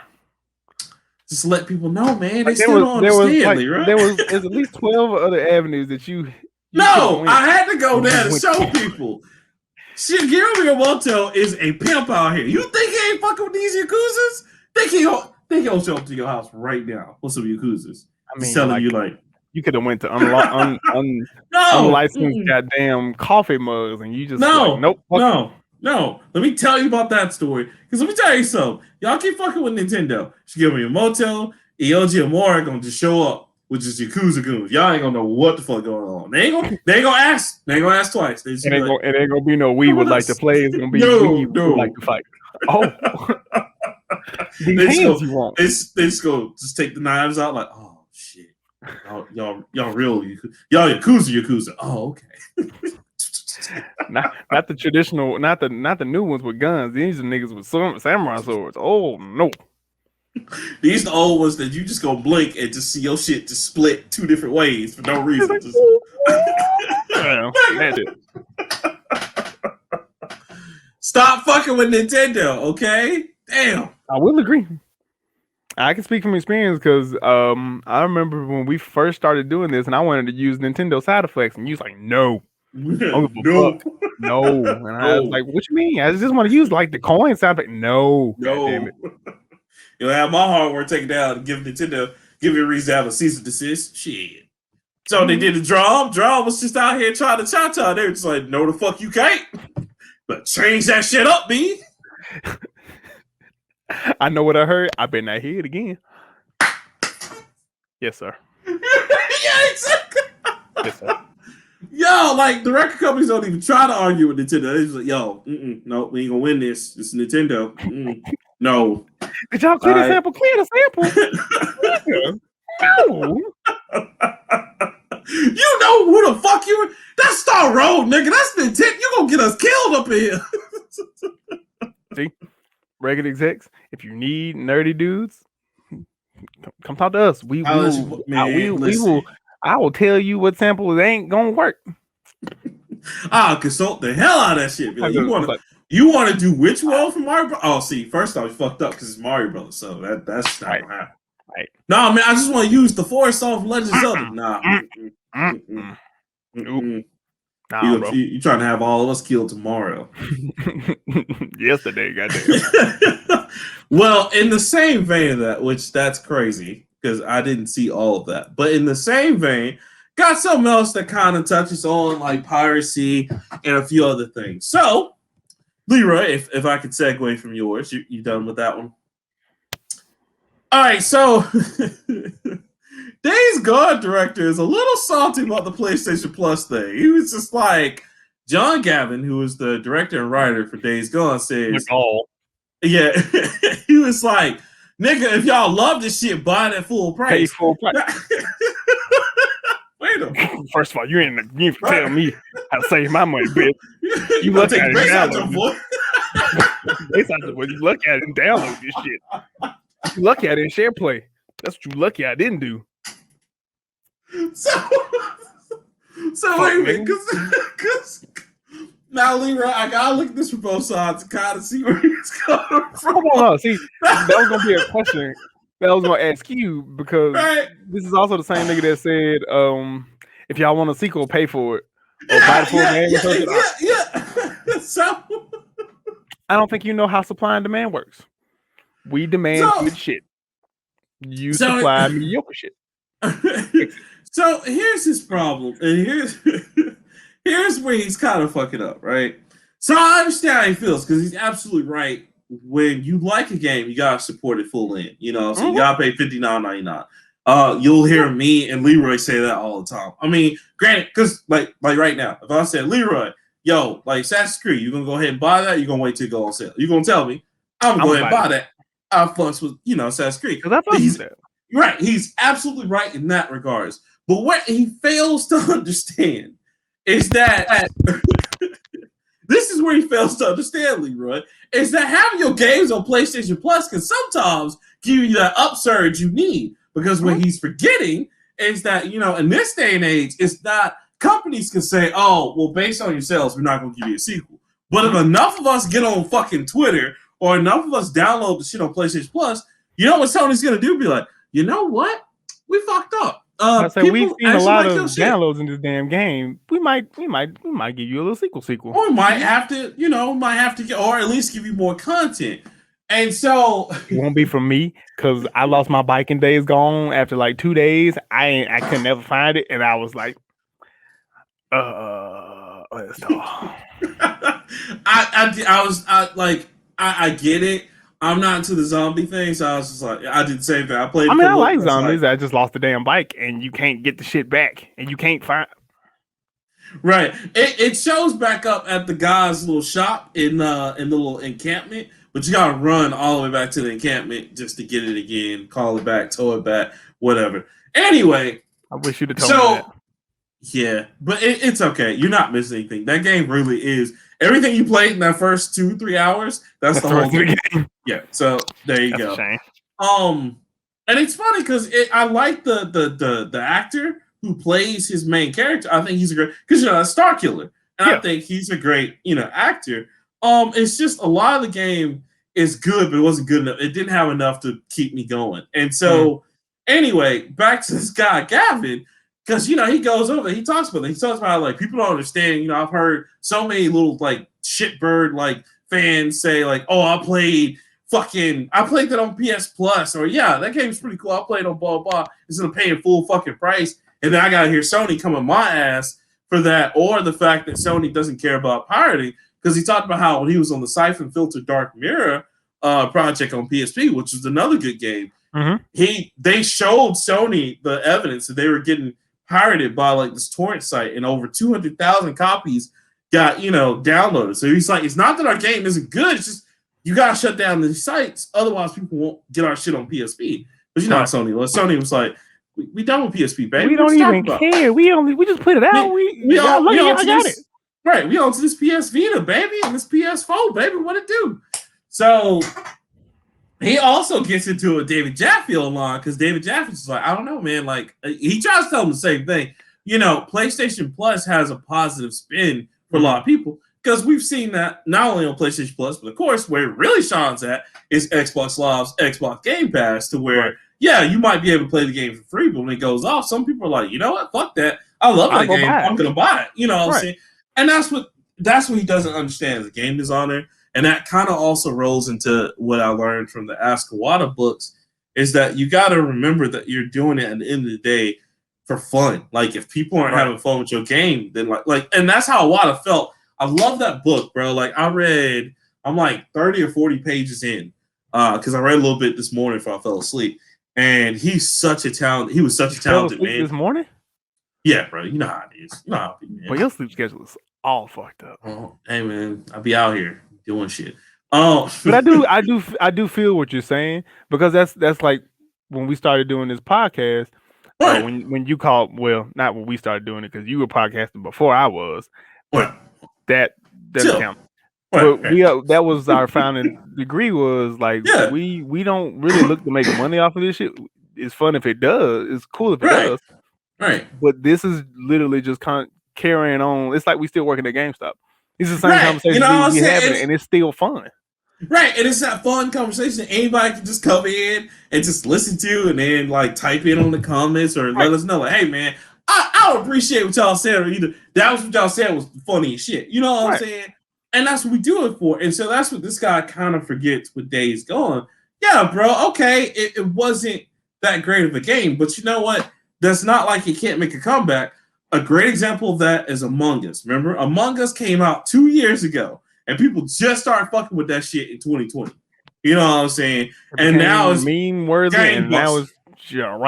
[SPEAKER 1] Just let people know, man. They
[SPEAKER 2] Like,
[SPEAKER 1] still don't understand, Leroy.
[SPEAKER 2] There's at least 12 other avenues that you
[SPEAKER 1] no, I had to go there to show people. Shigeru Miyamoto is a pimp out here. You think he ain't fucking with these Yakuzas? Think he'll show up to your house right now with some Yakuzas. I mean, telling
[SPEAKER 2] you could have went to unlicensed goddamn coffee mugs, and you just nope.
[SPEAKER 1] No. Let me tell you about that story. Because let me tell you something. Y'all keep fucking with Nintendo. Shigeru Miyamoto, Ioji Amora gonna just show up with just Yakuza goons. Y'all ain't gonna know what the fuck going on. They ain't gonna ask. They ain't gonna ask twice. It
[SPEAKER 2] ain't gonna be no we would like to play. It's gonna be we would like to fight. Oh.
[SPEAKER 1] They just go take the knives out like, oh shit. Y'all real y'all Yakuza. Oh, okay.
[SPEAKER 2] not the traditional, not the new ones with guns. These are niggas with samurai swords. Oh no.
[SPEAKER 1] These the old ones that you just go blink and just see your shit just split two different ways for no reason.
[SPEAKER 2] That's it.
[SPEAKER 1] Stop fucking with Nintendo, okay? Damn.
[SPEAKER 2] I will agree. I can speak from experience because I remember when we first started doing this and I wanted to use Nintendo side effects and you was like, no.
[SPEAKER 1] No.
[SPEAKER 2] And I was like, what you mean? I just want to use like the coin sound effect. No.
[SPEAKER 1] Damn it. You'll have my hard work taken down and give Nintendo a reason to have a cease and desist. Shit. So they did the drum. Drum was just out here trying to cha-cha. They were just like, no the fuck you can't. But change that shit up, B.
[SPEAKER 2] I know what I heard. I better not hear it again. Yes, sir.
[SPEAKER 1] Yeah, exactly.
[SPEAKER 2] Yes, sir.
[SPEAKER 1] Yo, like the record companies don't even try to argue with Nintendo. They're just like, yo, no, we ain't gonna win this. It's Nintendo. No.
[SPEAKER 2] Did y'all clear the sample? Clear the sample. No.
[SPEAKER 1] You know who the fuck you were? That's Star Road, nigga. That's Nintendo. You gonna get us killed up here.
[SPEAKER 2] See, regular execs, if you need nerdy dudes, come talk to us. I will tell you what samples ain't gonna work.
[SPEAKER 1] I'll consult the hell out of that shit. Like, you want to do which world from Mario Bros? Oh, see, first off, you fucked up because it's Mario Bros. So that's not gonna happen. Right. No, man, I just want to use the forest song from Legend of Zelda. Nah. You trying to have all of us killed tomorrow.
[SPEAKER 2] Yesterday, goddamn.
[SPEAKER 1] Well, in the same vein of that, which that's crazy because I didn't see all of that. But in the same vein, got something else that kind of touches on like piracy and a few other things. So, Leroy, if I could segue from yours, you done with that one? All right, so Days Gone director is a little salty about the PlayStation Plus thing. He was just like, John Gavin, who was the director and writer for Days Gone, says, yeah, he was like, nigga, if y'all love this shit, buy it at full price.
[SPEAKER 2] Pay full price.
[SPEAKER 1] Wait a minute.
[SPEAKER 2] First of all, you ain't tell me how to save my money, bitch. You look at it and download it. You look at it and download this shit. You lucky I didn't share play. That's what you lucky I didn't do.
[SPEAKER 1] So wait a minute, because now Leroy, I gotta look at this from both sides to kind of see where he's coming from.
[SPEAKER 2] Come on, see, that was gonna be a question that I was gonna ask you because this is also the same nigga that said, if y'all want a sequel, pay for it or buy the full game or something.
[SPEAKER 1] Yeah. So
[SPEAKER 2] I don't think you know how supply and demand works. We demand good shit. You supply mediocre shit.
[SPEAKER 1] So here's his problem, and here's where he's kind of fucking up, right? So I understand how he feels because he's absolutely right. When you like a game, you gotta support it full in, you know. So you gotta pay $59.99. You'll hear me and Leroy say that all the time. I mean, granted, because like right now, if I said Leroy, yo, like Assassin's Creed, you gonna go ahead and buy that? You gonna wait till it go on sale? You gonna tell me I'm gonna go ahead and buy that? I fucks with Assassin's Creed
[SPEAKER 2] because I
[SPEAKER 1] right. He's absolutely right in that regards. But what he fails to understand is that this is where he fails to understand, Leroy, is that having your games on PlayStation Plus can sometimes give you that upsurge you need. Because what he's forgetting is that, in this day and age, it's not companies can say, "Oh, well, based on your sales, we're not going to give you a sequel." But if enough of us get on fucking Twitter or enough of us download the shit on PlayStation Plus, you know what Sony's going to do? Be like, you know what? We fucked up.
[SPEAKER 2] I say we've seen a lot of
[SPEAKER 1] downloads
[SPEAKER 2] in this damn game. We might give you a little sequel.
[SPEAKER 1] Or might have to, get, or at least give you more content. And so
[SPEAKER 2] it won't be from me because I lost my bike in Days Gone after like 2 days. I could never find it, and I was like, let's talk.
[SPEAKER 1] I get it. I'm not into the zombie thing, so I was just like, I did the same thing. I played.
[SPEAKER 2] I like zombies. I just lost the damn bike, and you can't get the shit back, and you can't find.
[SPEAKER 1] Right. It shows back up at the guy's little shop in the little encampment, but you gotta run all the way back to the encampment just to get it again, call it back, tow it back, whatever. Anyway,
[SPEAKER 2] I wish you'd have told me that.
[SPEAKER 1] Yeah, but it's okay. You're not missing anything. That game really is everything you played in that first 2-3 hours. That's the whole game. Yeah. So there you go. And it's funny because I like the actor who plays his main character. I think he's a great because a Star Killer, and I think he's a great actor. It's just a lot of the game is good, but it wasn't good enough. It didn't have enough to keep me going. And so anyway, back to this guy Gavin. Because, he goes over there, he talks about it. He talks about like people don't understand. I've heard so many little like shitbird like fans say like, oh, I played that on PS Plus, or that game's pretty cool. I played on blah blah instead of paying full fucking price. And then I gotta hear Sony coming my ass for that, or the fact that Sony doesn't care about pirating. Because he talked about how when he was on the Siphon Filter Dark Mirror project on PSP, which was another good game. They showed Sony the evidence that they were getting pirated by like this torrent site, and over 200,000 copies got downloaded. So he's like, it's not that our game isn't good, it's just you gotta shut down these sites, otherwise people won't get our shit on PSP. But how Sony was. Sony was like, we done with PSP, baby.
[SPEAKER 2] We don't even care. We just put it out. We got it.
[SPEAKER 1] Right, we own to this PS Vita, baby, and this PS4, baby. What it do? So he also gets into a David Jaffe line because David Jaffe's is like, I don't know, man. Like, he tries to tell him the same thing. PlayStation Plus has a positive spin for a lot of people because we've seen that not only on PlayStation Plus, but of course, where it really shines at is Xbox Live's Xbox Game Pass, to where, you might be able to play the game for free, but when it goes off, some people are like, you know what? Fuck that. I love that game. I'm going to buy it. You know what I'm saying? And that's what he doesn't understand. The game designer. And that kind of also rolls into what I learned from the Ask WHOAH books, is that you got to remember that you're doing it at the end of the day for fun. Like, if people aren't having fun with your game, then and that's how WHOAH felt. I love that book, bro. Like, I'm like 30 or 40 pages in because I read a little bit this morning before I fell asleep. And he was such a talented man.
[SPEAKER 2] This morning?
[SPEAKER 1] Yeah, bro. You know how it is. You know how it is, man.
[SPEAKER 2] Well, your sleep schedule is all fucked up.
[SPEAKER 1] Oh, hey, man. I'll be out here doing shit.
[SPEAKER 2] But I do feel what you're saying, because that's like when we started doing this podcast. When you called, well, not when we started doing it, because you were podcasting before I was. But that doesn't count. But that was our founding degree, was like we don't really look to make money off of this shit. It's fun if it does. It's cool if it does.
[SPEAKER 1] Right.
[SPEAKER 2] But this is literally just carrying on. It's like we still working at GameStop. It's the same conversation we having, and it's still fun.
[SPEAKER 1] Right, and it's that fun conversation anybody can just come in and just listen to, and then like type in on the comments or let us know, like, hey man, I appreciate what y'all said, or either that was what y'all said was funny as shit. You know what I'm saying? And that's what we do it for. And so that's what this guy kind of forgets with Days Gone. Yeah, bro, okay, it wasn't that great of a game, but you know what? That's not like it can't make a comeback. A great example of that is Among Us. Remember, Among Us came out 2 years ago, and people just started fucking with that shit in 2020. You know what I'm saying? And now it's
[SPEAKER 2] meme worthy, and now it's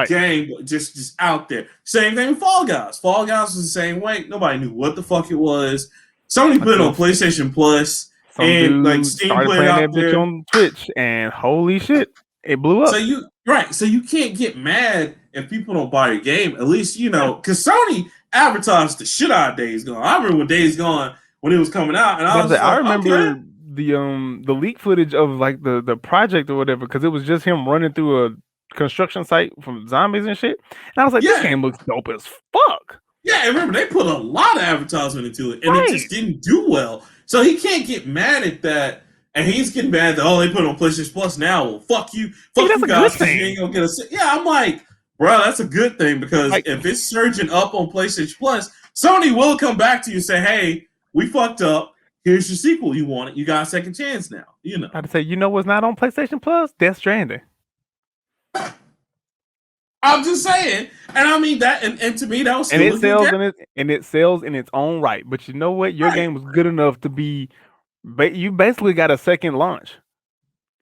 [SPEAKER 1] game just out there. Same thing with Fall Guys. Fall Guys was the same way. Nobody knew what the fuck it was. Sony put it on PlayStation Plus, and like Steam
[SPEAKER 2] started
[SPEAKER 1] put it
[SPEAKER 2] playing
[SPEAKER 1] out
[SPEAKER 2] that bitch
[SPEAKER 1] there
[SPEAKER 2] on Twitch, and holy shit, it blew up.
[SPEAKER 1] So you can't get mad if people don't buy your game. At least because Sony advertised the shit out of Days Gone. I remember when Days Gone when it was coming out, and I remember
[SPEAKER 2] the leak footage of like the project or whatever, because it was just him running through a construction site from zombies and shit. And I was like, this game looks dope as fuck.
[SPEAKER 1] Yeah, and remember they put a lot of advertisement into it, and it
[SPEAKER 2] Right.
[SPEAKER 1] just didn't do well. So he can't get mad at that, and he's getting mad that they put it on PlayStation Plus now. Well, fuck
[SPEAKER 2] Nigga, that's
[SPEAKER 1] you
[SPEAKER 2] a good
[SPEAKER 1] guys, because you
[SPEAKER 2] thing.
[SPEAKER 1] ain't gonna get a. Yeah, I'm like, bro, that's a good thing because
[SPEAKER 2] Like,
[SPEAKER 1] if it's surging up on PlayStation Plus, Sony will come back to you and say, "Hey, we fucked up. Here's your sequel. You want it? You got a second chance now." You know.
[SPEAKER 2] I'd say, you know what's not on PlayStation Plus? Death Stranding.
[SPEAKER 1] I'm just saying, and I mean that, and to me, that was
[SPEAKER 2] And
[SPEAKER 1] still
[SPEAKER 2] it
[SPEAKER 1] a good
[SPEAKER 2] sells
[SPEAKER 1] game.
[SPEAKER 2] in it, and it sells in its own right. But you know what? Your
[SPEAKER 1] Right.
[SPEAKER 2] game was good enough to be. You basically got a second launch.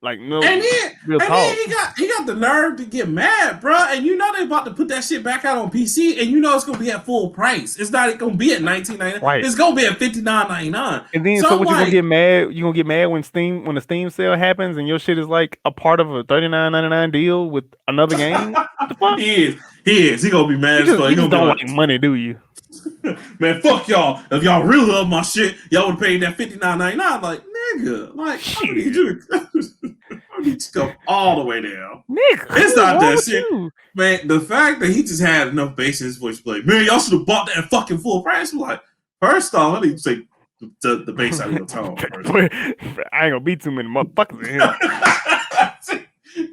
[SPEAKER 2] Like, no
[SPEAKER 1] And then,
[SPEAKER 2] real
[SPEAKER 1] and then
[SPEAKER 2] talk.
[SPEAKER 1] he got the nerve to get mad, bro. And you know they about to put that shit back out on PC, and you know it's gonna be at full price. It's not gonna be at $19.99.
[SPEAKER 2] Right.
[SPEAKER 1] It's gonna be at $59.99.
[SPEAKER 2] And then, so
[SPEAKER 1] So I'm
[SPEAKER 2] what you gonna
[SPEAKER 1] like,
[SPEAKER 2] get mad? You gonna get mad when the Steam sale happens and your shit is like a part of a $39.99 deal with another game? What the fuck?
[SPEAKER 1] he is. He gonna be mad as fuck.
[SPEAKER 2] You
[SPEAKER 1] He
[SPEAKER 2] just
[SPEAKER 1] gonna be
[SPEAKER 2] don't
[SPEAKER 1] like,
[SPEAKER 2] like money, do you?
[SPEAKER 1] man, fuck y'all. If y'all really love my shit, y'all would pay that $59.99. Like, nigga, like I need
[SPEAKER 2] Shit,
[SPEAKER 1] you to, I need to go all the way down.
[SPEAKER 2] nigga,
[SPEAKER 1] It's
[SPEAKER 2] what's
[SPEAKER 1] not
[SPEAKER 2] wrong
[SPEAKER 1] that
[SPEAKER 2] with
[SPEAKER 1] shit.
[SPEAKER 2] you?
[SPEAKER 1] Man, the fact that he just had enough bass in his voice, like, man, y'all should have bought that fucking full price. I'm like, first off, I need to take the bass out of your tone. First.
[SPEAKER 2] I ain't gonna be too many motherfuckers in here.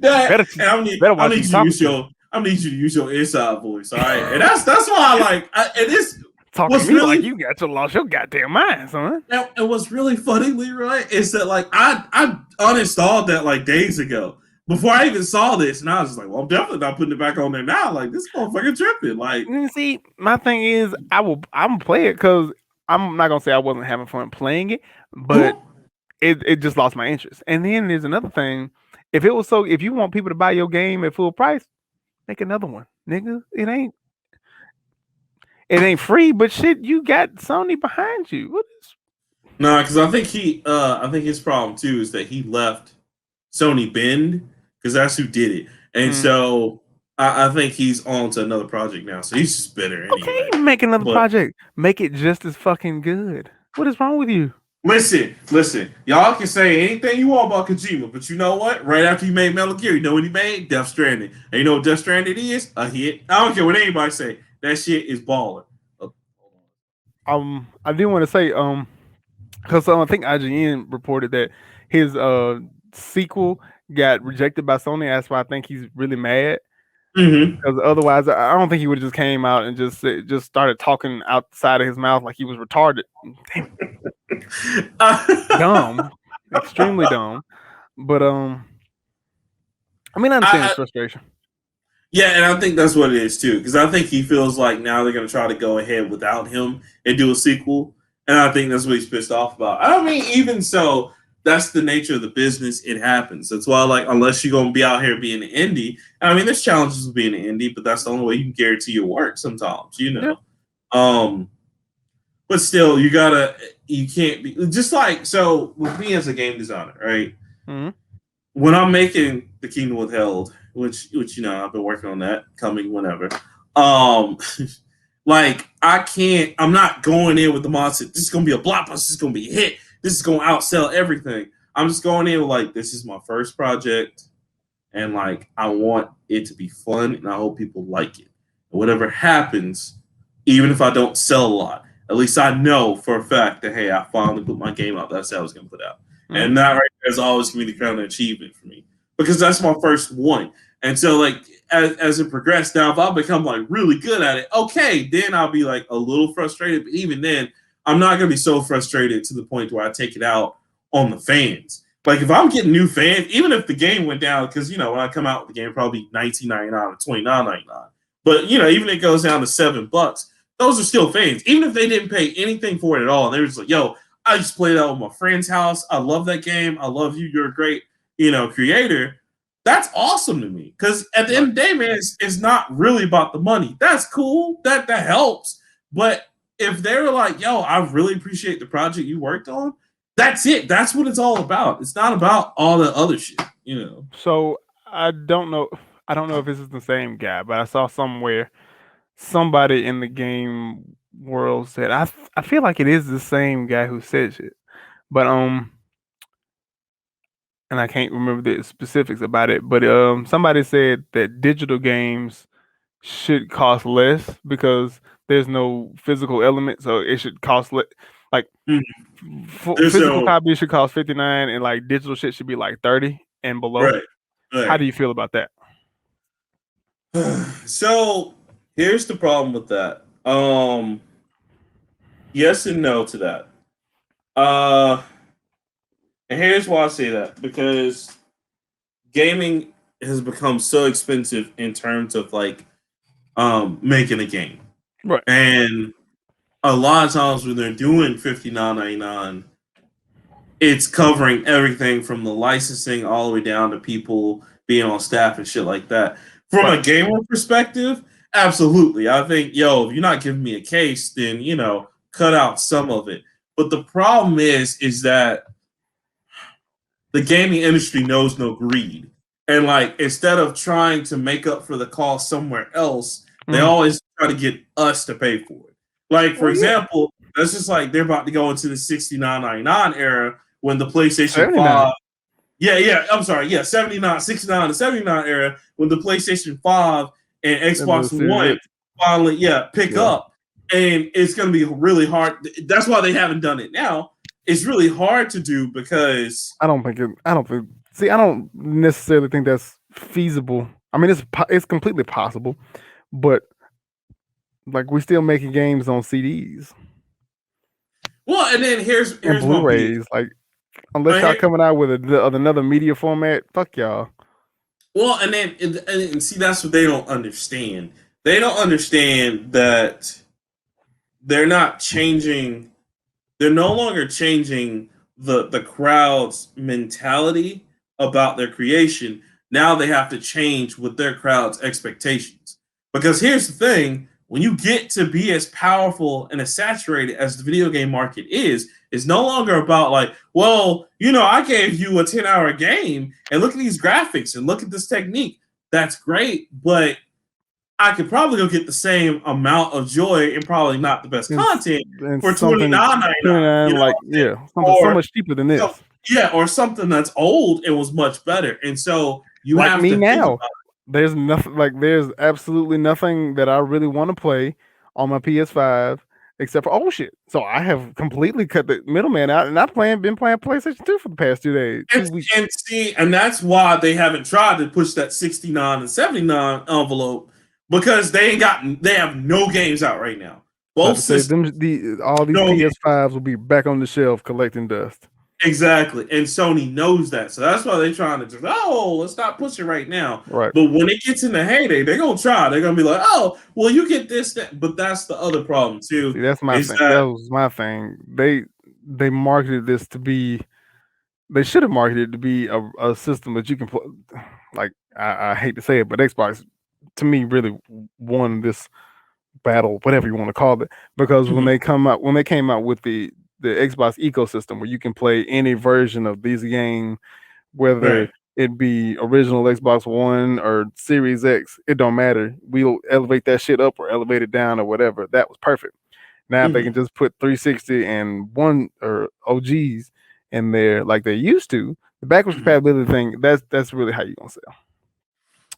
[SPEAKER 1] That,
[SPEAKER 2] Better,
[SPEAKER 1] and
[SPEAKER 2] better watch who you talking to.
[SPEAKER 1] I need you to use your inside voice, all right? And that's why I like. And this
[SPEAKER 2] Talking to
[SPEAKER 1] what's
[SPEAKER 2] me like
[SPEAKER 1] really
[SPEAKER 2] you got your lost your goddamn mind, son.
[SPEAKER 1] and what's really funny, Leroy, is that like I uninstalled that like days ago before I even saw this, and I was just like, well, I'm definitely not putting it back on there now. Like this motherfucker tripping. Like,
[SPEAKER 2] You see, my thing is, I'm gonna play it because I'm not gonna say I wasn't having fun playing it, but it just lost my interest. And then there's another thing. If you want people to buy your game at full price, make another one, nigga. It ain't free, but shit, you got Sony behind you. What is
[SPEAKER 1] no, because I think his problem too is that he left Sony Bend because that's who did it, and so I think he's on to another project now. So he's just bitter anyway.
[SPEAKER 2] okay? Make another
[SPEAKER 1] But
[SPEAKER 2] project. Make it just as fucking good. What is wrong with you?
[SPEAKER 1] listen, y'all can say anything you want about Kojima, but you know what? Right after he made Metal Gear, you know what he made? Death Stranding. And you know what Death Stranding is? A hit. I don't care what anybody say. That shit is balling.
[SPEAKER 2] I do want to say, because I think IGN reported that his sequel got rejected by Sony. That's why I think he's really mad.
[SPEAKER 1] Mm-hmm.
[SPEAKER 2] Because otherwise, I don't think he would have just came out and just started talking outside of his mouth like he was retarded. Damn, dumb, extremely dumb. But I mean, I understand his frustration.
[SPEAKER 1] Yeah, and I think that's what it is too, because I think he feels like now they're going to try to go ahead without him and do a sequel, and I think that's what he's pissed off about. I mean, even so, that's the nature of the business. It happens. That's why, like, unless you're going to be out here being an indie, I mean, there's challenges with being an indie, but that's the only way you can guarantee your work. Sometimes, you know.
[SPEAKER 2] Yeah.
[SPEAKER 1] But still, you can't be just like so with me as a game designer, right?
[SPEAKER 2] Mm-hmm.
[SPEAKER 1] When I'm making The Kingdom Withheld, which you know I've been working on that, coming whenever. Um, like I'm not going in with the mindset. This is gonna be a blockbuster. This is gonna be a hit. This is gonna outsell everything. I'm just going in with like this is my first project, and like I want it to be fun, and I hope people like it. And whatever happens, even if I don't sell a lot, at least I know for a fact that hey, I finally put my game out. That's what I was gonna put out. And that right there is always going to be the crown of achievement for me because that's my first one. And so, like, as it progressed, now if I become like really good at it, okay, then I'll be like a little frustrated. But even then, I'm not going to be so frustrated to the point where I take it out on the fans. Like, if I'm getting new fans, even if the game went down, because, you know, when I come out with the game, probably $19.99 or $29.99. But, you know, even if it goes down to $7, those are still fans. Even if they didn't pay anything for it at all, and they were just like, yo, I just played out with my friend's house. I love that game. I love you. You're a great, you know, creator. That's awesome to me. Because at the end of the day, man, it's not really about the money. That's cool. That helps. But if they're like, yo, I really appreciate the project you worked on, that's it. That's what it's all about. It's not about all the other shit, you know.
[SPEAKER 2] So I don't know. I don't know if this is the same guy, but I saw somewhere somebody in the game world said I feel like it is the same guy who says it, but and I can't remember the specifics about it. But somebody said that digital games should cost less because there's no physical element, so it should cost like physical copy should cost $59, and like digital shit should be like $30 and below.
[SPEAKER 1] Right.
[SPEAKER 2] How do you feel about that?
[SPEAKER 1] So here's the problem with that. Yes and no to that. And here's why I say that, because gaming has become so expensive in terms of like making a game.
[SPEAKER 2] Right.
[SPEAKER 1] And a lot of times when they're doing $59.99, it's covering everything from the licensing all the way down to people being on staff and shit like that. From a gamer perspective, absolutely. I think, if you're not giving me a case, then, cut out some of it. But the problem is that the gaming industry knows no greed. And like, instead of trying to make up for the cost somewhere else, they always try to get us to pay for it. Like, for example, that's just like they're about to go into the $69.99 era when the PlayStation
[SPEAKER 2] 79.
[SPEAKER 1] 5. I'm sorry. 69 to 79 era when the PlayStation 5 and Xbox One finally pick up. And it's going to be really hard. That's why they haven't done it now. It's really hard to do because
[SPEAKER 2] I don't necessarily think that's feasible. I mean, it's completely possible, but like we're still making games on CDs.
[SPEAKER 1] Well, and then here's
[SPEAKER 2] Blu-rays. Like, unless y'all coming out with another media format, fuck y'all.
[SPEAKER 1] Well, and see, that's what they don't understand. They don't understand that they're not changing. They're no longer changing the crowd's mentality about their creation. Now they have to change with their crowd's expectations. Because here's the thing: when you get to be as powerful and as saturated as the video game market is, it's no longer about like, well, I gave you a 10-hour game and look at these graphics and look at this technique. That's great, but I could probably go get the same amount of joy and probably not the best content for $29.99.
[SPEAKER 2] Like, something so much cheaper than this.
[SPEAKER 1] Or something that's old and was much better. And so you have to
[SPEAKER 2] now. Think about it. There's nothing there's absolutely nothing that I really want to play on my PS5 except for old shit. So I have completely cut the middleman out, and I've been playing PlayStation 2 for the past 2 days.
[SPEAKER 1] And that's why they haven't tried to push that 69 and 79 envelope, because they have no games out right now. Both systems,
[SPEAKER 2] all these PS5s will be back on the shelf collecting dust.
[SPEAKER 1] Exactly, and Sony knows that, so that's why they're trying to just, let's not push it right now.
[SPEAKER 2] Right.
[SPEAKER 1] But when it gets in the heyday, they're gonna try. They're gonna be like, well, you get this, that. But that's the other problem too.
[SPEAKER 2] See, that's my thing. That was my thing. They marketed this to be. They should have marketed it to be a system that you can play. Like, I hate to say it, but Xbox, to me, really won this battle, whatever you want to call it, because when they came out with the Xbox ecosystem where you can play any version of these games, whether it be original Xbox One or Series X, it don't matter. We'll elevate that shit up or elevate it down or whatever. That was perfect. Now if they can just put 360 and one or OGs in there like they used to, the backwards compatibility thing, that's really how you're gonna sell.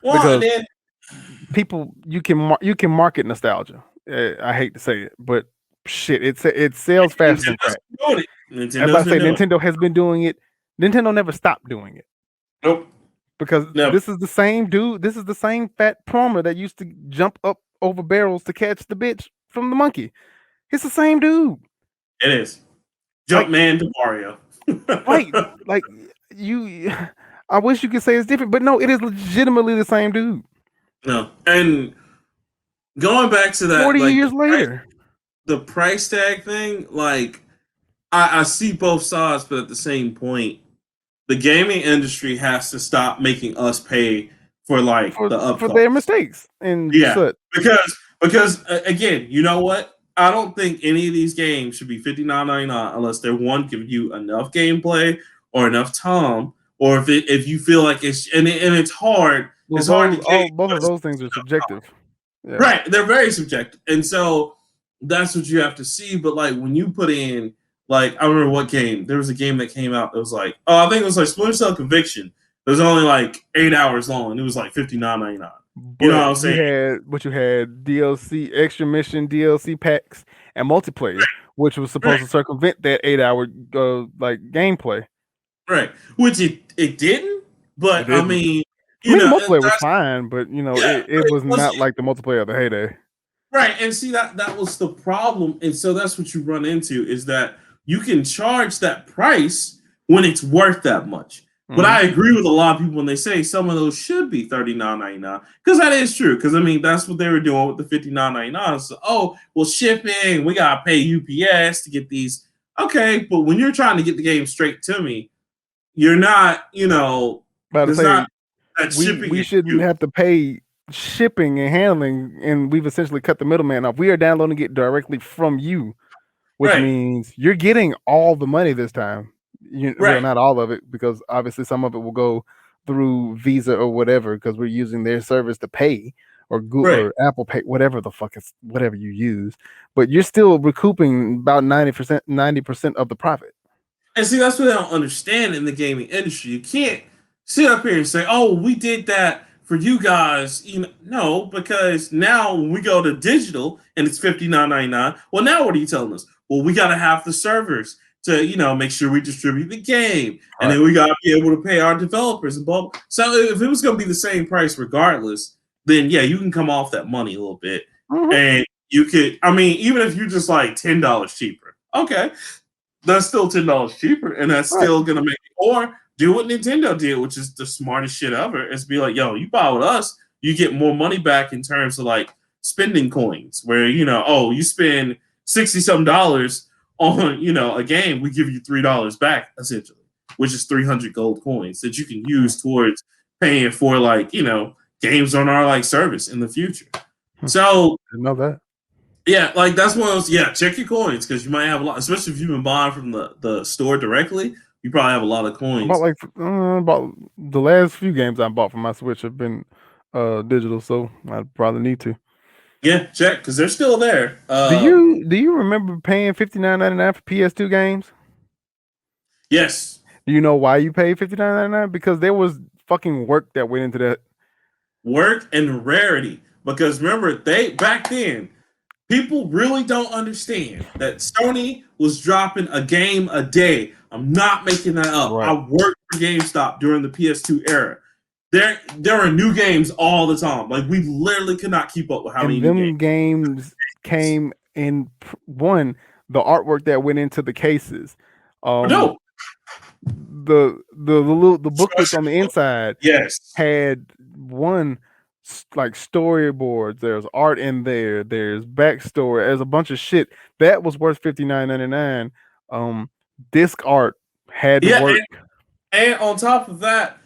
[SPEAKER 1] Well,
[SPEAKER 2] because people, you can market nostalgia. I hate to say it, but shit, it sells faster than crack. Nintendo has been doing it. Nintendo never stopped doing it.
[SPEAKER 1] Nope.
[SPEAKER 2] Because this is the same dude. This is the same fat plumber that used to jump up over barrels to catch the bitch from the monkey. It's the same dude.
[SPEAKER 1] It is. Jumpman to Mario.
[SPEAKER 2] Right. Like, I wish you could say it's different, but no, it is legitimately the same dude.
[SPEAKER 1] No. And going back to that
[SPEAKER 2] 40 years later.
[SPEAKER 1] The price tag thing, like, I see both sides, but at the same point, the gaming industry has to stop making us pay for like
[SPEAKER 2] for their mistakes. And
[SPEAKER 1] because again, you know what? I don't think any of these games should be $59.99 unless they're one giving you enough gameplay or enough time, or if you feel like it's and it's hard.
[SPEAKER 2] Well,
[SPEAKER 1] it's hard to
[SPEAKER 2] both of those things are subjective.
[SPEAKER 1] Yeah. Right, they're very subjective, and so that's what you have to see. But like when you put in, like, I remember what game, there was a game that came out that was like, I think it was like Splinter Cell Conviction. It was only like 8 hours long, and it was like $59.99. You know
[SPEAKER 2] But
[SPEAKER 1] what I'm saying?
[SPEAKER 2] you had DLC, extra mission DLC packs, and multiplayer, which was supposed
[SPEAKER 1] Right,
[SPEAKER 2] to circumvent that 8 hour like gameplay.
[SPEAKER 1] right. Which it didn't,
[SPEAKER 2] It
[SPEAKER 1] but I
[SPEAKER 2] didn't.
[SPEAKER 1] mean,
[SPEAKER 2] I
[SPEAKER 1] you
[SPEAKER 2] mean, the
[SPEAKER 1] know,
[SPEAKER 2] multiplayer was
[SPEAKER 1] that's
[SPEAKER 2] fine, but
[SPEAKER 1] yeah,
[SPEAKER 2] it
[SPEAKER 1] it
[SPEAKER 2] was not
[SPEAKER 1] wasn't
[SPEAKER 2] like the multiplayer of the heyday.
[SPEAKER 1] right. And see that was the problem, and so that's what you run into is that you can charge that price when it's worth that much. But
[SPEAKER 2] Hmm.
[SPEAKER 1] I agree with a lot of people when they say some of those should be $39.99 because that is true. Because I mean that's what they were doing with the $59.99. So, oh, well, shipping we gotta pay UPS to get these. Okay, but when you're trying to get the game straight to me, you're not.
[SPEAKER 2] About to
[SPEAKER 1] There's not
[SPEAKER 2] say
[SPEAKER 1] that shipping
[SPEAKER 2] we
[SPEAKER 1] is
[SPEAKER 2] shouldn't
[SPEAKER 1] huge.
[SPEAKER 2] have to pay shipping and handling, and we've essentially cut the middleman off. We are downloading it directly from you, which
[SPEAKER 1] Right,
[SPEAKER 2] means you're getting all the money this time. Well,
[SPEAKER 1] right,
[SPEAKER 2] not all of it, because obviously some of it will go through Visa or whatever, because we're using their service to pay, or
[SPEAKER 1] right.
[SPEAKER 2] or Apple Pay, whatever the fuck is whatever you use. But you're still recouping about 90% of the profit.
[SPEAKER 1] And see, that's what I don't understand in the gaming industry. You can't sit up here and say, "Oh, we did that for you guys." No, because now when we go to digital and it's $59.99. Well, now what are you telling us? Well, we got to have the servers to make sure we distribute the game, and
[SPEAKER 2] All right.
[SPEAKER 1] then we got to be able to pay our developers and blah. So if it was going to be the same price regardless, then yeah, you can come off that money a little bit,
[SPEAKER 2] Mhm.
[SPEAKER 1] and you could. I mean, even if you're just like $10 cheaper, okay, that's still $10 cheaper, and that's
[SPEAKER 2] All right.
[SPEAKER 1] still gonna make it. Or do what Nintendo did, which is the smartest shit ever, is be like, yo, you buy with us, you get more money back in terms of like spending coins, where oh, you spend 60 some dollars on a game, we give you $3 back essentially, which is 300 gold coins that you can use towards paying for like games on our like service in the future. So
[SPEAKER 2] Didn't know that.
[SPEAKER 1] yeah, like that's one of those. Yeah, check your coins because you might have a lot, especially if you've been buying from the store directly. You probably have a lot of
[SPEAKER 2] About
[SPEAKER 1] coins.
[SPEAKER 2] like about the last few games I bought for my Switch have been digital, so I probably need to.
[SPEAKER 1] Yeah, check because they're still there.
[SPEAKER 2] Do you remember paying $59.99 for PS2 games?
[SPEAKER 1] Yes,
[SPEAKER 2] Do you know why you paid $59.99? Because there was fucking work that went into that.
[SPEAKER 1] work and rarity because remember they back then people really don't understand that Sony was dropping a game a day. I'm not making that up. I
[SPEAKER 2] Right.
[SPEAKER 1] worked for GameStop during the PS2 era. There are new games all the time. Like we literally could not keep up with how many
[SPEAKER 2] And
[SPEAKER 1] new games.
[SPEAKER 2] them games came in one, the artwork that went into the cases. Um
[SPEAKER 1] No,
[SPEAKER 2] the booklets on the inside
[SPEAKER 1] yes.
[SPEAKER 2] had one like storyboards. There's art in there. There's backstory. There's a bunch of shit that was worth $59.99. Disc art had to
[SPEAKER 1] Yeah,
[SPEAKER 2] work.
[SPEAKER 1] and on top of that,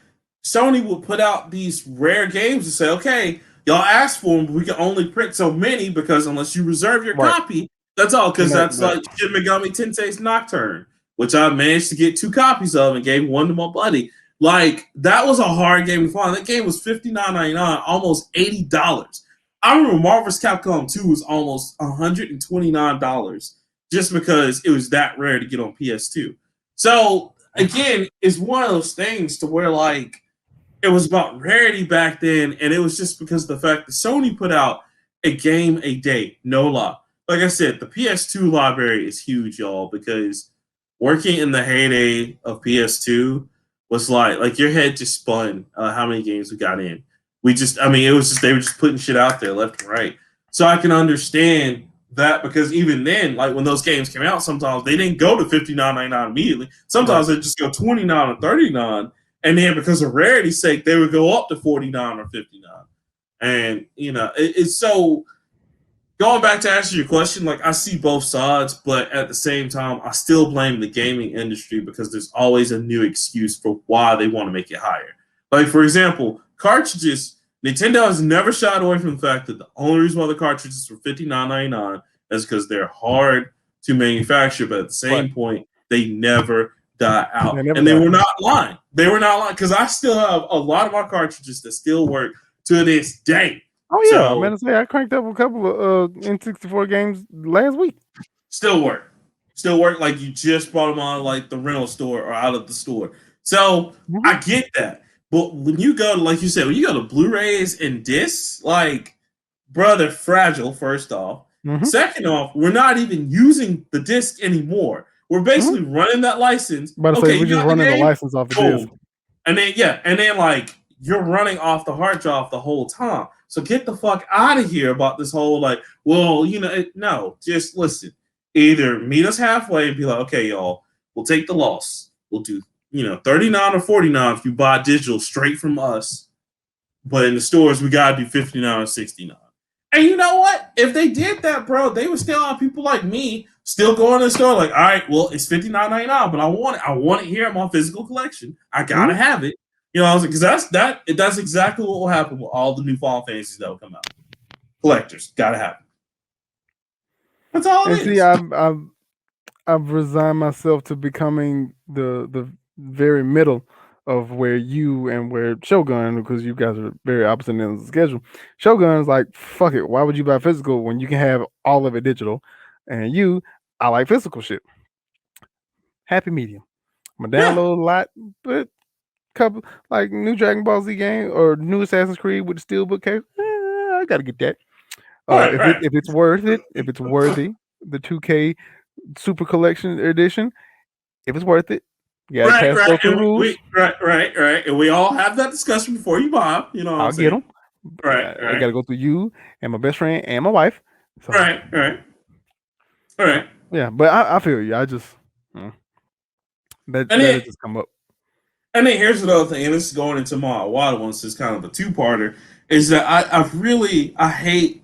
[SPEAKER 1] Sony would put out these rare games and say, okay, y'all asked for them, but we can only print so many because unless you reserve your
[SPEAKER 2] Right.
[SPEAKER 1] copy, that's all.
[SPEAKER 2] And
[SPEAKER 1] Because that's
[SPEAKER 2] that
[SPEAKER 1] like Shin Megami Tensei's Nocturne, which I managed to get 2 copies of and gave one to my buddy. Like, that was a hard game to find. That game was $59.99, almost $80. I remember Marvel's Capcom 2 was almost $129 just because it was that rare to get on PS2. So again, it's one of those things to where like it was about rarity back then, and it was just because of the fact that Sony put out a game a day, no lie. Like I said, the PS2 library is huge, y'all, because working in the heyday of PS2 was like your head just spun how many games we got in. I mean, it was just they were just putting shit out there left and right. So I can understand that because even then, like when those games came out, sometimes they didn't go to 59.99 immediately.
[SPEAKER 2] right.
[SPEAKER 1] Sometimes they just go 29 or 39, and then because of rarity's sake, they would go up to 49 or 59. And it's so going back to answer your question, like I see both sides, but at the same time, I still blame the gaming industry because there's always a new excuse for why they want to make it higher. Like for example, cartridges. Nintendo has never shied away from the fact that the only reason why the cartridges were $59.99 is because they're hard to manufacture, but at the
[SPEAKER 2] Right.
[SPEAKER 1] same point, they never die
[SPEAKER 2] They
[SPEAKER 1] out.
[SPEAKER 2] never
[SPEAKER 1] And they
[SPEAKER 2] die.
[SPEAKER 1] were not lying. They were not lying because I still have a lot of my cartridges that still work to this day.
[SPEAKER 2] Oh yeah, I
[SPEAKER 1] So
[SPEAKER 2] meant to say I cranked up a couple of N64 games last week.
[SPEAKER 1] still work. Still work like you just brought them on like the rental store or out of the store. So
[SPEAKER 2] Mhm.
[SPEAKER 1] I get that. But when you go to, like you said, when you go to Blu-rays and discs, like, bro, they're fragile, first off.
[SPEAKER 2] Mm-hmm.
[SPEAKER 1] Second off, we're not even using the disc anymore. We're basically running that license.
[SPEAKER 2] About to say, we're just running the license off the disc.
[SPEAKER 1] And then like you're running off the hard drive the whole time. So get the fuck out of here about this whole like, well, no, just listen. Either meet us halfway and be like, okay, y'all, we'll take the loss. We'll do, 39 or 49 if you buy digital straight from us. But in the stores, we gotta do 59 or 69. And you know what? If they did that, bro, they would still have people like me still going to the store like, all right, well, it's $59.99, but I want it. I want it here in my physical collection. I gotta have it. I was like, because that's exactly what will happen with all the new Final Fantasies that will come out. Collectors gotta have it. That's all it is.
[SPEAKER 2] See, I've resigned myself to becoming the very middle of where you and where Shogun, because you guys are very opposite ends of the schedule. Shogun's like, fuck it. Why would you buy physical when you can have all of it digital? And I like physical shit. Happy medium. I'm gonna download a lot, but couple like new Dragon Ball Z game or new Assassin's Creed with the steelbook case. I gotta get that. If it's worth it, if it's worthy, the 2K Super Collection Edition, if it's worth it, you gotta pass those rules.
[SPEAKER 1] Right. And we all have that discussion before you buy them.
[SPEAKER 2] I'll get them.
[SPEAKER 1] Right.
[SPEAKER 2] I gotta go through you and my best friend and my wife.
[SPEAKER 1] So, right. All right.
[SPEAKER 2] Yeah, but I feel you. I just that just come up.
[SPEAKER 1] And then here's another thing, and this is going into my WHOAH one, so it's kind of a two-parter, is that I hate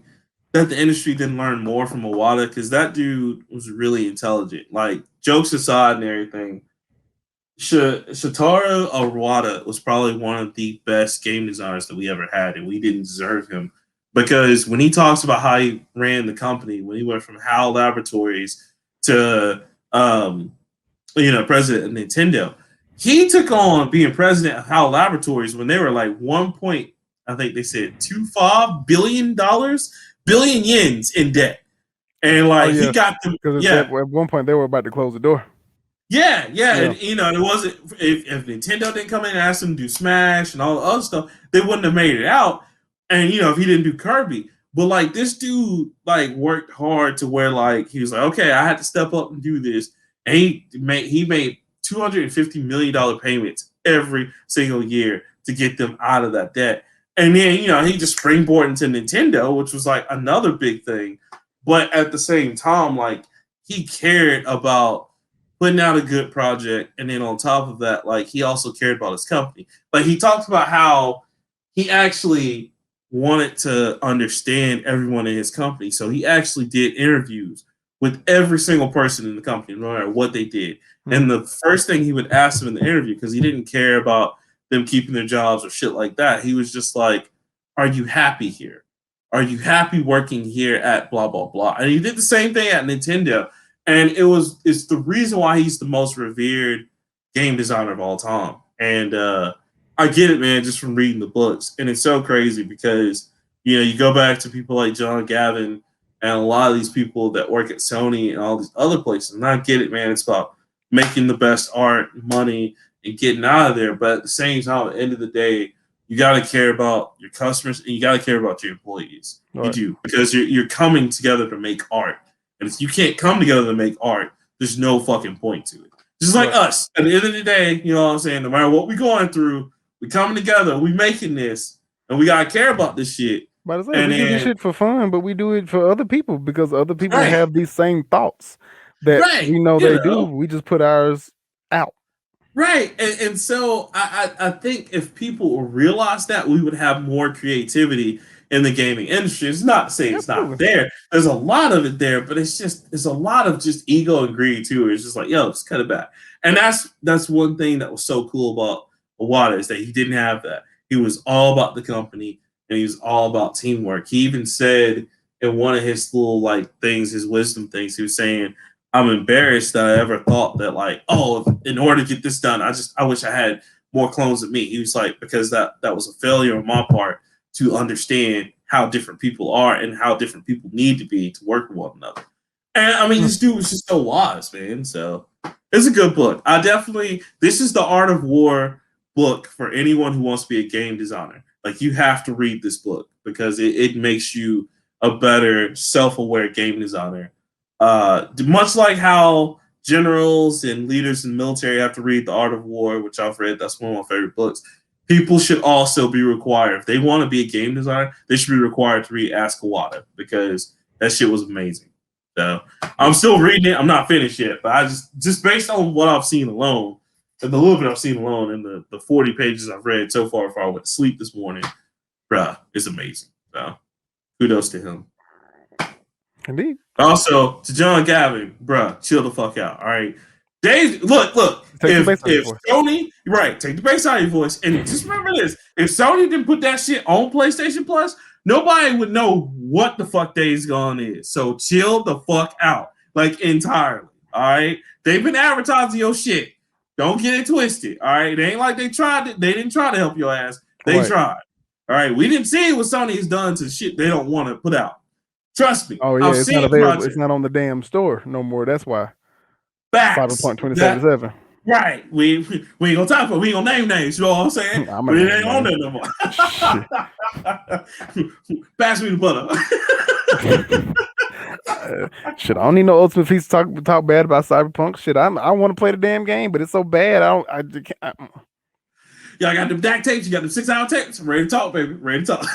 [SPEAKER 1] that the industry didn't learn more from WHOAH, because that dude was really intelligent. Like, jokes aside and everything, Shotaro Arwada was probably one of the best game designers that we ever had, and we didn't deserve him. Because when he talks about how he ran the company, when he went from HAL Laboratories to president of Nintendo, he took on being president of HAL Laboratories when they were like I think they said $25 billion yens in debt. And like he got them.
[SPEAKER 2] Because at one point they were about to close the door.
[SPEAKER 1] Yeah. And it wasn't if Nintendo didn't come in and ask them to do Smash and all the other stuff, they wouldn't have made it out. And if he didn't do Kirby. But like this dude like worked hard to where like he was like, okay, I had to step up and do this. And he made $250 million payments every single year to get them out of that debt. And then, he just springboarded into Nintendo, which was like another big thing. But at the same time, like he cared about putting out a good project. And then on top of that, like he also cared about his company. Like he talked about how he actually wanted to understand everyone in his company. So he actually did interviews with every single person in the company, no matter what they did. Mm-hmm. And the first thing he would ask them in the interview, because he didn't care about them keeping their jobs or shit like that, he was just like, are you happy here? Are you happy working here at blah, blah, blah? And he did the same thing at Nintendo. And it's the reason why he's the most revered game designer of all time. And I get it, man, just from reading the books. And it's so crazy because, you go back to people like John Gavin and a lot of these people that work at Sony and all these other places. And I get it, man. It's about making the best art, money, and getting out of there. But at the same time, at the end of the day, you got to care about your customers and you got to care about your employees. Right. You do, because you're coming together to make art. And if you can't come together to make art, there's no fucking point to it. Just like us. At the end of the day, you know what I'm saying? No matter what we're going through, we coming together, we making this, and we got to care about this shit.
[SPEAKER 2] But we do this shit for fun, but we do it for other people because other people have these same thoughts that we know they do. We just put ours out.
[SPEAKER 1] Right. And so I think if people realize that, we would have more creativity in the gaming industry. It's not to say it's not there. There's a lot of it there, but it's a lot of just ego and greed too. It's just like, yo, let's cut it back. And that's one thing that was so cool about WHOAH, is that he didn't have that. He was all about the company and he was all about teamwork. He even said in one of his little like things, his wisdom things, he was saying, I'm embarrassed that I ever thought that like, in order to get this done, I wish I had more clones of me. He was like, because that was a failure on my part to understand how different people are and how different people need to be to work with one another. And I mean, this dude was just so wise, man. So it's a good book. This is The Art of War book for anyone who wants to be a game designer. Like, you have to read this book because it makes you a better self-aware game designer. Much like how generals and leaders in the military have to read The Art of War, which I've read. That's one of my favorite books. People should also be required, if they want to be a game designer, they should be required to read Ask WHOAH because that shit was amazing. So I'm still reading it. I'm not finished yet, but I just based on what I've seen alone, and the little bit I've seen alone, and the 40 pages I've read so far before I went to sleep this morning, bruh, it's amazing. So kudos to him.
[SPEAKER 2] Indeed.
[SPEAKER 1] Also, to John Gavin, bruh, chill the fuck out. All right. Dave, look. If Sony, right, take the bass out of your voice, and just remember this: if Sony didn't put that shit on PlayStation Plus, nobody would know what the fuck Days Gone is. So chill the fuck out, like entirely. All right. They've been advertising your shit. Don't get it twisted. All right. It ain't like they tried to, they didn't try to help your ass. They tried. All right. We didn't see what Sony has done to shit they don't want to put out. Trust me.
[SPEAKER 2] Oh yeah, it's not available. It's not on the damn store no more. That's why.
[SPEAKER 1] Facts.
[SPEAKER 2] Cyberpunk 2077.
[SPEAKER 1] Right. We ain't gonna talk about. We ain't gonna name names. You know what I'm saying? But it ain't on there no more. Pass me the butter.
[SPEAKER 2] Shit, I don't need no Ultimate Feast to talk bad about Cyberpunk. Shit, I want to play the damn game, but it's so bad. I just can't.
[SPEAKER 1] Y'all got them DAC tapes. You got them 6-hour tapes. I'm ready to talk, baby. Ready to talk.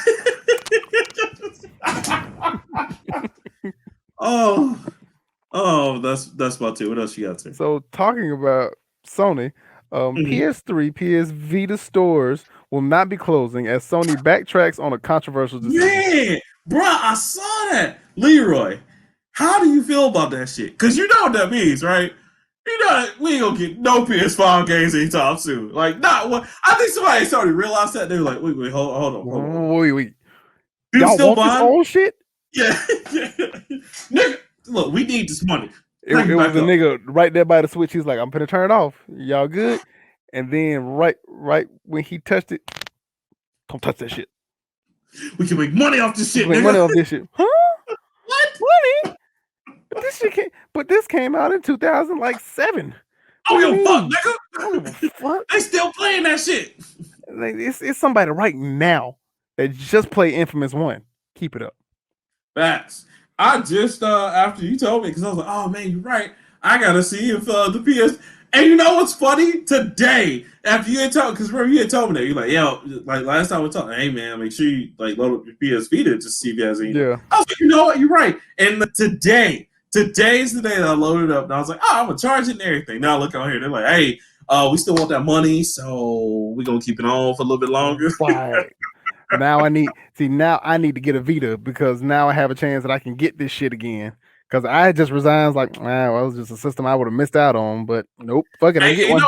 [SPEAKER 1] Oh, that's about it. What else you got to?
[SPEAKER 2] So talking about Sony, PS3, PS Vita stores will not be closing as Sony backtracks on a controversial decision.
[SPEAKER 1] Man, bro, I saw that. Leroy, how do you feel about that shit? Because you know what that means, right? You know we ain't gonna get no PS5 games anytime soon. Like, not one. I think somebody started to realize that. They were like, wait, hold on.
[SPEAKER 2] Wait. Y'all still want this old shit?
[SPEAKER 1] Yeah. Nigga, look, we need this money.
[SPEAKER 2] It was the nigga right there by the switch. He's like, I'm gonna turn it off. Y'all good? And then right when he touched it, don't touch that shit.
[SPEAKER 1] We can make money off this shit.
[SPEAKER 2] Make money off this shit. Huh?
[SPEAKER 1] What?
[SPEAKER 2] Money? But this came out in 2007.
[SPEAKER 1] Oh, yo, fuck, nigga.
[SPEAKER 2] Fuck.
[SPEAKER 1] They still playing that shit.
[SPEAKER 2] Like, it's somebody right now that just played Infamous 1. Keep it up.
[SPEAKER 1] Facts. I just after you told me, because I was like, oh man, you're right. I gotta see if the PS. And you know what's funny? Today, after you had told, because remember you had told me that, you're like, yo, like last time we talked, hey man, make sure you like load up your PS Vita to see if you has any.
[SPEAKER 2] Yeah.
[SPEAKER 1] I was like, you know what? You're right. And today is the day that I loaded up, and I was like, oh, I'm gonna charge it and everything. Now look out here, they're like, hey, we still want that money, so we're gonna keep it on for a little bit longer.
[SPEAKER 2] Right. Now I need to get a Vita because now I have a chance that I can get this shit again. Because I just resigned, like, well, it was just a system I would have missed out on, but nope, fuck it, I get one.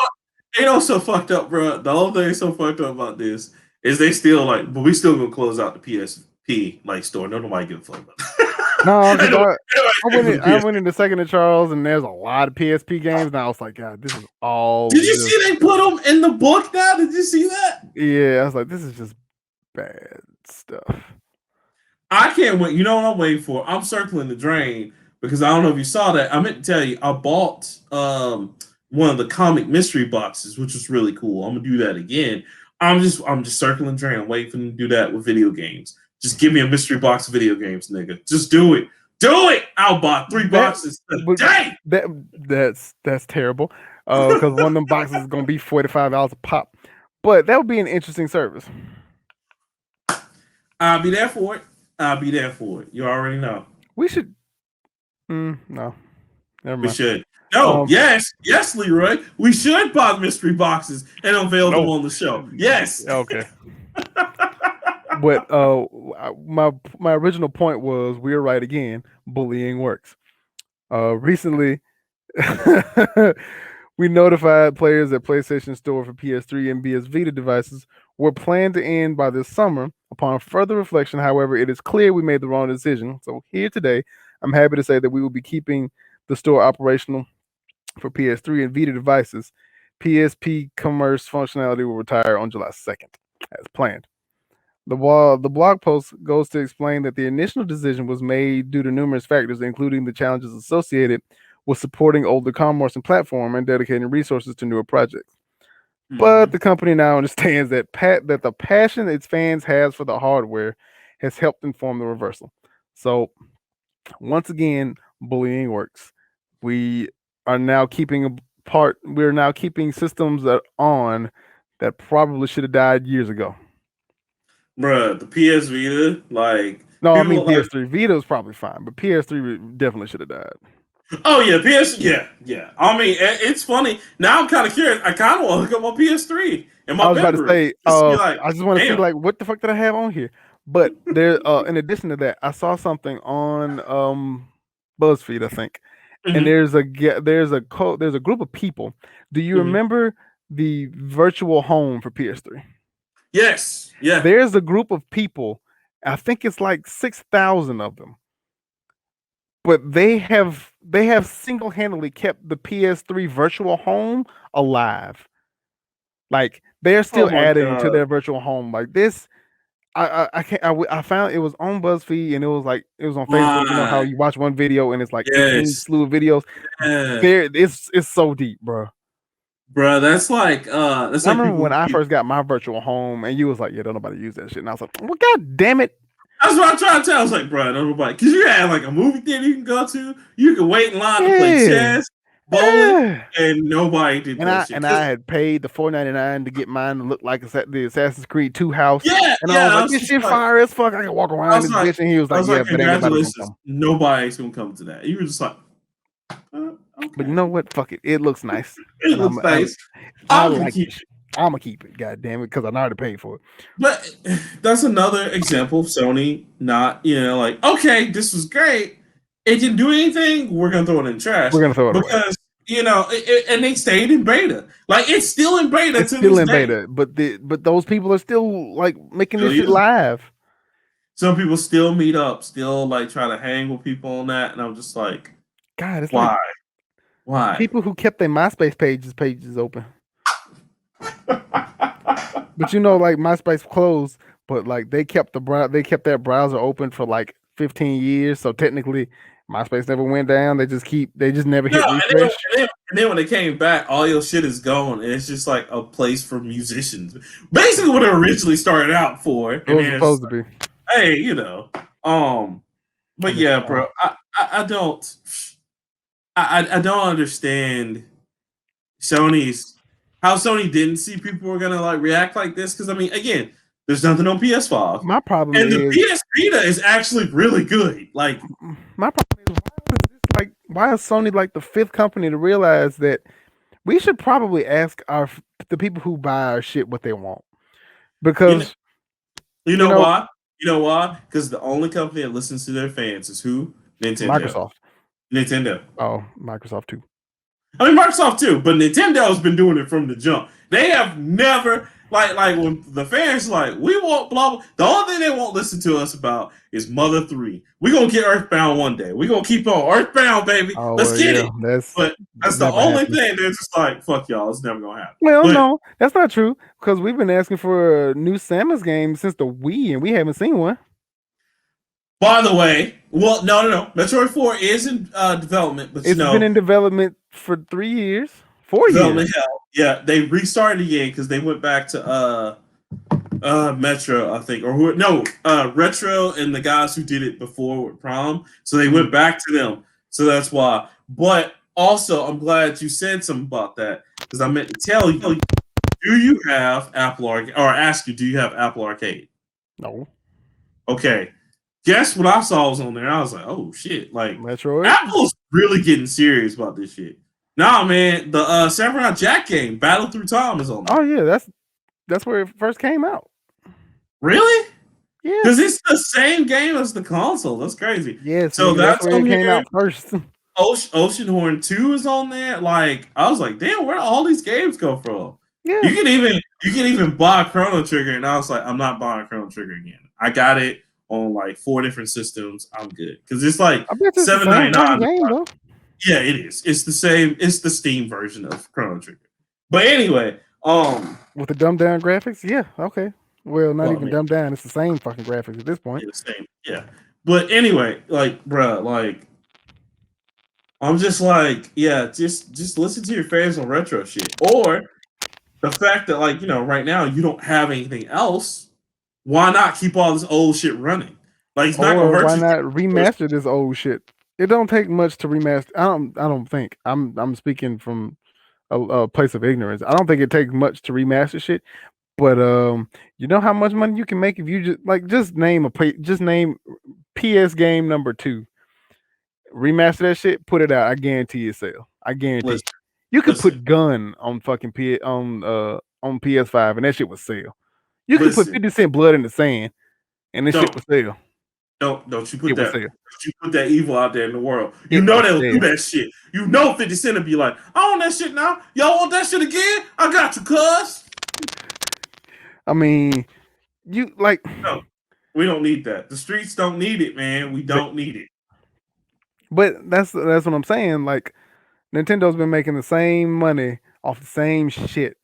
[SPEAKER 1] You know, so fucked up, bro. The whole thing so fucked up about this is they still like, but we still gonna close out the PSP like store. Nobody give a fuck about that.
[SPEAKER 2] No, I went into Second and Charles, and there's a lot of PSP games. Now I was like, God, this is all.
[SPEAKER 1] Did you see they put them in the book now? Did you see that?
[SPEAKER 2] Yeah, I was like, this is just bad stuff.
[SPEAKER 1] I can't wait. You know what I'm waiting for? I'm circling the drain because I don't know if you saw that. I meant to tell you, I bought one of the comic mystery boxes, which was really cool. I'm gonna do that again. I'm just circling the drain. I'm waiting for them to do that with video games. Just give me a mystery box of video games, nigga. Just do it. Do it. I'll buy 3 boxes today.
[SPEAKER 2] That's terrible. Because one of them boxes is gonna be $45 a pop. But that would be an interesting service.
[SPEAKER 1] I'll be there for it. You already know.
[SPEAKER 2] We should. No. Never mind.
[SPEAKER 1] We should. No, yes, Leroy. We should buy mystery boxes and unveil them on the show. Yes.
[SPEAKER 2] Okay. But my original point was we were right again. Bullying works. Recently, we notified players that PlayStation Store for PS3 and PS Vita devices were planned to end by this summer. Upon further reflection, however, it is clear we made the wrong decision. So here today, I'm happy to say that we will be keeping the store operational for PS3 and Vita devices. PSP commerce functionality will retire on July 2nd, as planned. The blog post goes to explain that the initial decision was made due to numerous factors, including the challenges associated with supporting older commerce and platform and dedicating resources to newer projects. But the company now understands that that the passion its fans has for the hardware has helped inform the reversal. So once again, bullying works. We are now keeping apart. We're now keeping systems that probably should have died years ago.
[SPEAKER 1] Bruh, the PS Vita, like
[SPEAKER 2] No, I mean
[SPEAKER 1] people like,
[SPEAKER 2] PS3. Vita's probably fine, but PS3 definitely should have died.
[SPEAKER 1] oh yeah, yeah. I mean, it's funny. Now I'm kind of curious. I kind of want to hook up my PS3 in
[SPEAKER 2] I
[SPEAKER 1] my
[SPEAKER 2] was about to
[SPEAKER 1] bedroom.
[SPEAKER 2] say,
[SPEAKER 1] Just to be like,
[SPEAKER 2] I just want to see
[SPEAKER 1] damn.
[SPEAKER 2] like what the fuck did I have on here? But there, in addition to that, I saw something on BuzzFeed, I think, and
[SPEAKER 1] Mhm.
[SPEAKER 2] there's a group of people. Do you
[SPEAKER 1] Mhm.
[SPEAKER 2] remember the virtual home for PS3?
[SPEAKER 1] Yes, yeah.
[SPEAKER 2] There's a group of people. I think it's like 6,000 of them, but they have single handedly kept the PS3 virtual home alive. Like they're
[SPEAKER 1] Oh
[SPEAKER 2] still
[SPEAKER 1] my
[SPEAKER 2] adding to
[SPEAKER 1] god.
[SPEAKER 2] their virtual home. Like this, I can't. I found it was on BuzzFeed and it was on Facebook. You know how
[SPEAKER 1] Why?
[SPEAKER 2] you watch one video and it's like 18
[SPEAKER 1] Yes.
[SPEAKER 2] slew of videos.
[SPEAKER 1] Yeah.
[SPEAKER 2] There, it's so deep, bro.
[SPEAKER 1] Bruh, that's
[SPEAKER 2] I
[SPEAKER 1] like
[SPEAKER 2] remember
[SPEAKER 1] people
[SPEAKER 2] when
[SPEAKER 1] who
[SPEAKER 2] I
[SPEAKER 1] keep.
[SPEAKER 2] first got my virtual home and you was like, yeah, don't nobody use that shit. And I was like, well, god damn it.
[SPEAKER 1] That's what I'm trying to tell. I was like, bruh, nobody, because you had like a movie theater you can go to. You can wait in line to play
[SPEAKER 2] Yeah.
[SPEAKER 1] chess, bowling,
[SPEAKER 2] Yeah.
[SPEAKER 1] and nobody did
[SPEAKER 2] And
[SPEAKER 1] that
[SPEAKER 2] I
[SPEAKER 1] shit.
[SPEAKER 2] and
[SPEAKER 1] Cause
[SPEAKER 2] I had paid the $4.99 to get mine to look like the Assassin's Creed 2 house.
[SPEAKER 1] yeah,
[SPEAKER 2] And I was
[SPEAKER 1] yeah.
[SPEAKER 2] like, this shit fire as fuck. I can walk
[SPEAKER 1] I
[SPEAKER 2] around
[SPEAKER 1] was
[SPEAKER 2] this
[SPEAKER 1] like,
[SPEAKER 2] bitch. And he was
[SPEAKER 1] I
[SPEAKER 2] like,
[SPEAKER 1] was
[SPEAKER 2] yeah,
[SPEAKER 1] like,
[SPEAKER 2] but ain't nobody gonna
[SPEAKER 1] congratulations,
[SPEAKER 2] come.
[SPEAKER 1] nobody's gonna come to that. You were just like,
[SPEAKER 2] But you
[SPEAKER 1] okay,
[SPEAKER 2] know what? Fuck it. It looks nice.
[SPEAKER 1] it
[SPEAKER 2] And
[SPEAKER 1] looks nice.
[SPEAKER 2] I
[SPEAKER 1] I'm gonna
[SPEAKER 2] like
[SPEAKER 1] keep
[SPEAKER 2] this shit. I'm gonna keep it. God damn it, because I know how to pay for it.
[SPEAKER 1] But that's another example of Sony not, like, okay, this was great. It didn't do anything. We're gonna throw it in the trash
[SPEAKER 2] We're gonna throw it away.
[SPEAKER 1] because and they stayed in beta. Like it's still in beta
[SPEAKER 2] It's
[SPEAKER 1] to
[SPEAKER 2] still
[SPEAKER 1] this
[SPEAKER 2] in
[SPEAKER 1] day.
[SPEAKER 2] beta, but those people are still like making
[SPEAKER 1] Still
[SPEAKER 2] this shit
[SPEAKER 1] use it.
[SPEAKER 2] live.
[SPEAKER 1] Some people still meet up, still like try to hang with people on that, and I'm just like,
[SPEAKER 2] God, it's like
[SPEAKER 1] why, why?
[SPEAKER 2] people who kept their MySpace pages open. But you know, like MySpace closed, but like they kept that browser open for like 15 years. So technically, MySpace never went down. They just never
[SPEAKER 1] No,
[SPEAKER 2] hit refresh.
[SPEAKER 1] and then when they came back, all your shit is gone, and it's just like a place for musicians. Basically, what it originally started out for,
[SPEAKER 2] It
[SPEAKER 1] and
[SPEAKER 2] was
[SPEAKER 1] then it's
[SPEAKER 2] supposed to be.
[SPEAKER 1] hey,
[SPEAKER 2] I
[SPEAKER 1] but
[SPEAKER 2] miss
[SPEAKER 1] yeah,
[SPEAKER 2] y'all.
[SPEAKER 1] bro, I don't understand Sony's how Sony didn't see people were gonna like react like this because I mean, again, there's nothing on PS5,
[SPEAKER 2] My problem
[SPEAKER 1] and the
[SPEAKER 2] is
[SPEAKER 1] PS Vita is actually really good. Like,
[SPEAKER 2] my problem is why is Sony like the fifth company to realize that we should probably ask the people who buy our shit what they want
[SPEAKER 1] you know,
[SPEAKER 2] because
[SPEAKER 1] you
[SPEAKER 2] you
[SPEAKER 1] know
[SPEAKER 2] know
[SPEAKER 1] why? You know why? Because the only company that listens to their fans is who? Nintendo.
[SPEAKER 2] Microsoft.
[SPEAKER 1] Nintendo.
[SPEAKER 2] Oh, Microsoft too.
[SPEAKER 1] I mean Microsoft too, but Nintendo's been doing it from the jump. They have never like when the fans like we want blah blah. The only thing they won't listen to us about is Mother 3. We're gonna get Earthbound one day. We're gonna keep on Earthbound, baby.
[SPEAKER 2] Oh
[SPEAKER 1] Let's
[SPEAKER 2] well,
[SPEAKER 1] get
[SPEAKER 2] yeah,
[SPEAKER 1] it.
[SPEAKER 2] that's
[SPEAKER 1] But that's the
[SPEAKER 2] never
[SPEAKER 1] only
[SPEAKER 2] happened.
[SPEAKER 1] thing they're just like fuck y'all. It's never gonna happen.
[SPEAKER 2] Well,
[SPEAKER 1] But
[SPEAKER 2] no, that's not true because we've been asking for a new Samus game since the Wii and we haven't seen one.
[SPEAKER 1] by the way, well, no. Metroid 4 is in development, but
[SPEAKER 2] It's been in development for 3 years, 4 years.
[SPEAKER 1] development hell. Yeah, they restarted again because they went back to Metro, I think, or who? No, Retro and the guys who did it before with Prom. So they went back to them. So that's why. But also, I'm glad you said something about that because I meant to tell you: do you have Apple Arcade? Or ask you, do you have Apple Arcade?
[SPEAKER 2] No,
[SPEAKER 1] Okay. Guess what I saw was on there? I was like, oh shit! Like
[SPEAKER 2] Metroid.
[SPEAKER 1] Apple's really getting serious about this shit. Nah, man, the Samurai Jack game, Battle Through Time, is on there.
[SPEAKER 2] Oh yeah, that's where it first came out.
[SPEAKER 1] Really? Because
[SPEAKER 2] Yes,
[SPEAKER 1] it's the same game as the console. That's crazy.
[SPEAKER 2] yes,
[SPEAKER 1] So
[SPEAKER 2] nigga, that's
[SPEAKER 1] that's
[SPEAKER 2] where
[SPEAKER 1] on
[SPEAKER 2] it came
[SPEAKER 1] here.
[SPEAKER 2] out first.
[SPEAKER 1] Oceanhorn 2 is on there. Like, I was like, damn, where all these games go from?
[SPEAKER 2] Yeah,
[SPEAKER 1] You can even buy Chrono Trigger, and I was like, I'm not buying Chrono Trigger again. I got it on like 4 different systems. I'm good. Because it's like
[SPEAKER 2] I bet it's the same fucking
[SPEAKER 1] 7.99.
[SPEAKER 2] game though.
[SPEAKER 1] Yeah, it is. It's the same, it's the Steam version of Chrono Trigger. But anyway,
[SPEAKER 2] With the dumbed down graphics. Yeah, okay. Well, not
[SPEAKER 1] well, I
[SPEAKER 2] even
[SPEAKER 1] mean,
[SPEAKER 2] dumbed down. It's the same fucking graphics at this point.
[SPEAKER 1] yeah, the same. Yeah. But anyway, like, bruh, like I'm just like, yeah, just listen to your fans on retro shit. Or the fact that like right now you don't have anything else, why not keep all this old shit running? Like it's not gonna
[SPEAKER 2] Or
[SPEAKER 1] hurt
[SPEAKER 2] why
[SPEAKER 1] you.
[SPEAKER 2] not remaster this old shit? It don't take much to remaster. I don't think. I'm speaking from a place of ignorance. I don't think it takes much to remaster shit. But you know how much money you can make if you just name PS game number 2. Remaster that shit, put it out. I guarantee it sell. I guarantee.
[SPEAKER 1] Listen,
[SPEAKER 2] You could
[SPEAKER 1] listen,
[SPEAKER 2] put Gun on fucking on PS5 and that shit would sell. You could put
[SPEAKER 1] listen.
[SPEAKER 2] 50 Cent Blood in the Sand and this shit
[SPEAKER 1] Don't
[SPEAKER 2] would sell.
[SPEAKER 1] don't you put
[SPEAKER 2] It would
[SPEAKER 1] that.
[SPEAKER 2] sell.
[SPEAKER 1] Don't you put that evil out there in the world. You
[SPEAKER 2] It
[SPEAKER 1] know
[SPEAKER 2] would
[SPEAKER 1] they'll do
[SPEAKER 2] sell.
[SPEAKER 1] that shit. You know 50 Cent will be like, I own that shit now. Y'all want that shit again? I got you, cuz.
[SPEAKER 2] I mean, you like
[SPEAKER 1] No, we don't need that. The streets don't need it, man. We don't need it.
[SPEAKER 2] but that's what I'm saying. Like Nintendo's been making the same money off the same shit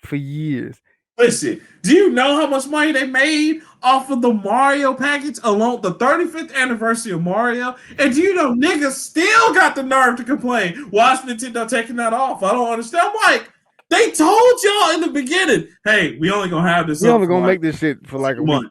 [SPEAKER 2] for years.
[SPEAKER 1] Listen, do you know how much money they made off of the Mario package alone, the 35th anniversary of Mario? And do you know niggas still got the nerve to complain? Why is Nintendo taking that off? I don't understand. Like, they told y'all in the beginning, hey, we only gonna have this
[SPEAKER 2] We
[SPEAKER 1] up
[SPEAKER 2] only
[SPEAKER 1] for
[SPEAKER 2] gonna
[SPEAKER 1] like
[SPEAKER 2] make this shit for like a week.
[SPEAKER 1] months.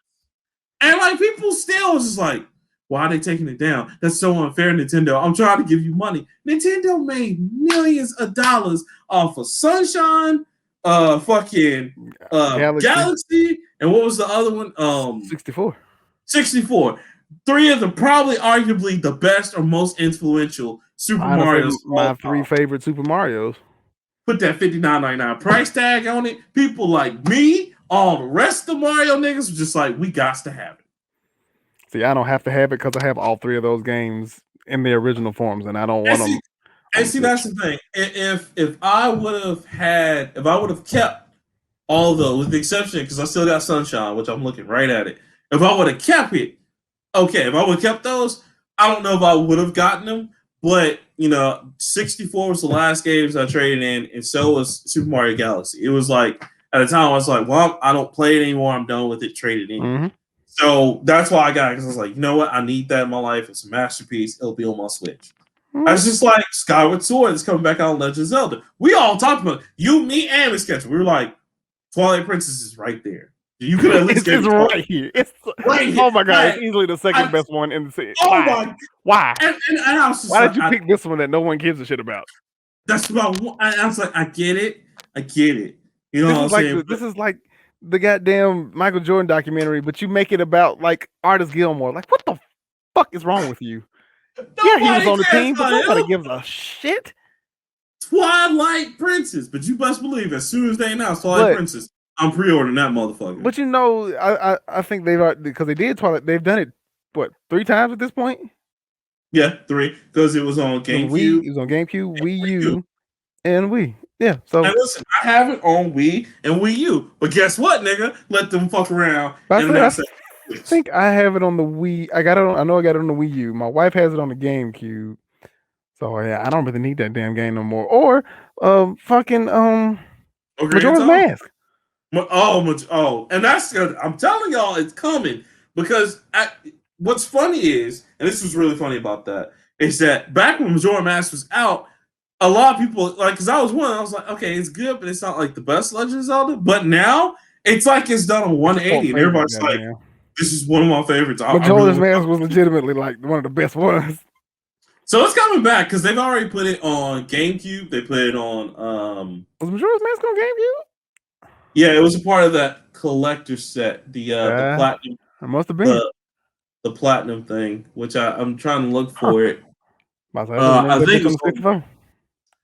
[SPEAKER 1] And like people still was just like, why are they taking it down? That's so unfair, Nintendo. I'm trying to give you money. Nintendo made millions of dollars off of Sunshine, fucking Galaxy, and what was the other one?
[SPEAKER 2] 64.
[SPEAKER 1] 64. Three of the probably arguably the best or most influential Super
[SPEAKER 2] Honestly,
[SPEAKER 1] Mario's.
[SPEAKER 2] my 3 favorite Super Marios.
[SPEAKER 1] Put that $59.99 price tag on it. People like me, all the rest of the Mario niggas were just like, we got to have it.
[SPEAKER 2] See, I don't have to have it because I have all 3 of those games in their original forms, and I don't want them.
[SPEAKER 1] And see, that's the thing. If I would have kept all those, with the exception, because I still got Sunshine, which I'm looking right at it. If I would have kept it, okay. If I would have kept those, I don't know if I would have gotten them. But 64 was the last games I traded in, and so was Super Mario Galaxy. It was like at the time I was like, well, I don't play it anymore. I'm done with it. Traded in.
[SPEAKER 2] Mm-hmm.
[SPEAKER 1] So that's why I got it, because I was like, you know what? I need that in my life. It's a masterpiece. It'll be on my Switch.
[SPEAKER 2] Mm-hmm.
[SPEAKER 1] That's just like Skyward Sword is coming back out on Legend of Zelda. We all talked about it. You, me, and Miss Ketchum. We were like, Twilight Princess is right there. You could at least
[SPEAKER 2] it's right here. It's right here. Oh my god, it's easily the second best one in the series. Why?
[SPEAKER 1] And I was just
[SPEAKER 2] why did you pick this one that no one gives a shit about?
[SPEAKER 1] That's about. I was like, I get it. You know what I'm saying?
[SPEAKER 2] This is like the goddamn Michael Jordan documentary, but you make it about like Artist Gilmore. Like, what the fuck is wrong with you? Yeah, he was on the team, but nobody gives a shit.
[SPEAKER 1] Twilight Princess, but you best believe as soon as they announced Twilight Princess, I'm pre-ordering that motherfucker.
[SPEAKER 2] But I think because they did Twilight. They've done it 3 times at this point.
[SPEAKER 1] Yeah, 3 because it was on GameCube.
[SPEAKER 2] It was on GameCube, Wii U, and Wii. Yeah. So
[SPEAKER 1] and listen, I have it on Wii and Wii U, but guess what, nigga? Let them fuck around.
[SPEAKER 2] I think I have it on the Wii. I know I got it on the Wii U. My wife has it on the GameCube. So yeah, I don't really need that damn game no more. Or fucking Majora's Mask.
[SPEAKER 1] And that's good. I'm telling y'all, it's coming because what's funny is, and this was really funny about that, is that back when Majora's Mask was out, a lot of people because I was like, okay, it's good, but it's not like the best Legend of Zelda. But now it's like it's done a 180, and everybody's like, this is one of my favorites.
[SPEAKER 2] Majora's Mask was legitimately like one of the best ones.
[SPEAKER 1] So it's coming back because they've already put it on GameCube. They put it on.
[SPEAKER 2] Was Majora's Mask on GameCube?
[SPEAKER 1] Yeah, it was a part of that collector set. The platinum.
[SPEAKER 2] It must have been
[SPEAKER 1] the platinum thing, which I'm trying to look for it.
[SPEAKER 2] I think it was on 64.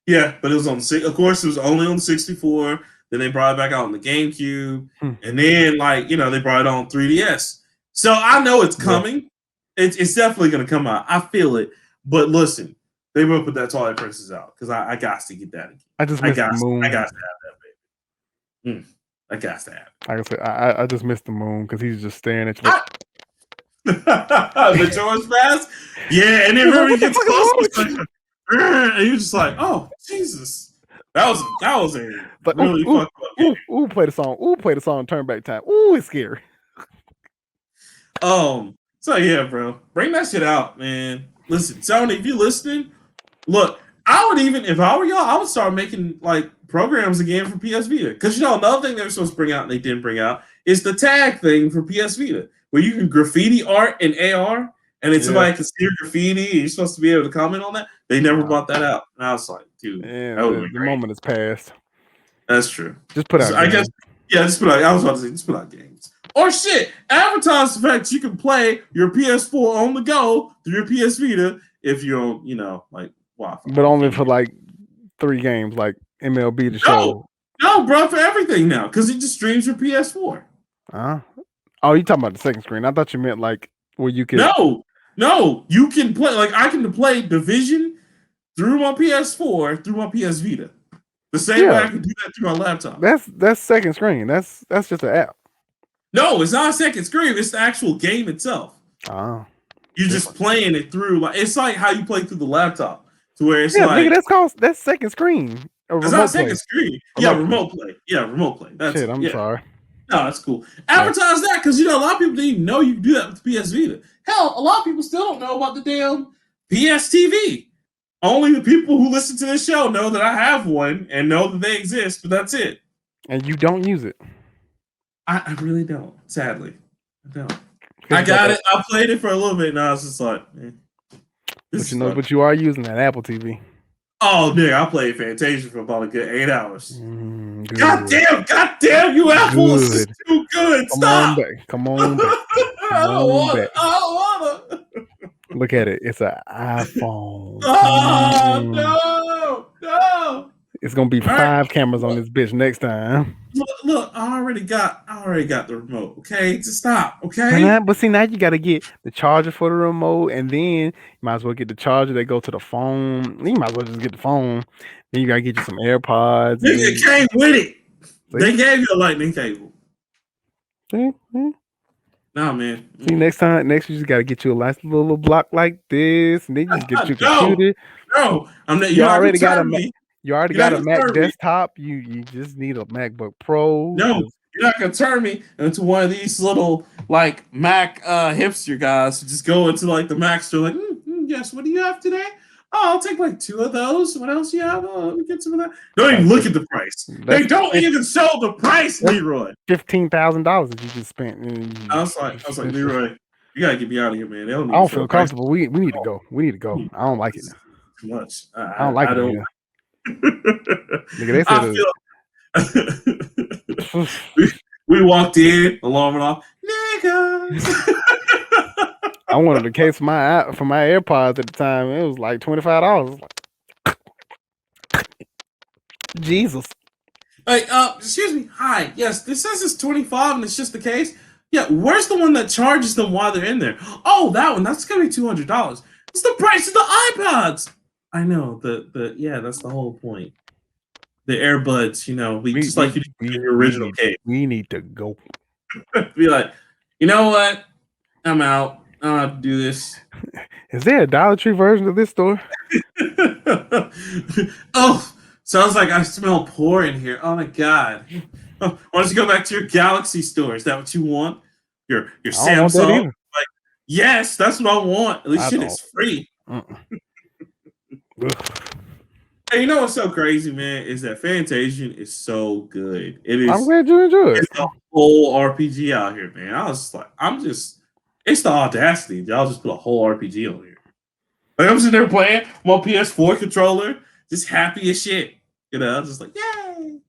[SPEAKER 1] Yeah, but it was on. Of course, it was only on 64. Then they brought it back out on the GameCube, and then they brought it on 3DS. So I know it's coming. Yeah. It's definitely gonna come out. I feel it. But listen, they will put that Twilight Princess out because I got to get that again.
[SPEAKER 2] I just missed the moon.
[SPEAKER 1] I got to have that, baby. I got to have it.
[SPEAKER 2] Like I said, I just missed the moon because he's just staring at you.
[SPEAKER 1] Majora's Mask? Yeah, and then remember he gets close and you're just like, oh, Jesus. That was a really fucked up game.
[SPEAKER 2] Ooh, play the song. Ooh, play the song, Turn Back Time. Ooh, it's scary.
[SPEAKER 1] So yeah, bro. Bring that shit out, man. Listen, Sony, if you're listening, look, I would even, if I were y'all, I would start making like programs again for PS Vita. Because another thing they were supposed to bring out and they didn't bring out is the tag thing for PS Vita, where you can graffiti art in AR, and then somebody can see your graffiti, and you're supposed to be able to comment on that. They never brought that out. And I was like, dude,
[SPEAKER 2] yeah,
[SPEAKER 1] that would be
[SPEAKER 2] the
[SPEAKER 1] great.
[SPEAKER 2] moment has passed.
[SPEAKER 1] That's true.
[SPEAKER 2] Just put out.
[SPEAKER 1] I guess, just put out. I was about to say, just put out games. Or shit, advertise the fact you can play your PS4 on the go through your PS Vita if you're, like Wi-Fi.
[SPEAKER 2] But only for like 3 games, like MLB The Show.
[SPEAKER 1] No, bro, for everything now, because it just streams your PS4.
[SPEAKER 2] Oh, you talking about the second screen? I thought you meant like where you could.
[SPEAKER 1] No, you can play. Like I can play Division through my PS4 through my PS Vita. The same way I can do that through my laptop.
[SPEAKER 2] That's second screen. That's just an app.
[SPEAKER 1] No, it's not a second screen. It's the actual game itself.
[SPEAKER 2] Oh.
[SPEAKER 1] You're just playing it through. Like it's like how you play through the laptop, to where it's
[SPEAKER 2] like nigga, that's second screen.
[SPEAKER 1] It's not second screen. Remote play. Yeah, remote play. That's
[SPEAKER 2] shit. I'm sorry.
[SPEAKER 1] No, that's cool. Advertise that because a lot of people didn't even know you can do that with the PS Vita. Hell, a lot of people still don't know about the damn PS TV. Only the people who listen to this show know that I have one and know that they exist, but that's it.
[SPEAKER 2] And you don't use it.
[SPEAKER 1] I really don't. Sadly, I don't. I got it. I played it for a little bit, and I was just like,
[SPEAKER 2] but you are using that Apple TV.
[SPEAKER 1] Oh, nigga, I played Fantasia for about a good 8 hours. God damn, you Apple is too good. Stop.
[SPEAKER 2] Come on back.
[SPEAKER 1] I don't want to.
[SPEAKER 2] Look at it. It's an iPhone.
[SPEAKER 1] Oh, no.
[SPEAKER 2] It's gonna be 5 cameras on this bitch next time.
[SPEAKER 1] Look, I already got the remote. Okay, just stop. Okay.
[SPEAKER 2] But see, now you gotta get the charger for the remote, and then you might as well get the charger that go to the phone. You might as well just get the phone. Then you gotta get you some AirPods.
[SPEAKER 1] It came with it. See? They gave you a lightning cable.
[SPEAKER 2] See?
[SPEAKER 1] Nah, man.
[SPEAKER 2] See, next you just gotta get you a nice little block like this, and then you just get your computer.
[SPEAKER 1] No, I'm not.
[SPEAKER 2] You already got a Mac. You already got a Mac desktop. You just need a MacBook Pro.
[SPEAKER 1] No, you're not gonna turn me into one of these little like Mac hipster guys who just go into like the Mac store like, yes, what do you have today? Oh, I'll take like 2 of those. What else you have? Oh, let me get some of that. Don't even look at the price. They don't even show the price, Leroy.
[SPEAKER 2] $15,000 that you just spent.
[SPEAKER 1] I was like, Leroy, you gotta get me out of here, man.
[SPEAKER 2] I don't feel comfortable. We need to go. I don't like it.
[SPEAKER 1] Too much.
[SPEAKER 2] I don't like it. Nigga,
[SPEAKER 1] they said we walked in, alarm went off. Niggas.
[SPEAKER 2] I wanted the case for my AirPods at the time. It was like $25. Jesus.
[SPEAKER 1] Hey, excuse me. Hi. Yes, this says it's 25 and it's just the case. Yeah, where's the one that charges them while they're in there? Oh, that one. That's gonna be $200. It's the price of the iPods. I know. Yeah, that's the whole point. The earbuds, we just like you did in your original case.
[SPEAKER 2] We need to go.
[SPEAKER 1] Be like, you know what? I'm out. I don't have to do this.
[SPEAKER 2] Is there a Dollar Tree version of this store?
[SPEAKER 1] Oh, sounds like I smell poor in here. Oh my god. Oh, why don't you go back to your Galaxy store? Is that what you want? Your Samsung? Like, yes, that's what I want. At least shit is free. Hey, you know what's so crazy, man? Is that Fantasia is so good. It is.
[SPEAKER 2] I'm glad you enjoy it.
[SPEAKER 1] It's the whole RPG out here, man. I was like, it's the audacity. Y'all just put a whole RPG on here. Like I'm sitting there playing my PS4 controller, just happy as shit. I'm just like, yay.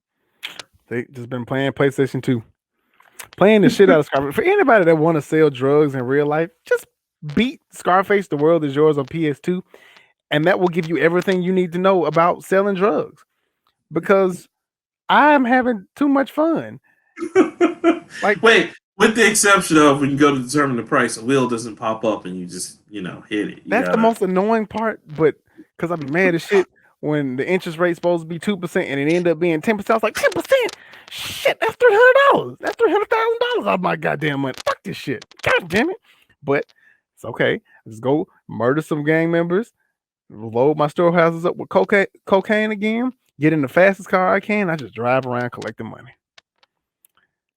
[SPEAKER 2] They just been playing PlayStation 2. Playing the shit out of Scarface. For anybody that want to sell drugs in real life, just beat Scarface The World Is Yours on PS2. And that will give you everything you need to know about selling drugs. Because I'm having too much fun.
[SPEAKER 1] Like, wait, with the exception of when you go to determine the price, a wheel doesn't pop up and you just, hit it.
[SPEAKER 2] That's the most annoying part, but because I'd be mad as shit when the interest rate's supposed to be 2% and it ended up being 10%. I was like, 10%? Shit, that's $300. That's $300,000 out of my goddamn money. Fuck this shit. God damn it. But it's okay. I just go murder some gang members, load my storehouses up with cocaine again, get in the fastest car I can. I just drive around collecting money.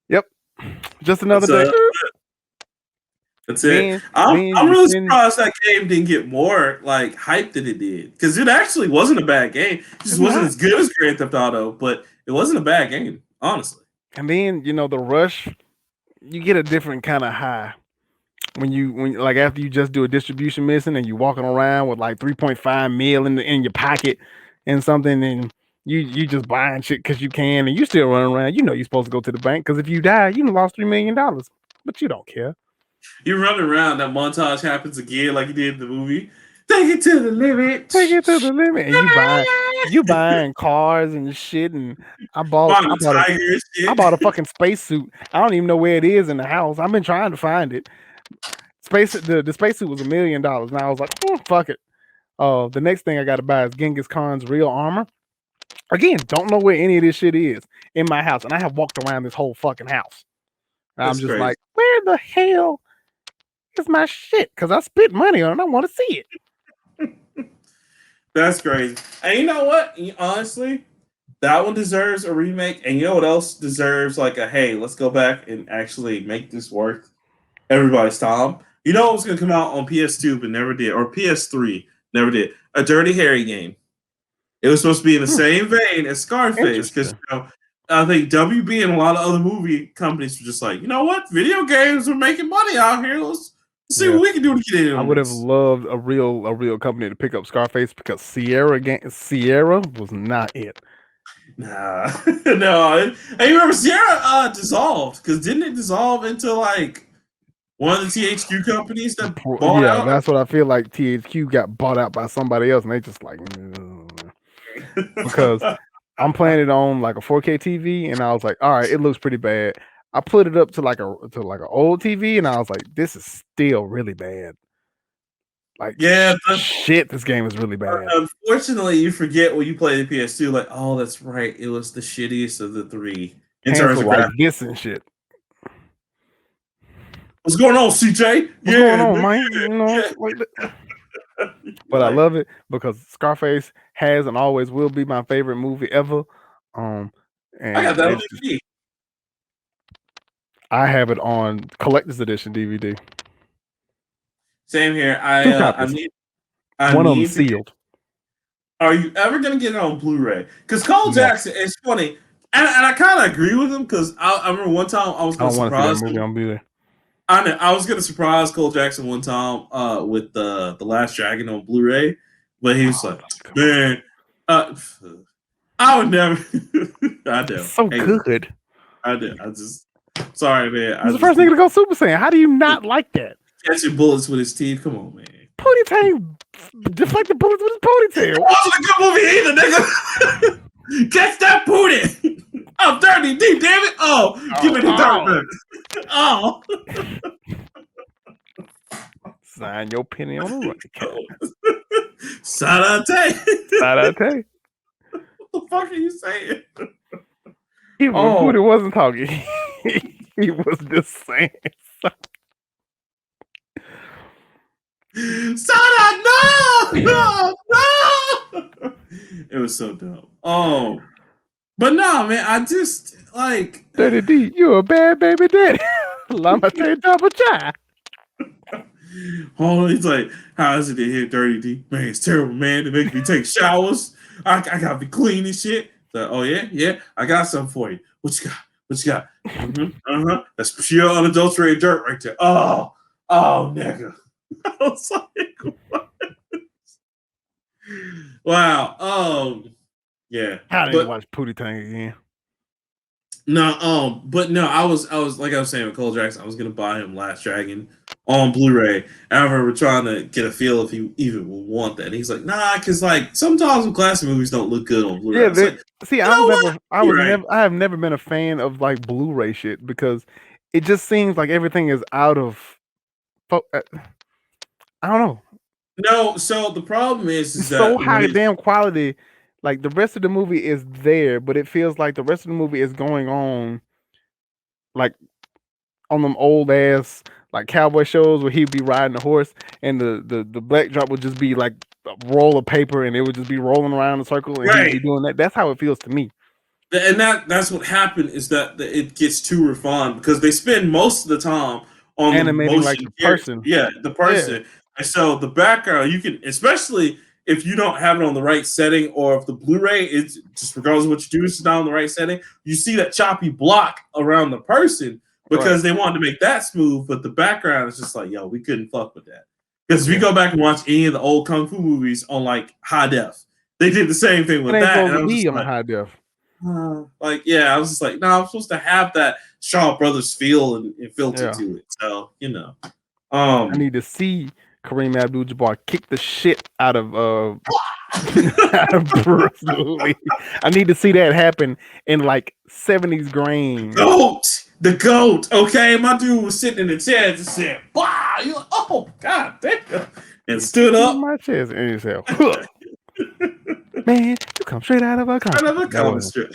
[SPEAKER 2] Yep. Just another day.
[SPEAKER 1] That's it.
[SPEAKER 2] Then
[SPEAKER 1] I'm
[SPEAKER 2] you
[SPEAKER 1] really
[SPEAKER 2] spend.
[SPEAKER 1] surprised that game didn't get more like hype than it did because it actually wasn't a bad game. It
[SPEAKER 2] It's
[SPEAKER 1] just wasn't
[SPEAKER 2] not.
[SPEAKER 1] as good as Grand Theft Auto, but it wasn't a bad game, honestly.
[SPEAKER 2] And then the rush. You get a different kind of high when like after you just do a distribution mission and you walking around with like 3.5 mil in your pocket and something, and you just buying shit because you can, and you still running around. You're supposed to go to the bank because if you die, you lost $3 million, but you don't care.
[SPEAKER 1] You run around, that montage happens again like you did in the movie. Take it to the limit.
[SPEAKER 2] Take it to the limit, and you buying cars and shit. And I bought
[SPEAKER 1] Buying
[SPEAKER 2] I
[SPEAKER 1] a
[SPEAKER 2] bought a
[SPEAKER 1] tiger and
[SPEAKER 2] I
[SPEAKER 1] shit.
[SPEAKER 2] bought a fucking spacesuit. I don't even know where it is in the house. I've been trying to find it. The spacesuit was $1 million, and I was like, fuck it. The next thing I got to buy is Genghis Khan's real armor. Again, don't know where any of this shit is in my house, and I have walked around this whole fucking house. And I'm
[SPEAKER 1] That's
[SPEAKER 2] just
[SPEAKER 1] crazy.
[SPEAKER 2] like, where the hell is my shit? Because I spent money on it. I want to see it.
[SPEAKER 1] That's crazy. And you know what? Honestly, that one deserves a remake. And you know what else deserves like a hey, let's go back and actually make this worth everybody's time. You know what was gonna come out on PS2 but never did, or PS3 never did. A Dirty Harry game. It was supposed to be in the same vein as Scarface because
[SPEAKER 2] Interesting.
[SPEAKER 1] I think WB and a lot of other movie companies were just like, you know what, video games are making money out here. Let's see what we can do to get in
[SPEAKER 2] I
[SPEAKER 1] on
[SPEAKER 2] would have
[SPEAKER 1] this.
[SPEAKER 2] loved a real company to pick up Scarface because Sierra was not it.
[SPEAKER 1] Nah, no. Hey, you remember Sierra dissolved because didn't it dissolve into like one of the THQ companies that bought
[SPEAKER 2] Yeah,
[SPEAKER 1] out?
[SPEAKER 2] that's what I feel like. THQ got bought out by somebody else, and they just like because I'm playing it on like a 4K TV, and I was like, all right, it looks pretty bad. I put it up to like an old TV, and I was like, this is still really bad. Like,
[SPEAKER 1] yeah,
[SPEAKER 2] shit, this game is really bad.
[SPEAKER 1] Unfortunately, you forget when you play the PS2, like, oh, that's right, it was the shittiest of the three in
[SPEAKER 2] Hands
[SPEAKER 1] terms
[SPEAKER 2] were
[SPEAKER 1] of
[SPEAKER 2] like
[SPEAKER 1] graphics.
[SPEAKER 2] this and shit.
[SPEAKER 1] What's going on, CJ?
[SPEAKER 2] What's going on, man?
[SPEAKER 1] Yeah.
[SPEAKER 2] Like but I love it because Scarface has and always will be my favorite movie ever. And
[SPEAKER 1] I got that on DVD.
[SPEAKER 2] I have it on collector's edition DVD.
[SPEAKER 1] Same here.
[SPEAKER 2] Two copies. One of them sealed.
[SPEAKER 1] Are you ever gonna get it on Blu-ray? Because Cole Jackson, it's funny, and I kind of agree with him because I remember one time I was
[SPEAKER 2] I
[SPEAKER 1] gonna
[SPEAKER 2] don't want to see that
[SPEAKER 1] surprise
[SPEAKER 2] movie
[SPEAKER 1] him.
[SPEAKER 2] on Blu-ray.
[SPEAKER 1] I was gonna surprise Cole Jackson one time with the Last Dragon on Blu-ray, but he was like, man, I would never. I know.
[SPEAKER 2] It's so good.
[SPEAKER 1] I did. I just sorry, man.
[SPEAKER 2] He's the first nigga to go Super Saiyan. How do you not like that?
[SPEAKER 1] Catching bullets with his teeth. Come on, man.
[SPEAKER 2] Pootie Tang deflected bullets with his ponytail.
[SPEAKER 1] It wasn't a good movie either, nigga. Catch that booty. I'm dirty deep, damn it. Oh, give me the dirt. Oh.
[SPEAKER 2] Sign your penny on the right.
[SPEAKER 1] Sarate.
[SPEAKER 2] Sarate.
[SPEAKER 1] What the fuck are you saying?
[SPEAKER 2] Booty wasn't talking. He was just saying something.
[SPEAKER 1] Sada, no! It was so dumb. Oh. But no, man, I just like
[SPEAKER 2] Daddy D, you a bad baby daddy. Lama say double chai.
[SPEAKER 1] Oh, he's like, how is it to hear Dirty D? Man, it's terrible, man. They make me take showers. I gotta be clean and shit. So, oh yeah, I got something for you. What you got? That's pure unadulterated dirt right there. Oh, nigga. I was like, what? Wow. Yeah.
[SPEAKER 2] I didn't watch Pootie Tang again.
[SPEAKER 1] No, but no, I was like I was saying with Cole Jackson, I was gonna buy him Last Dragon on Blu-ray. I remember trying to get a feel if he even would want that. And he's like, nah, because like sometimes when classic movies don't look good on Blu-ray.
[SPEAKER 2] Yeah,
[SPEAKER 1] see,
[SPEAKER 2] I have never been a fan of like Blu-ray shit because it just seems like everything is out of. I don't know.
[SPEAKER 1] No, so the problem is
[SPEAKER 2] it's
[SPEAKER 1] that
[SPEAKER 2] so high damn quality. Like the rest of the movie is there, but it feels like the rest of the movie is going on like on them old ass like cowboy shows where he'd be riding a horse and the backdrop would just be like a roll of paper and it would just be rolling around in a circle and he'd be doing that. That's how it feels to me.
[SPEAKER 1] And that's what happened is that it gets too refined because they spend most of the time on the
[SPEAKER 2] animating like
[SPEAKER 1] motion
[SPEAKER 2] the
[SPEAKER 1] character.
[SPEAKER 2] person.
[SPEAKER 1] Yeah, the person.
[SPEAKER 2] Yeah.
[SPEAKER 1] And so the background, you can, especially if you don't have it on the right setting, or if the Blu-ray is just regardless of what you do, it's not on the right setting, you see that choppy block around the person because they wanted to make that smooth, but the background is just like, yo, we couldn't fuck with that. Because if you go back and watch any of the old kung fu movies on like high def, they did the same thing with
[SPEAKER 2] It ain't
[SPEAKER 1] that.
[SPEAKER 2] supposed
[SPEAKER 1] And I
[SPEAKER 2] to
[SPEAKER 1] was
[SPEAKER 2] be
[SPEAKER 1] just
[SPEAKER 2] on
[SPEAKER 1] like,
[SPEAKER 2] high def.
[SPEAKER 1] like, yeah, I was just like, no, I'm supposed to have that Shaw Brothers feel and filter to it. So, you know.
[SPEAKER 2] I need to see Kareem Abdul-Jabbar kick the shit out of out of Bruce Lee. I need to see that happen in like 70s grain.
[SPEAKER 1] The goat. Okay, my dude was sitting in the chair and just said, "Wow!" You're like, oh god damn, and stood up.
[SPEAKER 2] My chest and he said, huh. Man, you come straight out of a comic strip.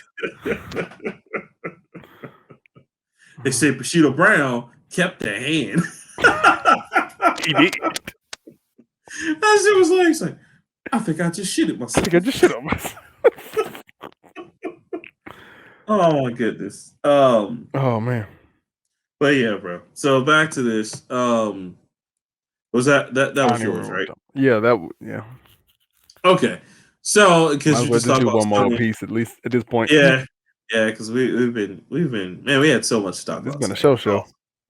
[SPEAKER 1] They said Bushido Brown kept the hand.
[SPEAKER 2] He did.
[SPEAKER 1] That shit was like, it's like, I think I just shit it myself. Oh my goodness.
[SPEAKER 2] Oh man.
[SPEAKER 1] But yeah, bro. So back to this. Was that was yours, right?
[SPEAKER 2] Yeah, yeah.
[SPEAKER 1] Okay. So because you just
[SPEAKER 2] do
[SPEAKER 1] about
[SPEAKER 2] one more piece at least at this point.
[SPEAKER 1] Yeah. Yeah, because we've been man, we had so much to talk about.
[SPEAKER 2] It's been a show.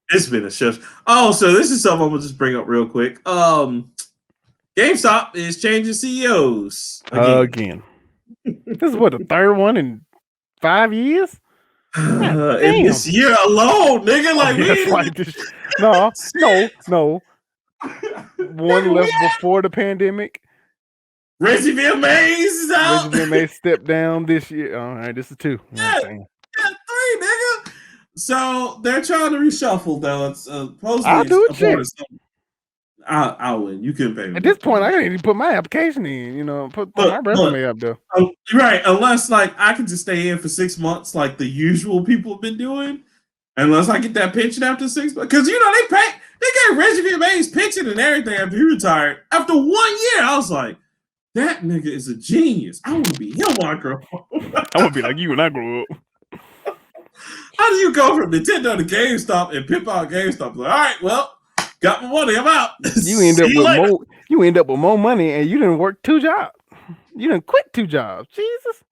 [SPEAKER 1] It's been a show. Oh, so this is something I'm gonna just bring up real quick. GameStop is changing CEOs
[SPEAKER 2] again. This is what, the third one in 5 years?
[SPEAKER 1] In this year alone, nigga. Like,
[SPEAKER 2] no. One left before the pandemic.
[SPEAKER 1] Resident Evil Maze is out.
[SPEAKER 2] Resident Evil Maze stepped down this year. All right, this is 2.
[SPEAKER 1] Yeah, 3, nigga. So they're trying to reshuffle, though. It's supposedly
[SPEAKER 2] I'll do it. Shit.
[SPEAKER 1] I'll win. You couldn't pay me.
[SPEAKER 2] At this point, I can't even put my application in. You know, put my resume up there.
[SPEAKER 1] Right, unless like I could just stay in for 6 months, like the usual people have been doing. Unless I get that pension after 6 months, because you know they gave Resident Evil Maze pension and everything after he retired. After 1 year, I was like, that nigga is a genius. I want to be him when I grow up.
[SPEAKER 2] I want to be like you when I grow up.
[SPEAKER 1] How do you go from Nintendo to GameStop and pimp out GameStop? Like, all right, well, got my money, I'm out.
[SPEAKER 2] You end up with more money, and you didn't work 2 jobs. You didn't quit 2 jobs. Jesus,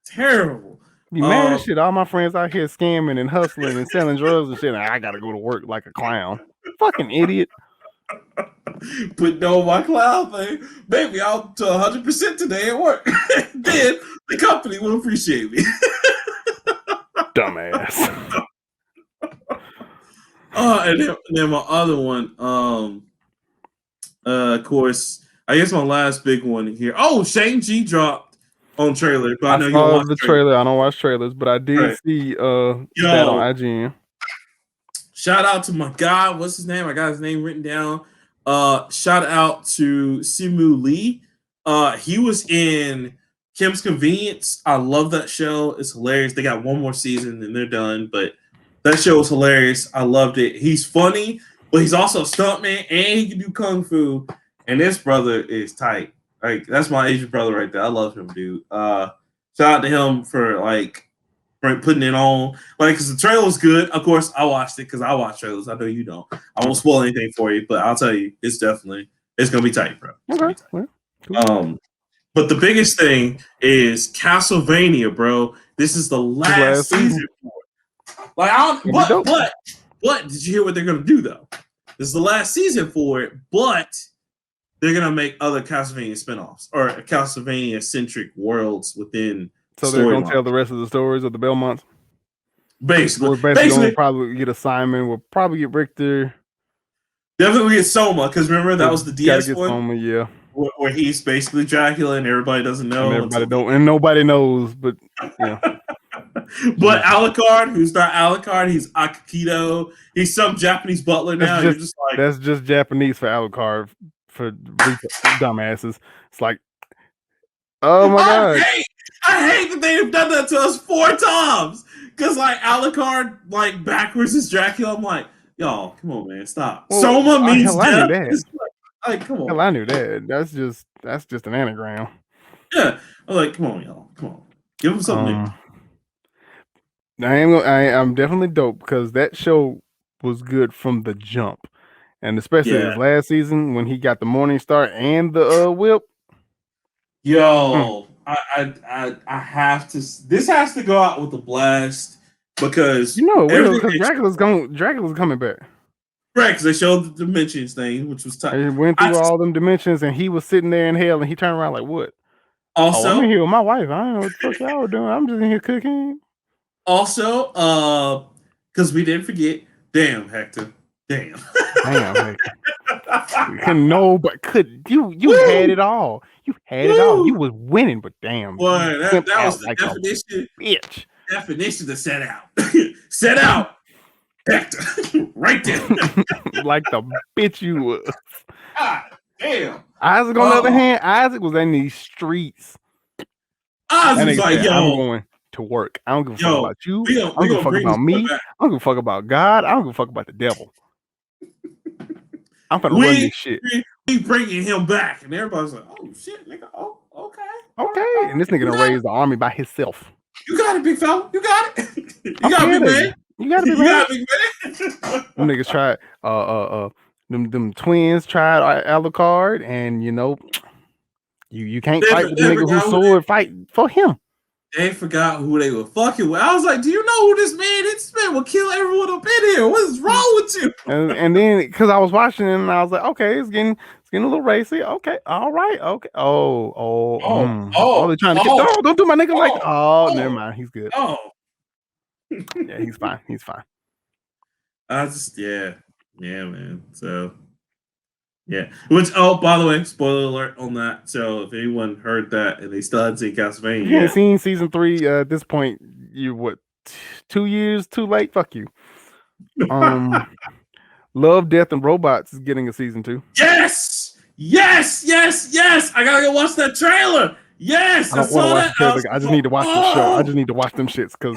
[SPEAKER 1] terrible.
[SPEAKER 2] Be mad as shit. All my friends out here scamming and hustling and selling drugs and shit. I gotta go to work like a clown. Fucking idiot.
[SPEAKER 1] But no, my cloud thing, baby, I'll to 100% today at work. Then the company will appreciate me.
[SPEAKER 2] Dumbass.
[SPEAKER 1] And then my other one, of course, I guess my last big one here. Oh, Shang Chi dropped on trailer, but I know you watched
[SPEAKER 2] the trailer. I don't watch trailers, but I did see that on IGN.
[SPEAKER 1] Shout out to my guy. What's his name? I got his name written down. Shout out to Simu Liu. He was in Kim's Convenience. I love that show. It's hilarious. They got one more season and they're done, but that show was hilarious. I loved it. He's funny, but he's also a stuntman and he can do kung fu. And this brother is tight. Like, that's my Asian brother right there. I love him, dude. Shout out to him for putting it on. Like, because the trailer was good. Of course, I watched it because I watch trailers. I know you don't. I won't spoil anything for you, but I'll tell you, it's gonna be tight, bro.
[SPEAKER 2] Okay.
[SPEAKER 1] Tight. Cool. But the biggest thing is Castlevania, bro. This is the last season for it. Like, but did you hear what they're gonna do though? This is the last season for it, but they're gonna make other Castlevania spinoffs or Castlevania-centric worlds within.
[SPEAKER 2] So they're gonna tell the rest of the stories of the Belmonts.
[SPEAKER 1] Basically,
[SPEAKER 2] we'll probably get a Simon. We'll probably get Richter.
[SPEAKER 1] Definitely get Soma, because remember that was the DS one.
[SPEAKER 2] Soma, yeah.
[SPEAKER 1] Where he's basically Dracula and everybody doesn't know.
[SPEAKER 2] And nobody knows, but yeah.
[SPEAKER 1] But Alucard, who's not Alucard, he's Akito. He's some Japanese butler now. You're just like,
[SPEAKER 2] that's just Japanese for Alucard for dumbasses. It's like, oh my god.
[SPEAKER 1] I hate that they've done that to us 4 times. Because like Alucard, like backwards is Dracula. I'm like, y'all, come on, man, stop. Well, Soma means death. Like, come on.
[SPEAKER 2] Hell, I knew that. That's just an anagram.
[SPEAKER 1] Yeah, I'm like, come on, y'all, come on, give them something new.
[SPEAKER 2] I'm definitely dope because that show was good from the jump, and especially this last season when he got the Morning Star and the whip.
[SPEAKER 1] Yo, I have to. This has to go out with a blast because
[SPEAKER 2] it will, because Dracula's coming back.
[SPEAKER 1] Right, because they showed the dimensions thing, which was
[SPEAKER 2] tight. He went through all them dimensions, and he was sitting there in hell, and he turned around like, "What?
[SPEAKER 1] Also,
[SPEAKER 2] I'm in here with my wife. I don't know what the fuck y'all were doing. I'm just in here cooking."
[SPEAKER 1] Also, because we didn't forget, damn Hector, damn
[SPEAKER 2] Hector. Could you had it all. You had it all. You was winning, but damn.
[SPEAKER 1] Boy, that was the definition.
[SPEAKER 2] Bitch.
[SPEAKER 1] Definition to set out. Set out. Hector. Right there.
[SPEAKER 2] Like the bitch you was.
[SPEAKER 1] God damn.
[SPEAKER 2] Isaac, on the other hand, Isaac was in these streets.
[SPEAKER 1] Isaac was like, yo,
[SPEAKER 2] I'm going to work. I don't give a fuck about you. I don't give a fuck about me. I don't give a fuck about God. I don't give a fuck about the devil. I'm gonna run this shit.
[SPEAKER 1] We bringing him back, and everybody's like, "Oh shit, nigga! Oh, okay,
[SPEAKER 2] okay." And this nigga done raised the army by himself.
[SPEAKER 1] You got it, big fella. You got it. You got it, big man.
[SPEAKER 2] You got it, big man. Them niggas tried. Them twins tried Alucard, and you can't fight with the nigga who sword fight for him.
[SPEAKER 1] They forgot who they were fucking with. I was like, do you know who this man is? This man will kill everyone up in here. What is wrong with you?
[SPEAKER 2] And then, because I was watching it, and I was like, okay, it's getting a little racy. Okay, all right, okay. They're trying to get. Don't do my nigga like. Never mind. He's good. Yeah, he's fine. He's fine.
[SPEAKER 1] Yeah, man. So. Yeah. By the way, spoiler alert on that. So if anyone heard that and they still hadn't seen Castlevania,
[SPEAKER 2] you haven't seen season 3 at this point. You what? 2 years too late. Fuck you. Love, Death, and Robots is getting a season 2.
[SPEAKER 1] Yes. I gotta go watch that trailer. Yes,
[SPEAKER 2] I don't want to watch the trailer. I just need to watch the show. I just need to watch them shits because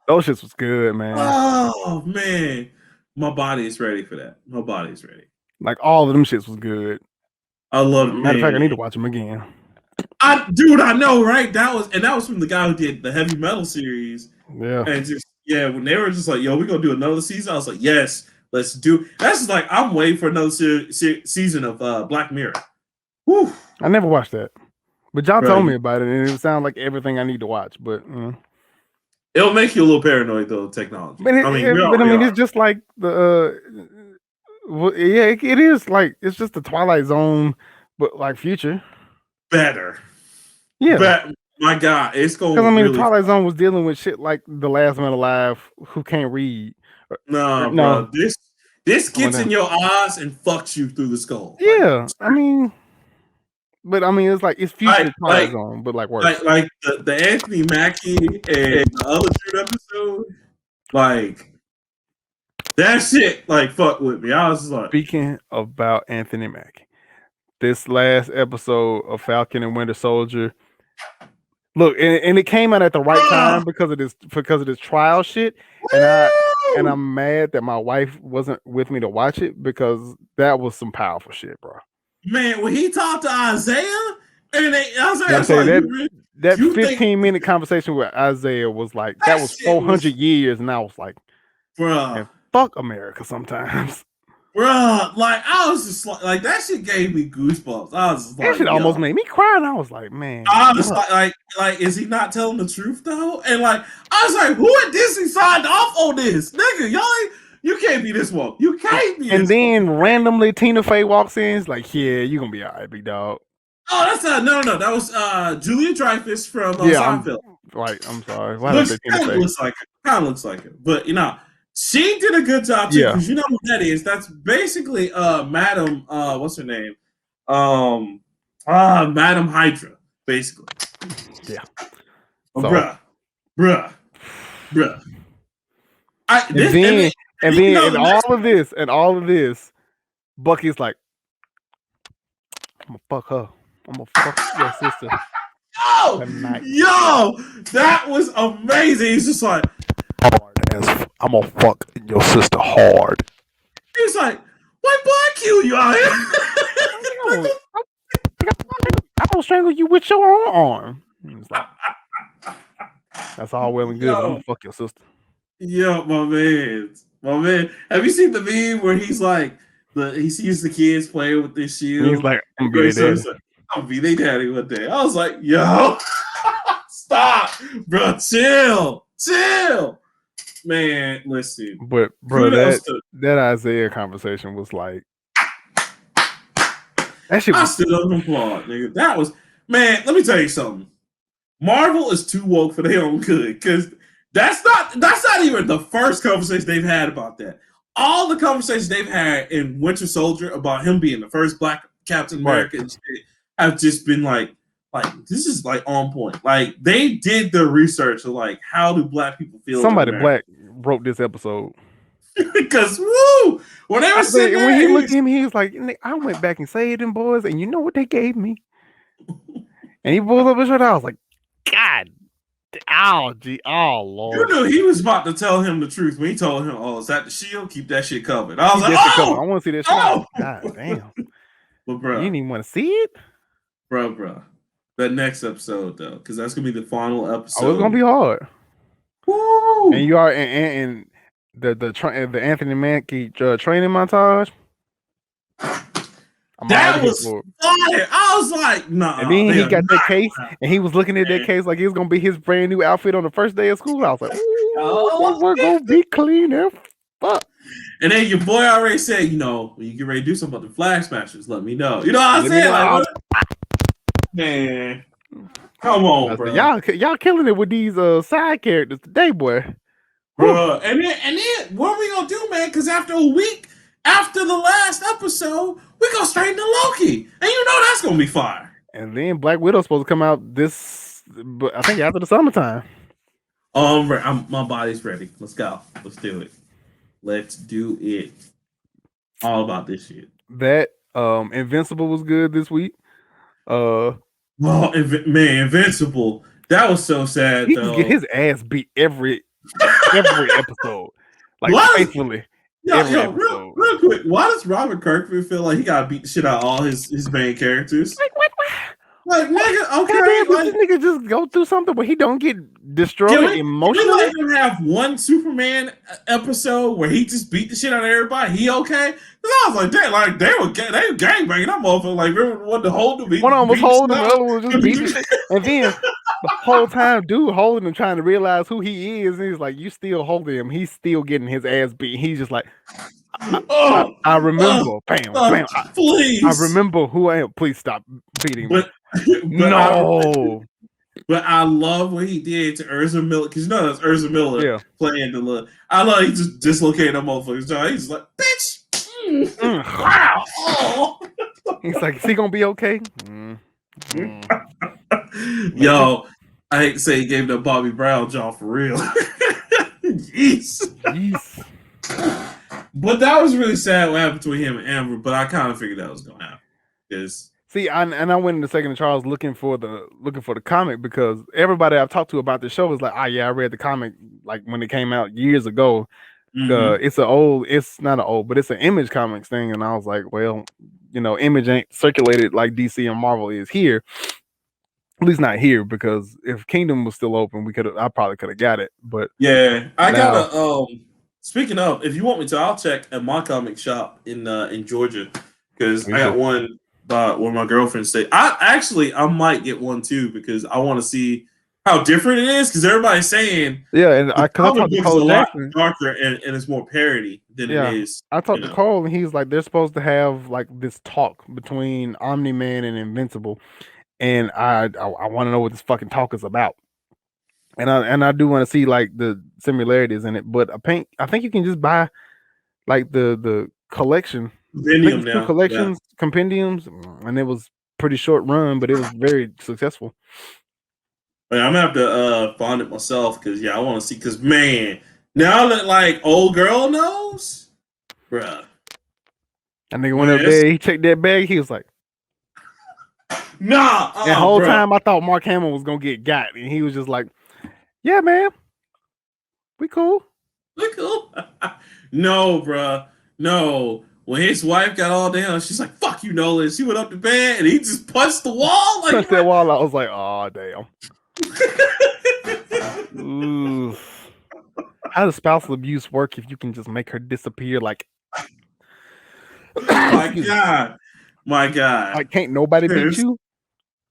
[SPEAKER 2] those shits was good, man.
[SPEAKER 1] Oh man, my body is ready for that. My body is ready.
[SPEAKER 2] Like all of them shits was good.
[SPEAKER 1] I love it.
[SPEAKER 2] Matter of fact, I need to watch them again.
[SPEAKER 1] I know, right? That was from the guy who did the Heavy Metal series.
[SPEAKER 2] Yeah.
[SPEAKER 1] And when they were just like, yo, we're gonna do another season. I was like, yes, let's do. That's just like I'm waiting for another season of Black Mirror. Whew.
[SPEAKER 2] I never watched that, but y'all told me about it, and it sounded like everything I need to watch. But
[SPEAKER 1] it'll make you a little paranoid though. Technology.
[SPEAKER 2] It's just like the. It is like it's just the Twilight Zone, but like future.
[SPEAKER 1] Better.
[SPEAKER 2] Yeah.
[SPEAKER 1] My God, it's going.
[SPEAKER 2] Because the Twilight Zone was dealing with shit like the last man alive who can't read.
[SPEAKER 1] No, bro. This gets in your eyes and fucks you through the skull.
[SPEAKER 2] Yeah, it's like it's future Twilight Zone, but like worse.
[SPEAKER 1] Like the Anthony Mackie and the other dude episode, like. That shit, like, fuck with me. I was just like...
[SPEAKER 2] Speaking about Anthony Mackie, this last episode of Falcon and Winter Soldier, look, and it came out at the right time because of this trial shit, and I'm mad that my wife wasn't with me to watch it because that was some powerful shit, bro.
[SPEAKER 1] Man, when he talked to Isaiah, and
[SPEAKER 2] that 15-minute conversation with Isaiah was like, that was 400 years, and I was like,
[SPEAKER 1] bro.
[SPEAKER 2] Fuck America sometimes.
[SPEAKER 1] Bruh, like I was just like that shit gave me goosebumps. I was just like,
[SPEAKER 2] that shit almost made me cry, and I was like, man.
[SPEAKER 1] I was like, is he not telling the truth though? And like, I was like, who at Disney signed off on this, nigga? You can't be this woke. You can't be.
[SPEAKER 2] And then randomly Tina Fey walks in. It's like, yeah, you gonna be all right, big dog.
[SPEAKER 1] Oh, that's no. That was Julia Dreyfus from Seinfeld.
[SPEAKER 2] I'm sorry. Why did I say Tina Fey?
[SPEAKER 1] Kind of looks like it, but she did a good job too, because you know what that is. That's basically Madam what's her name? Madam Hydra, basically.
[SPEAKER 2] Yeah.
[SPEAKER 1] Bruh.
[SPEAKER 2] And all of this, Bucky's like, I'm gonna fuck her. I'm gonna fuck your sister.
[SPEAKER 1] Yo, that was amazing. He's just like,
[SPEAKER 2] I'm gonna fuck your sister hard.
[SPEAKER 1] He's like, why boy I kill you out here?
[SPEAKER 2] I'm gonna strangle you with your own arm. He's like, that's all well and good, but I'm gonna fuck your sister.
[SPEAKER 1] Yeah, my man. My man, have you seen the meme where he's like, he sees the kids playing with this shield?
[SPEAKER 2] And he's like, I'm
[SPEAKER 1] Grace
[SPEAKER 2] gonna
[SPEAKER 1] like, I'll be their daddy one day. I was like, yo, stop, bro, chill. Man, listen.
[SPEAKER 2] But bro, that Isaiah conversation was like, that shit was.
[SPEAKER 1] I stood up and applaud, nigga. That was, man. Let me tell you something. Marvel is too woke for their own good, because that's not even the first conversation they've had about that. All the conversations they've had in Winter Soldier about him being the first Black Captain America and shit have just been like this is like on point. Like they did their research of like how do Black people feel.
[SPEAKER 2] Somebody Black wrote this episode.
[SPEAKER 1] Because woo, when they were sitting there,
[SPEAKER 2] when he looked at him, he was like, I went back and saved them boys, and you know what they gave me? And he pulled up his shirt. I was like, God, oh Lord.
[SPEAKER 1] You knew he was about to tell him the truth when he told him, "Oh, is that the shield? Keep that shit covered." I was like, "Oh,
[SPEAKER 2] I want to see that shit."
[SPEAKER 1] Oh!
[SPEAKER 2] God damn.
[SPEAKER 1] But bro,
[SPEAKER 2] you didn't even want to see it,
[SPEAKER 1] bro. That next episode though, because that's gonna be the final episode.
[SPEAKER 2] Oh, it's gonna be hard.
[SPEAKER 1] Woo!
[SPEAKER 2] And you are and the Anthony Mackie training montage.
[SPEAKER 1] That was fire. I was like, nah.
[SPEAKER 2] And then he got that case, and he was looking at that case like it was gonna be his brand new outfit on the first day of school. I was like, we're gonna be clean as fuck.
[SPEAKER 1] And then your boy already said, you know, when you get ready to do something about the Flag Smashers, let me know. You know what I'm saying? Like, man, come on, bro.
[SPEAKER 2] Y'all killing it with these side characters today, boy.
[SPEAKER 1] Bro, and then what are we gonna do, man? Because after a week after the last episode, we go straight into Loki, and you know that's gonna be fire.
[SPEAKER 2] And then Black Widow's supposed to come out I think after the summertime.
[SPEAKER 1] My body's ready. Let's go. Let's do it. Let's do it. All about this shit.
[SPEAKER 2] That Invincible was good this week.
[SPEAKER 1] Invincible. That was so sad.
[SPEAKER 2] He can get his ass beat every episode, like faithfully.
[SPEAKER 1] Real quick. Why does Robert Kirkman feel like he got to beat the shit out of all his main characters?
[SPEAKER 2] Like what?
[SPEAKER 1] Like nigga, okay.
[SPEAKER 2] This nigga just go through something where he don't get destroyed emotionally.
[SPEAKER 1] Can we let him have one Superman episode where he just beat the shit out of everybody? He okay? Because I was like, they were gangbanging that motherfucker. Like everyone wanted to hold him.
[SPEAKER 2] One of them was holding him, the other one was just beating shit. And then the whole time, dude holding him, trying to realize who he is, and he's like, "You still holding him? He's still getting his ass beat." He's just like, I remember, bam.
[SPEAKER 1] Please,
[SPEAKER 2] I remember who I am. Please stop beating me.
[SPEAKER 1] No. But I love what he did to Urza Miller, because you know that's Urza Miller playing the look. I love he just dislocated that motherfucker's jaw. He's just like, bitch. Wow. Oh.
[SPEAKER 2] He's like, is he gonna be okay?
[SPEAKER 1] Yo, I hate to say he gave that Bobby Brown jaw for real. Jeez. But that was really sad what happened between him and Amber, but I kind of figured that was gonna happen.
[SPEAKER 2] See, I went in the second to Charles looking for the comic, because everybody I've talked to about the show is like, I read the comic like when it came out years ago. It's an Image Comics thing, and I was like, well, you know, Image ain't circulated like DC and Marvel is here. At least not here, because if Kingdom was still open, I probably could have got it. But
[SPEAKER 1] yeah, I gotta. Speaking of, if you want me to, I'll check at my comic shop in Georgia, because I got one. Where my girlfriend stayed. I might get one too, because I want to see how different it is, because everybody's saying
[SPEAKER 2] and I talked to Cole Jackson,
[SPEAKER 1] darker and it's more parody than it is.
[SPEAKER 2] I talked to Cole, and he's like, they're supposed to have like this talk between Omni-Man and Invincible, and I want to know what this fucking talk is about. And I do want to see like the similarities in it, but I think you can just buy like the collection. Compendiums, and it was pretty short run, but it was very successful.
[SPEAKER 1] I'm gonna have to find it myself, because I want to see, because man, now that like old girl knows, bruh.
[SPEAKER 2] I think went up there, he checked that bag, he was like,
[SPEAKER 1] nah.
[SPEAKER 2] The whole time I thought Mark Hamill was gonna get got, and he was just like, yeah, man, we cool.
[SPEAKER 1] No, bruh, no. When his wife got all down, she's like, fuck you, Nolan. She went up to bed and he just punched the wall. Like,
[SPEAKER 2] punched that wall. I was like, oh, damn. How does spousal abuse work if you can just make her disappear? Like,
[SPEAKER 1] my God.
[SPEAKER 2] Like, can't nobody beat you?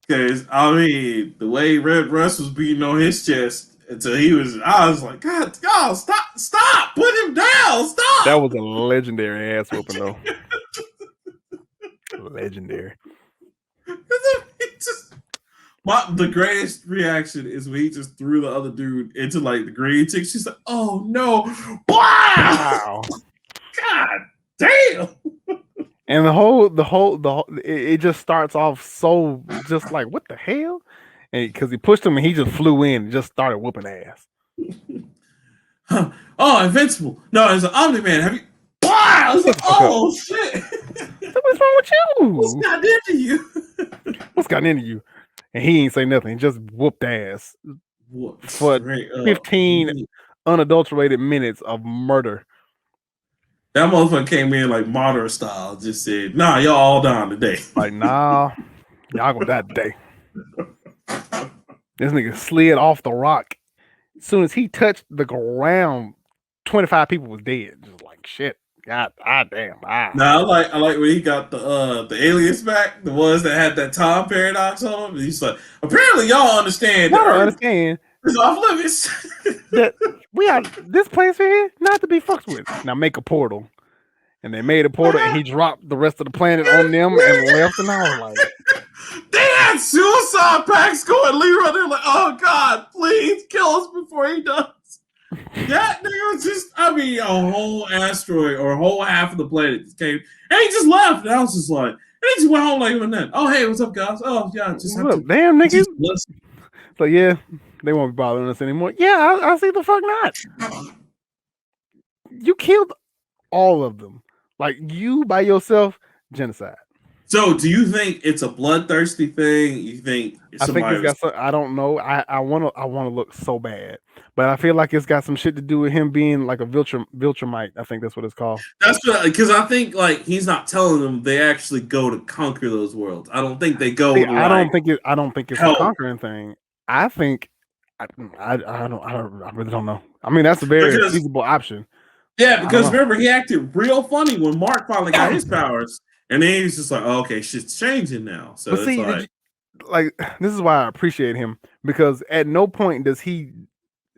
[SPEAKER 1] Because I mean, the way Red Russ was beating on his chest until I was like, God, stop, put him down, stop.
[SPEAKER 2] That was a legendary ass whooping, though. Legendary.
[SPEAKER 1] The greatest reaction is when he just threw the other dude into like the green tick. She's like, "Oh no! Wow! God damn!"
[SPEAKER 2] And it just starts off so just like, what the hell? And because he pushed him and he just flew in and just started whooping ass.
[SPEAKER 1] Huh. Oh, Invincible! No, it's an Omni Man. Have you? Wow! I was like, oh shit!
[SPEAKER 2] So what's wrong with you?
[SPEAKER 1] What's got into you?
[SPEAKER 2] What's got into you? And he ain't say nothing. He just whooped ass for 15 unadulterated minutes of murder.
[SPEAKER 1] That motherfucker came in like modern style. Just said, "Nah, y'all all down today."
[SPEAKER 2] Like, nah, y'all gonna die today. This nigga slid off the rock. As soon as he touched the ground, 25 people was dead. Just like shit. God damn.
[SPEAKER 1] Nah, I like when he got the aliens back, the ones that had that time paradox on them. He's like, apparently y'all understand.
[SPEAKER 2] Y'all don't understand.
[SPEAKER 1] It's off limits.
[SPEAKER 2] That we are this place here not to be fucked with. Now make a portal. And they made a portal and he dropped the rest of the planet on them and left, and I was like,
[SPEAKER 1] they had suicide packs going. Leroy, they're like, oh God, please kill us before he does. That nigga was just, I mean, a whole asteroid or a whole half of the planet just came and he just left. And I was just like, and he just went home like even then. Oh, hey, what's up, guys? Oh, yeah, just have to,
[SPEAKER 2] damn niggas. So yeah, they won't be bothering us anymore. Yeah, I see the fuck not. You killed all of them. Like you by yourself, genocide.
[SPEAKER 1] So, do you think it's a bloodthirsty thing? You think
[SPEAKER 2] I think it's got some, I don't know. I want to look so bad, but I feel like it's got some shit to do with him being like a Viltrumite. I think that's what it's called.
[SPEAKER 1] That's because I think like he's not telling them they actually go to conquer those worlds. I don't think they go.
[SPEAKER 2] See, I don't think it's a conquering thing. I think I really don't know. I mean, that's a very feasible option.
[SPEAKER 1] Yeah, because remember he acted real funny when Mark finally got his powers, and then he's just like, oh, "Okay, shit's changing now." So but see,
[SPEAKER 2] like this is why I appreciate him, because at no point does he,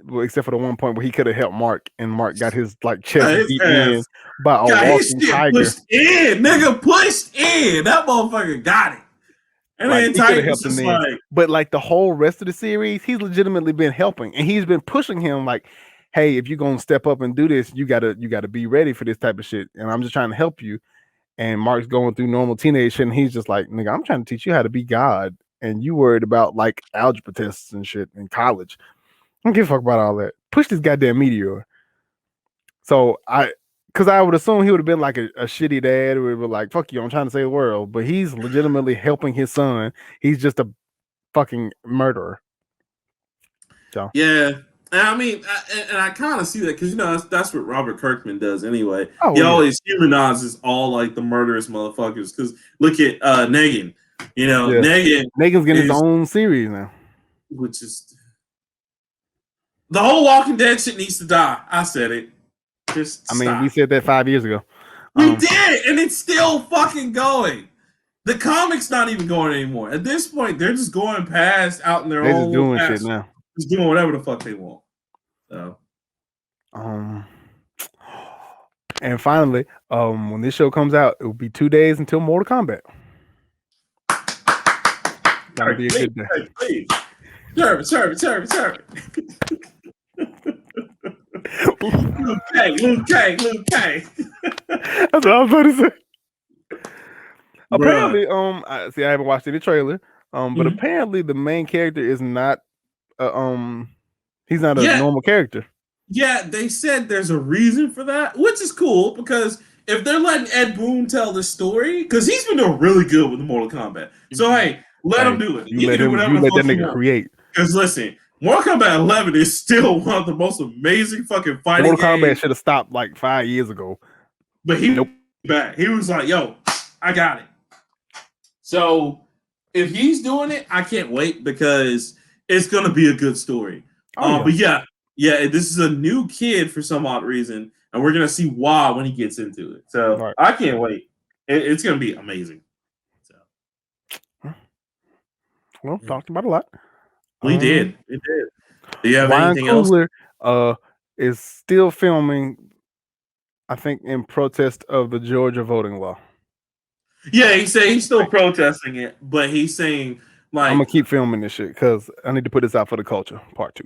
[SPEAKER 2] well, except for the one point where he could have helped Mark, and Mark got his like chest beat in by a walking tiger.
[SPEAKER 1] Pushed in, nigga, pushed in. That motherfucker got it. And
[SPEAKER 2] like,
[SPEAKER 1] then Tiger was just like,
[SPEAKER 2] but like the whole rest of the series, he's legitimately been helping, and he's been pushing him like, hey, if you're gonna step up and do this, you gotta be ready for this type of shit. And I'm just trying to help you. And Mark's going through normal teenage shit, and he's just like, nigga, I'm trying to teach you how to be God, and you worried about like algebra tests and shit in college. I don't give a fuck about all that. Push this goddamn meteor. So because I would assume he would have been like a shitty dad who would be like, fuck you, I'm trying to save the world. But he's legitimately helping his son. He's just a fucking murderer. So
[SPEAKER 1] yeah. I mean, I kind of see that because you know that's what Robert Kirkman does anyway.
[SPEAKER 2] Oh,
[SPEAKER 1] he always humanizes all like the murderous motherfuckers. Because look at Negan, you know,
[SPEAKER 2] Negan's getting his own series now,
[SPEAKER 1] which is the whole Walking Dead shit needs to die. I said it. Just
[SPEAKER 2] we said that 5 years ago.
[SPEAKER 1] We did, and it's still fucking going. The comic's not even going anymore. At this point, they're just going past out in their own.
[SPEAKER 2] Just doing shit now.
[SPEAKER 1] Just doing whatever the fuck they want. So,
[SPEAKER 2] and finally, when this show comes out, it will be 2 days until Mortal Kombat. That'll be a good day.
[SPEAKER 1] Please. Serve it. Luke K.
[SPEAKER 2] That's what I was about to say. Apparently, I haven't watched any trailer. But apparently the main character is not he's not a normal character.
[SPEAKER 1] Yeah, they said there's a reason for that, which is cool because if they're letting Ed Boon tell the story, because he's been doing really good with the Mortal Kombat. So hey, let him do it.
[SPEAKER 2] You let that nigga create.
[SPEAKER 1] Because listen, Mortal Kombat 11 is still one of the most amazing fucking fighting
[SPEAKER 2] Mortal Kombat should have stopped like 5 years ago.
[SPEAKER 1] But he back. He was like, yo, I got it. So if he's doing it, I can't wait because it's gonna be a good story. But yeah, Yeah, this is a new kid for some odd reason, and we're gonna see WHOAH when he gets into it. So
[SPEAKER 2] Right.
[SPEAKER 1] I can't wait. It's gonna be amazing. So
[SPEAKER 2] Well, talked about a lot.
[SPEAKER 1] we did. We did. Do you have
[SPEAKER 2] Ryan
[SPEAKER 1] anything else?
[SPEAKER 2] Coogler is still filming, I think, in protest of the Georgia voting law.
[SPEAKER 1] Yeah, he said he's still protesting it, but he's saying like
[SPEAKER 2] I'm gonna keep filming this shit because I need to put this out for the culture. Part 2.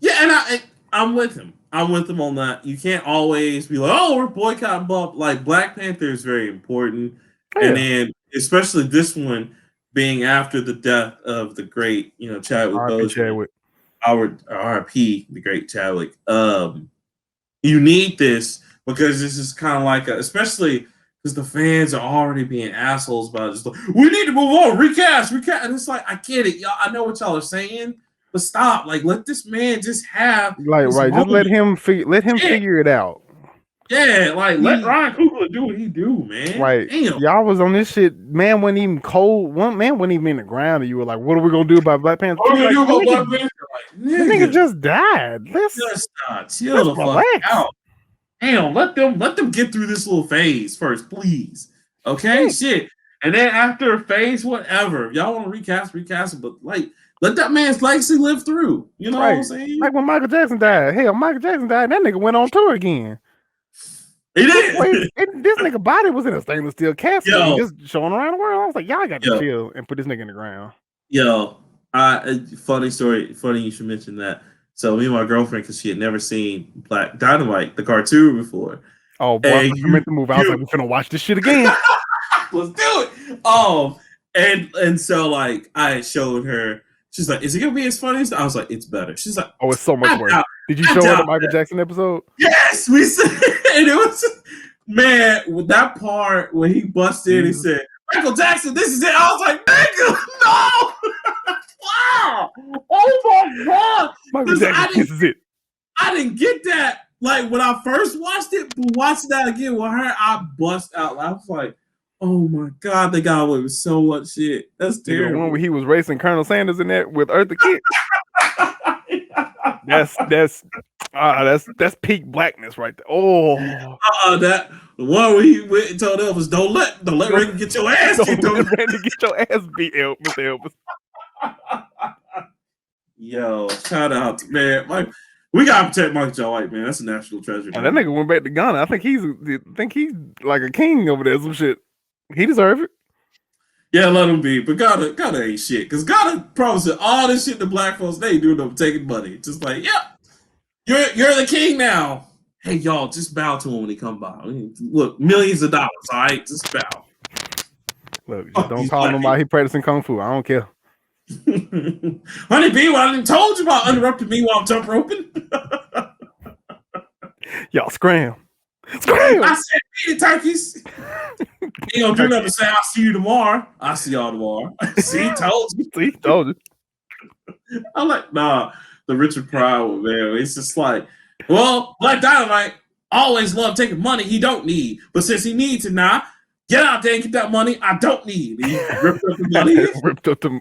[SPEAKER 1] yeah, and I'm with him. I'm with him on that. You can't always be like, oh, we're boycotting Bob. Like Black Panther is very important, and then especially this one being after the death of the great, Chadwick
[SPEAKER 2] R.I.P.
[SPEAKER 1] Boseman,
[SPEAKER 2] Chadwick.
[SPEAKER 1] our R.I.P. the great Chadwick. You need this because this is kind of like, especially because the fans are already being assholes about it. Just like, we need to move on, recast, and it's like I get it, y'all. I know what y'all are saying. But stop! Like, let this man just have
[SPEAKER 2] Like,
[SPEAKER 1] his
[SPEAKER 2] right?
[SPEAKER 1] moment.
[SPEAKER 2] Just let him figure it out.
[SPEAKER 1] Yeah, like let Ryan Coogler do what he do, man.
[SPEAKER 2] Right?
[SPEAKER 1] Damn.
[SPEAKER 2] Y'all was on this shit. Man wasn't even cold. One man wasn't even in the ground, and you were like, "What are we gonna do about Black Panther?"
[SPEAKER 1] What are we gonna do about Black Panther? Like,
[SPEAKER 2] the nigga just died. Let's
[SPEAKER 1] chill the
[SPEAKER 2] relax.
[SPEAKER 1] fuck out. Damn, let them get through this little phase first, please. Okay, shit. And then after phase whatever, if y'all want to recast it, but like let that man's legacy live through. You know what I'm saying?
[SPEAKER 2] Like when Michael Jackson died. Hell, Michael Jackson died. That nigga went on tour again.
[SPEAKER 1] He did.
[SPEAKER 2] This nigga body was in a stainless steel casket and just showing around the world. I was like, y'all got to chill and put this nigga in the ground.
[SPEAKER 1] Funny story. Funny you should mention that. So me and my girlfriend, because she had never seen Black Dynamite, the cartoon before.
[SPEAKER 2] Oh boy, I meant to move. I was like, we're gonna watch this shit again.
[SPEAKER 1] Let's do it. And so like I showed her. She's like, "Is it gonna be as funny as?" I was like, "It's better." She's like,
[SPEAKER 2] "Oh, it's so much worse." Did you show her the Michael Jackson episode?
[SPEAKER 1] Yes, we said, and it was with that part when he busted in, he said, "Michael Jackson, this is it." I was like, "Nigga, no!" Wow! Oh my god!
[SPEAKER 2] Michael Jackson, this is it.
[SPEAKER 1] I didn't get that. Like when I first watched it, but watching that again with her, I bust out. I was like, "Oh my god, they got away with so much shit." That's terrible.
[SPEAKER 2] The one where he was racing Colonel Sanders in there with Eartha Kitt. That's peak blackness right there. Oh,
[SPEAKER 1] that the one where he went and told Elvis, "Don't let Randy get your ass beat."
[SPEAKER 2] Don't let Randy get your ass beat, Mr. Elvis.
[SPEAKER 1] Yo, shout out, man. We gotta protect Michael J. White, man. That's a national treasure.
[SPEAKER 2] And that nigga went back to Ghana. I think he's like a king over there. Some shit. He deserve it.
[SPEAKER 1] Yeah, let him be. But Ghana ain't shit. Because Ghana promising all this shit to black folks. They ain't doing them taking money. Just like, yep, you're the king now. Hey, y'all, just bow to him when he come by. Look, millions of dollars, all right? Just bow.
[SPEAKER 2] Look, just don't call him out. He practicing kung fu. I don't care.
[SPEAKER 1] Honey Bee, well, I didn't told you about interrupting me while I'm jump roping.
[SPEAKER 2] Y'all scram. Scram!
[SPEAKER 1] I said, feed the turkeys. He gonna do nothing to say, I'll see you tomorrow. I'll see y'all tomorrow. See, told you.
[SPEAKER 2] See, told you.
[SPEAKER 1] I'm like, nah, the Richard Pryor one, man. It's just like, well, Black Dynamite always loved taking money he don't need. But since he needs it now, get out there and get that money I don't need. He ripped up the money.
[SPEAKER 2] Ripped up the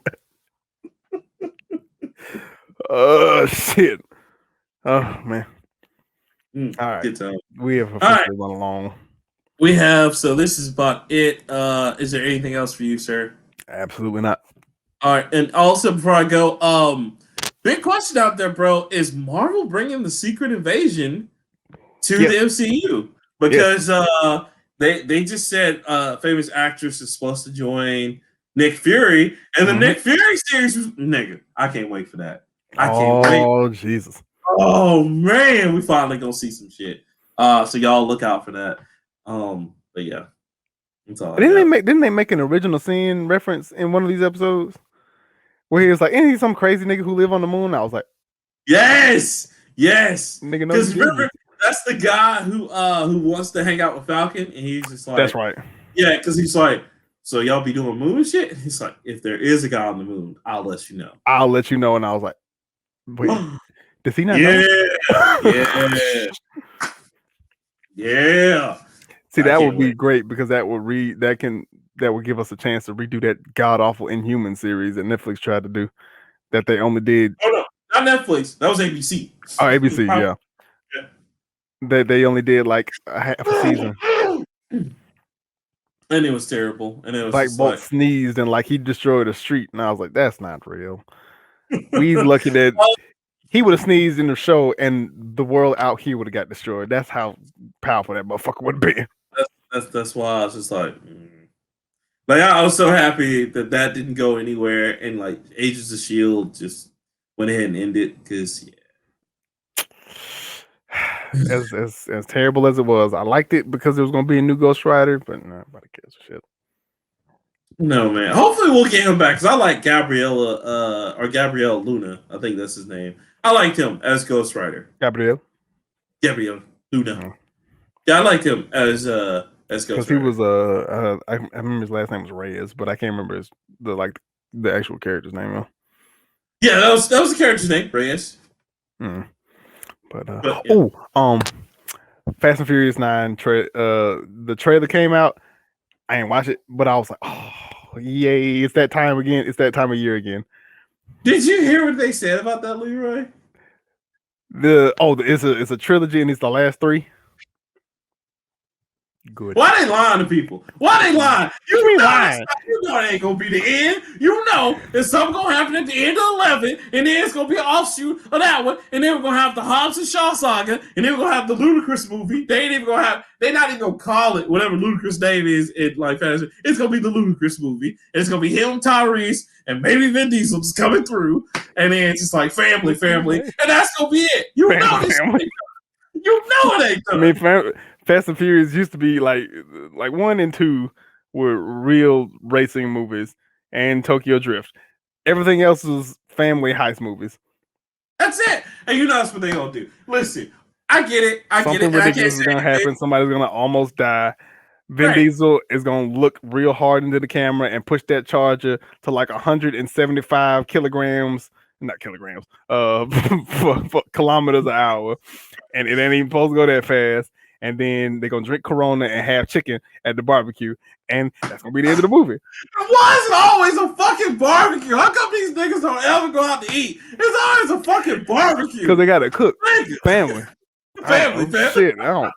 [SPEAKER 2] oh shit. Oh man. All right.
[SPEAKER 1] Good time.
[SPEAKER 2] We have officially run along.
[SPEAKER 1] We have, so this is about it. Is there anything else for you, sir?
[SPEAKER 2] Absolutely not.
[SPEAKER 1] All right, and also before I go, big question out there, bro. Is Marvel bringing the Secret Invasion to the MCU? Because they just said famous actress is supposed to join Nick Fury, and the Nick Fury series was, nigga, I can't wait for that. I can't wait.
[SPEAKER 2] Oh Jesus.
[SPEAKER 1] Oh man, we finally gonna see some shit. So y'all look out for that. But yeah. That's all
[SPEAKER 2] Didn't they make an original scene reference in one of these episodes? Where he was like, ain't he some crazy nigga who live on the moon? I was like,
[SPEAKER 1] yes.
[SPEAKER 2] Nigga,
[SPEAKER 1] because remember, that's the guy who wants to hang out with Falcon, and he's just like,
[SPEAKER 2] that's right.
[SPEAKER 1] Yeah, because he's like, so y'all be doing moon shit? And he's like, if there is a guy on the moon, I'll let you know.
[SPEAKER 2] I'll let you know. And I was like, wait, does he not know?
[SPEAKER 1] Yeah.
[SPEAKER 2] See, that would be great because that would give us a chance to redo that god awful Inhuman series that Netflix tried to do that they only did.
[SPEAKER 1] Oh no, Not Netflix. That was ABC.
[SPEAKER 2] Oh, ABC, yeah. They only did like half a season.
[SPEAKER 1] And it was terrible. And it was
[SPEAKER 2] Like
[SPEAKER 1] just
[SPEAKER 2] Bolt
[SPEAKER 1] like
[SPEAKER 2] sneezed and like he destroyed a street, and I was like, that's not real. We's lucky that he would have sneezed in the show and the world out here would have got destroyed. That's how powerful that motherfucker would have been.
[SPEAKER 1] That's why I was just like, like I was so happy that didn't go anywhere, and like Agents of Shield just went ahead and ended because
[SPEAKER 2] As terrible as it was, I liked it because there was going to be a new Ghost Rider, but nobody cares for shit.
[SPEAKER 1] No, man. Hopefully we'll get him back because I like Gabriella or Gabrielle Luna. I think that's his name. I liked him as Ghost Rider.
[SPEAKER 2] Gabrielle
[SPEAKER 1] Luna.
[SPEAKER 2] Mm-hmm.
[SPEAKER 1] Yeah, I liked him as Ghost Rider.
[SPEAKER 2] Because he was I remember his last name was Reyes, but I can't remember the actual character's name though.
[SPEAKER 1] Yeah, that was the character's name, Reyes.
[SPEAKER 2] Mm. But yeah. Fast and Furious 9 the trailer came out. I ain't watch it, but I was like, oh yay, it's that time again. It's that time of year again.
[SPEAKER 1] Did you hear what they said about that, Leroy?
[SPEAKER 2] It's a trilogy and it's the last 3. Good.
[SPEAKER 1] Why they lying to people? Why they lying? You know it ain't gonna be the end. You know there's something gonna happen at the end of 11, and then it's gonna be an offshoot of that one, and then we're gonna have the Hobbs and Shaw saga, and then we're gonna have the Ludacris movie. They're not even gonna call it whatever Ludacris name is in like fantasy. It's gonna be the Ludacris movie, and it's gonna be him, Tyrese, and maybe Vin Diesel just coming through, and then it's just like family, and that's gonna be it. You know this. You know it ain't.
[SPEAKER 2] I mean, Fast and Furious used to be like 1 and 2 were real racing movies and Tokyo Drift. Everything else was family heist movies.
[SPEAKER 1] That's it. And you know that's what they're gonna do. Listen, I get it.
[SPEAKER 2] Something ridiculous is gonna happen. Somebody's gonna almost die. Vin Diesel is gonna look real hard into the camera and push that charger to like 175 kilograms. Not kilograms, for kilometers an hour, and it ain't even supposed to go that fast. And then they're gonna drink Corona and have chicken at the barbecue, and that's gonna be the end of the movie.
[SPEAKER 1] Why is it always a fucking barbecue? How come these niggas don't ever go out to eat? It's always a fucking barbecue.
[SPEAKER 2] Because they gotta cook. Family. Shit, I don't.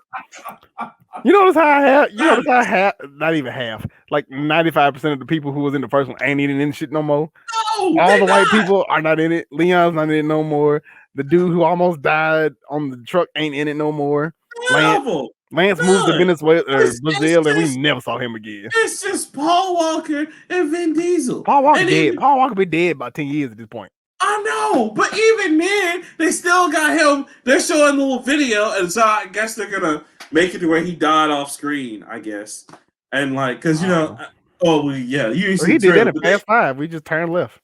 [SPEAKER 2] You notice how I have not even half, like 95% of the people who was in the first one ain't eating any shit no more.
[SPEAKER 1] No,
[SPEAKER 2] all the white people are not in it. Leon's not in it no more. The dude who almost died on the truck ain't in it no more. Lance moved to Venezuela or Brazil, and we never saw him again.
[SPEAKER 1] It's just Paul Walker and Vin Diesel.
[SPEAKER 2] Paul Walker dead. Paul Walker be dead about 10 years at this point.
[SPEAKER 1] I know, but even then, they still got him. They're showing a little video, and so I guess they're gonna make it to where he died off screen. I guess, and like, cause you know, he did
[SPEAKER 2] that in Fast 5. We just turned left.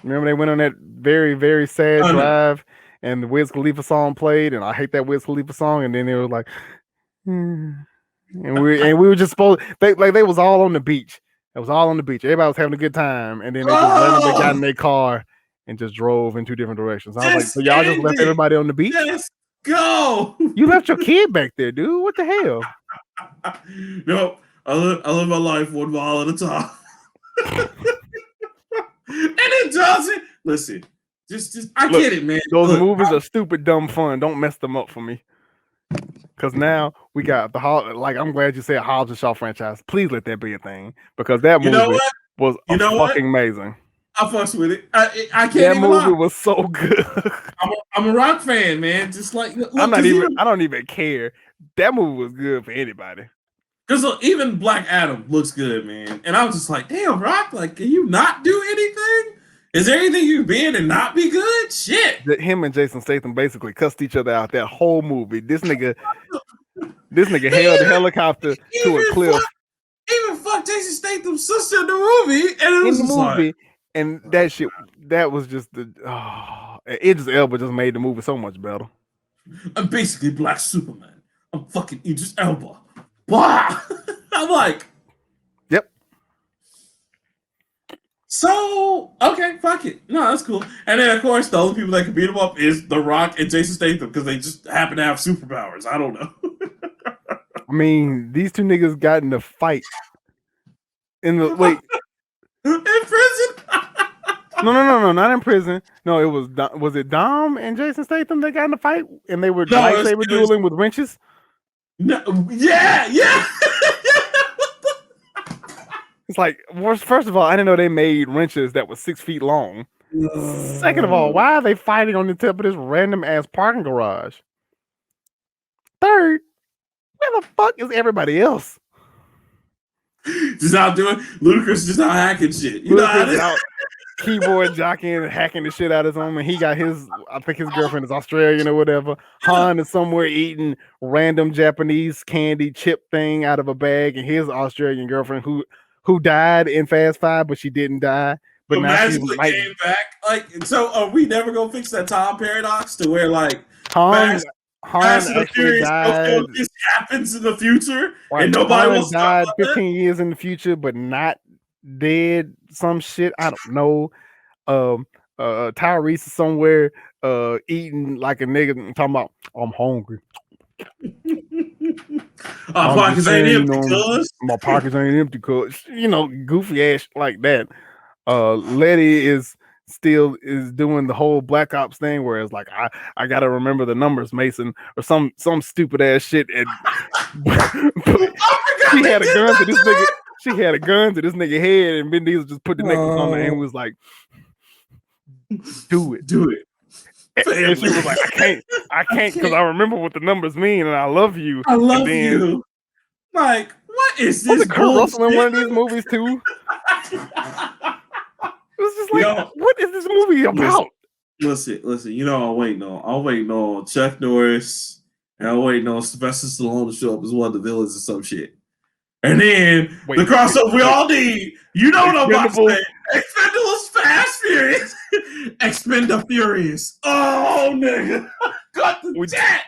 [SPEAKER 2] Remember they went on that very, very sad drive, and the Wiz Khalifa song played, and I hate that Wiz Khalifa song, and then they were like, and we were just supposed they was all on the beach. It was all on the beach. Everybody was having a good time, and then they just randomly got in their car and just drove in 2 different directions. I was like, so y'all just left everybody on the beach?
[SPEAKER 1] Let's go.
[SPEAKER 2] You left your kid back there, dude. What the hell?
[SPEAKER 1] No, I live my life 1 mile at a time. And it doesn't. Listen, just I get it, man.
[SPEAKER 2] Those movies are stupid, dumb fun. Don't mess them up for me. Because now we got the I'm glad you said Hobbs and Shaw franchise. Please let that be a thing, because that movie was fucking amazing.
[SPEAKER 1] I fucks with it. I can't.
[SPEAKER 2] That movie was so good.
[SPEAKER 1] I'm a rock fan, man. Just like look,
[SPEAKER 2] I don't even care. That movie was good for anybody.
[SPEAKER 1] Because even Black Adam looks good, man. And I was just like, damn, Rock, like, can you not do anything? Is there anything you be in and not be good? Shit.
[SPEAKER 2] Him and Jason Statham basically cussed each other out that whole movie. This nigga held the helicopter to a cliff.
[SPEAKER 1] Even fuck Jason Statham's sister in the movie. And it was in the movie.
[SPEAKER 2] Like, and that shit, that was just Idris Elba just made the movie so much better.
[SPEAKER 1] I'm basically Black Superman. I'm fucking Idris Elba. Wow. I'm like,
[SPEAKER 2] yep.
[SPEAKER 1] So, okay, fuck it. No, that's cool. And then, of course, the only people that can beat him up is The Rock and Jason Statham because they just happen to have superpowers. I don't know.
[SPEAKER 2] I mean, these 2 niggas got in a fight in prison. No, not in prison. No, it was it Dom and Jason Statham that got in a fight and they were
[SPEAKER 1] No,
[SPEAKER 2] lightsaber dueling with wrenches?
[SPEAKER 1] no, yeah.
[SPEAKER 2] It's like, first of all, I didn't know they made wrenches that was 6 feet long. Second of all, why are they fighting on the top of this random ass parking garage? Third, where the fuck is everybody else?
[SPEAKER 1] Just out doing Ludacris, just out hacking shit. You know how it is.
[SPEAKER 2] Out keyboard jockeying and hacking the shit out of him, and he got his. I think his girlfriend is Australian or whatever. Han is somewhere eating random Japanese candy chip thing out of a bag, and his Australian girlfriend who died in Fast Five, but she didn't die. But now she's
[SPEAKER 1] magically came back. Like, so are we never gonna fix that time paradox to where like
[SPEAKER 2] Han
[SPEAKER 1] Fast and the
[SPEAKER 2] actually
[SPEAKER 1] Furious
[SPEAKER 2] died.
[SPEAKER 1] This happens in the future,
[SPEAKER 2] Right.
[SPEAKER 1] and nobody
[SPEAKER 2] Han
[SPEAKER 1] wants to
[SPEAKER 2] died
[SPEAKER 1] talk about
[SPEAKER 2] 15 years in the future, but not dead. Some shit I don't know. Tyrese is somewhere eating like a nigga talking about I'm hungry.
[SPEAKER 1] My pockets ain't empty, cuz.
[SPEAKER 2] My pockets ain't empty, cuz. Goofy ass like that. Letty is doing the whole Black Ops thing where it's like I gotta remember the numbers, Mason, or some stupid ass shit. And she had a gun to this nigga. She had a gun to this nigga head, and Vin Diesel just put the necklace on her and was like, "Do it." And she was like, I can't, because I remember what the numbers mean, and I love you.
[SPEAKER 1] I love you. Like, what is this?
[SPEAKER 2] Was Kurt Russell in one of these movies too? It was just like, what is this movie about?
[SPEAKER 1] Listen. You know, I'm waiting on Chuck Norris, and I'm waiting on Sylvester Stallone to show up as one of the villains or some shit. And then the crossover we all need. You know what I'm about to say. Expendables Fast Furious. Expenda Furious. Oh, nigga. Cut the chat.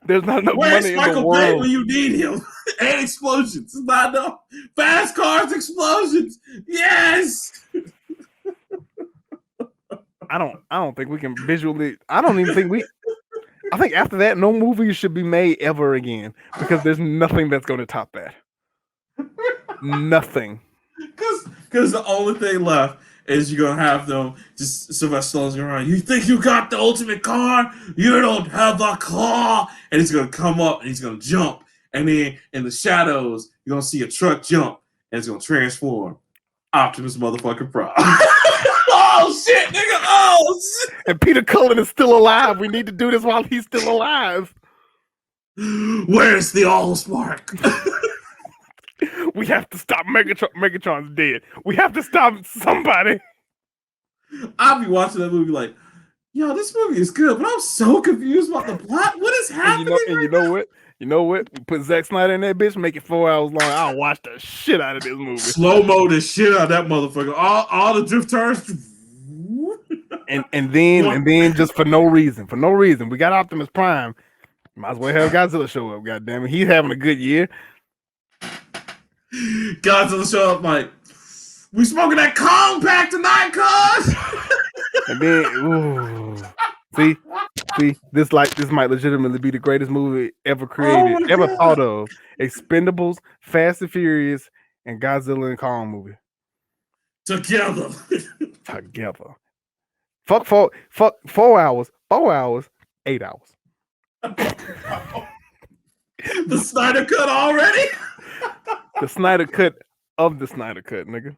[SPEAKER 2] There's not enough money in the world.
[SPEAKER 1] Bay when you need him. And explosions. It's not enough. Fast cars, explosions. Yes.
[SPEAKER 2] I don't think we can visually. I don't even think we. I think after that, no movie should be made ever again because there's nothing that's going to top that. Nothing.
[SPEAKER 1] Because the only thing left is you're gonna have them just Sylvester Stallone's going around. You think you got the ultimate car? You don't have the car, and he's gonna come up and he's gonna jump, and then in the shadows you're gonna see a truck jump and it's gonna transform. Optimus motherfucking Prime. Oh shit, nigga! Oh shit!
[SPEAKER 2] And Peter Cullen is still alive. We need to do this while he's still alive.
[SPEAKER 1] Where's the Allspark?
[SPEAKER 2] We have to stop Megatron's dead. We have to stop somebody.
[SPEAKER 1] I'll be watching that movie like, yo, this movie is good, but I'm so confused about the plot. What is happening?
[SPEAKER 2] And you know what? You know what? We put Zack Snyder in that bitch, make it 4 hours long. I'll watch the shit out of this movie.
[SPEAKER 1] Slow-mo the shit out of that motherfucker. All the drift turns.
[SPEAKER 2] And then just for no reason, we got Optimus Prime. Might as well have Godzilla show up. God damn it, he's having a good year.
[SPEAKER 1] Godzilla show up like, we smoking that compact tonight, cuz.
[SPEAKER 2] And then, see, this might legitimately be the greatest movie ever created, ever thought of. Expendables, Fast and Furious, and Godzilla and Kong movie
[SPEAKER 1] together.
[SPEAKER 2] Fuck 4 hours, 4 hours, 8 hours.
[SPEAKER 1] The Snyder Cut already?
[SPEAKER 2] The Snyder Cut of the Snyder Cut, nigga.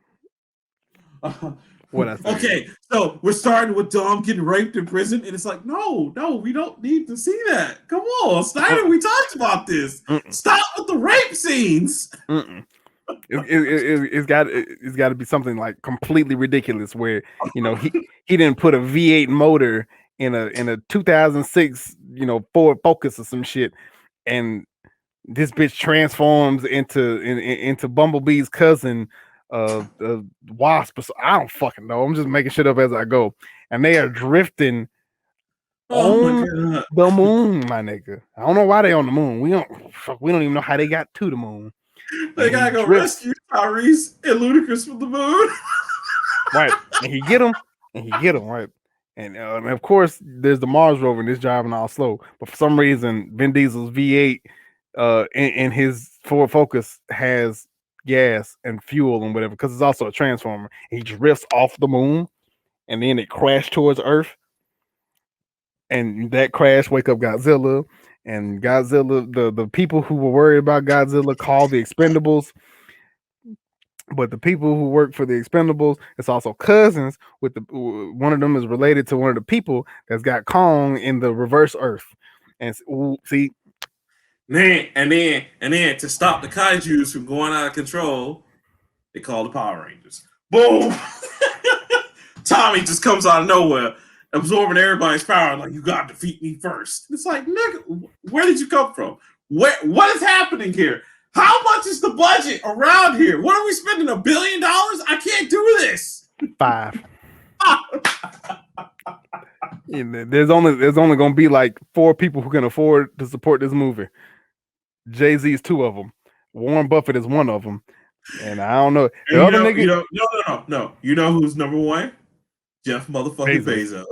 [SPEAKER 2] What I say? Okay,
[SPEAKER 1] so we're starting with Dom getting raped in prison, and it's like, no, we don't need to see that. Come on, Snyder, we talked about this. Stop with the rape scenes.
[SPEAKER 2] It's got to be something like completely ridiculous where he didn't put a V8 motor in a 2006 Ford Focus or some shit, and this bitch transforms into Bumblebee's cousin, Wasp. I don't fucking know. I'm just making shit up as I go, and they are drifting on the moon, my nigga. I don't know why they on the moon. We don't even know how they got to the moon.
[SPEAKER 1] They gotta go rescue Tyrese and Ludacris from the moon.
[SPEAKER 2] Right. And he get him, right. And of course, there's the Mars rover and it's driving all slow. But for some reason, Vin Diesel's V8 in his Ford Focus has gas and fuel and whatever, because it's also a transformer. He drifts off the moon, and then it crashed towards Earth. And that crash wake up Godzilla, and Godzilla, the people who were worried about Godzilla called the Expendables. But the people who work for the Expendables, it's also cousins with the one of them is related to one of the people that's got Kong in the reverse Earth. And see,
[SPEAKER 1] and then to stop the kaijus from going out of control, they call the Power Rangers. Boom! Tommy just comes out of nowhere, absorbing everybody's power. Like, you gotta defeat me first. It's like, nigga, where did you come from? What is happening here? How much is the budget around here? What are we spending $1 billion? I can't do this.
[SPEAKER 2] 5. There's only gonna be like 4 people who can afford to support this movie. Jay-Z is 2 of them. Warren Buffett is 1 of them. And I don't know. The other nigga,
[SPEAKER 1] no. You know who's number 1? Jeff motherfucking Bezos.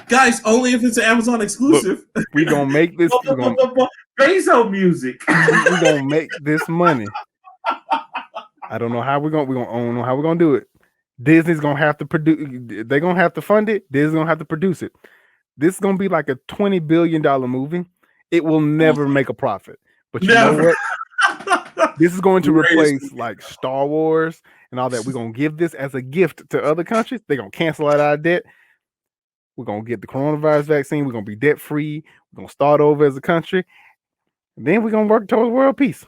[SPEAKER 1] Guys, only if it's an Amazon exclusive.
[SPEAKER 2] Look, we gonna make this
[SPEAKER 1] Bezos music.
[SPEAKER 2] We gonna make this money. I don't know how we're gonna do it. Disney's gonna have to produce. They're gonna have to fund it. Disney's gonna have to produce it. This is gonna be like a $20 billion movie. It will never make a profit. But you know what? This is going to replace like Star Wars and all that. We're gonna give this as a gift to other countries. They're gonna cancel out our debt. We're gonna get the coronavirus vaccine. We're gonna be debt free. We're gonna start over as a country. And then we're gonna work towards world peace.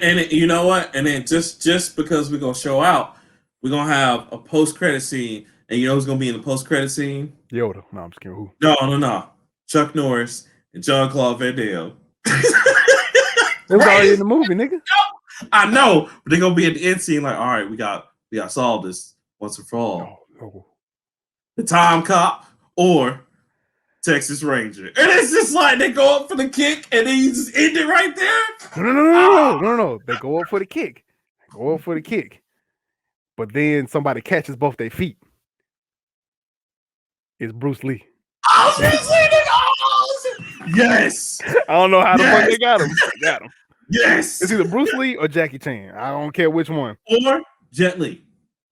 [SPEAKER 1] And you know what? And then just because we're gonna show out, we're gonna have a post-credit scene. And you know who's gonna be in the post-credit scene?
[SPEAKER 2] Yoda. No, I'm just kidding. Who?
[SPEAKER 1] No. Chuck Norris and Jean-Claude Van Damme.
[SPEAKER 2] It was already in the movie, nigga.
[SPEAKER 1] I know, but they're gonna be at the end scene like, all right, we got to solve this once and for all.
[SPEAKER 2] No.
[SPEAKER 1] The Time Cop or Texas Ranger. And it's just like they go up for the kick and then you just end it right there.
[SPEAKER 2] No. They go up for the kick. But then somebody catches both their feet. It's Bruce Lee.
[SPEAKER 1] Oh, Bruce Lee! Yes.
[SPEAKER 2] I don't know how the fuck they got him.
[SPEAKER 1] Yes.
[SPEAKER 2] It's either Bruce Lee or Jackie Chan. I don't care which one.
[SPEAKER 1] Or Jet Li.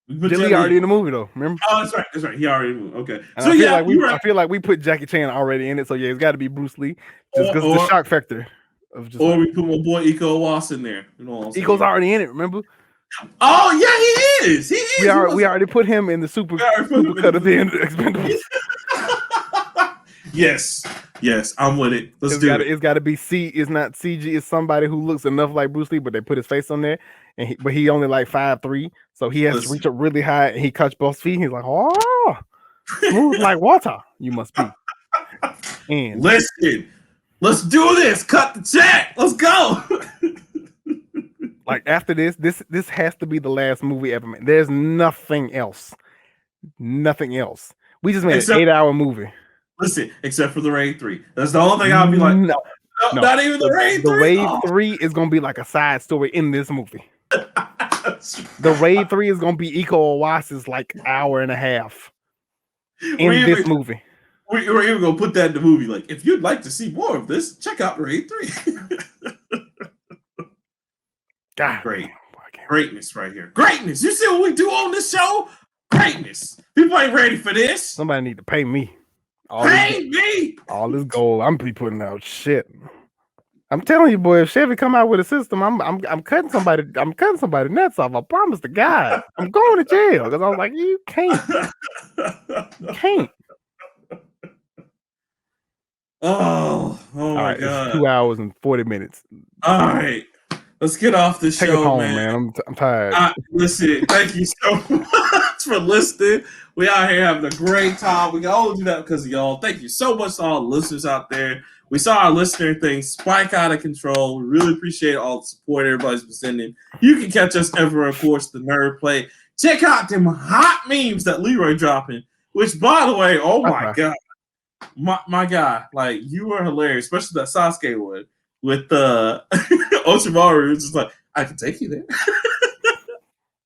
[SPEAKER 2] Jet Li already in the movie though. Remember?
[SPEAKER 1] Oh, that's right. He already in the movie. Okay.
[SPEAKER 2] And so I feel like we put Jackie Chan already in it. So yeah, it's got to be Bruce Lee just because of the shock factor.
[SPEAKER 1] We put my boy Iko Uwais in there. You know what I'm saying?
[SPEAKER 2] Iko's already in it. Remember?
[SPEAKER 1] Oh yeah, he is.
[SPEAKER 2] We already put him in the super cut at the end of the Expendables.
[SPEAKER 1] Yes, I'm with it. Let's do it.
[SPEAKER 2] It's got to be It's not CG. It's somebody who looks enough like Bruce Lee, but they put his face on there, but he only like 5'3", so he has to reach up really high. And he cuts both feet. He's like, oh, smooth like water. You must be. And
[SPEAKER 1] listen, let's do this. Cut the check. Let's go.
[SPEAKER 2] Like after this has to be the last movie ever made. There's nothing else. We just made an 8-hour movie.
[SPEAKER 1] Listen, except for the RYDE 3. That's the only thing I'll be like. No. Not even the RYDE 3.
[SPEAKER 2] The RYDE 3 is gonna be like a side story in this movie. The RYDE 3 is gonna be Iko Uwais's like hour and a half in this movie.
[SPEAKER 1] We're even gonna put that in the movie. Like, if you'd like to see more of this, check out RYDE 3.
[SPEAKER 2] God,
[SPEAKER 1] greatness right here. Greatness. You see what we do on this show? Greatness. People ain't ready for this.
[SPEAKER 2] Somebody need to pay me. All this gold. I'm be putting out shit. I'm telling you, boy. If Chevy come out with a system, I'm cutting somebody. I'm cutting somebody nuts off. I promise to God. I'm going to jail because I was like, you can't. You can't.
[SPEAKER 1] Oh my God.
[SPEAKER 2] It's 2 hours and 40 minutes.
[SPEAKER 1] All right. Let's get off this
[SPEAKER 2] Take
[SPEAKER 1] show,
[SPEAKER 2] it home,
[SPEAKER 1] man.
[SPEAKER 2] I'm tired.
[SPEAKER 1] Listen, thank you so much for listening. We out here having a great time. We can only do that because of y'all. Thank you so much to all the listeners out there. We saw our listener thing spike out of control. We really appreciate all the support everybody's been sending. You can catch us everywhere, of course, the Nerd Play. Check out them hot memes that Leroy dropping, which, by the way, oh my God. My guy, like, you were hilarious, especially that Sasuke one with Oshimaru. It's just like, I can take you there.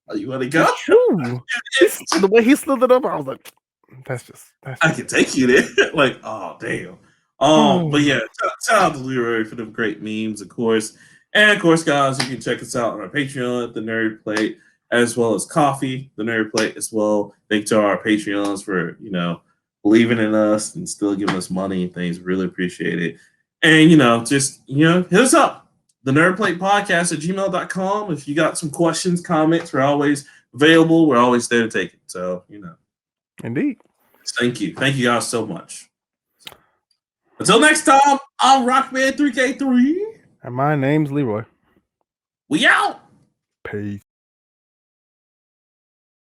[SPEAKER 1] Oh, you want to go?
[SPEAKER 2] It's true. The way he slid it up, I was like, I
[SPEAKER 1] can take you there. Like, oh, damn. But yeah, shout out to Leroy for the great memes, of course. And of course, guys, you can check us out on our Patreon at the Nerd Plate, as well as Coffee, the Nerd Plate, as well. Thank to our Patreons for, believing in us and still giving us money and things. Really appreciate it. And, hit us up. The Nerd Plate Podcast at gmail.com. If you got some questions, comments, we're always available. We're always there to take it. So,
[SPEAKER 2] Indeed.
[SPEAKER 1] Thank you. Thank you guys so much. Until next time, I'm Rockman3K3.
[SPEAKER 2] And my name's Leroy.
[SPEAKER 1] We out.
[SPEAKER 2] Peace.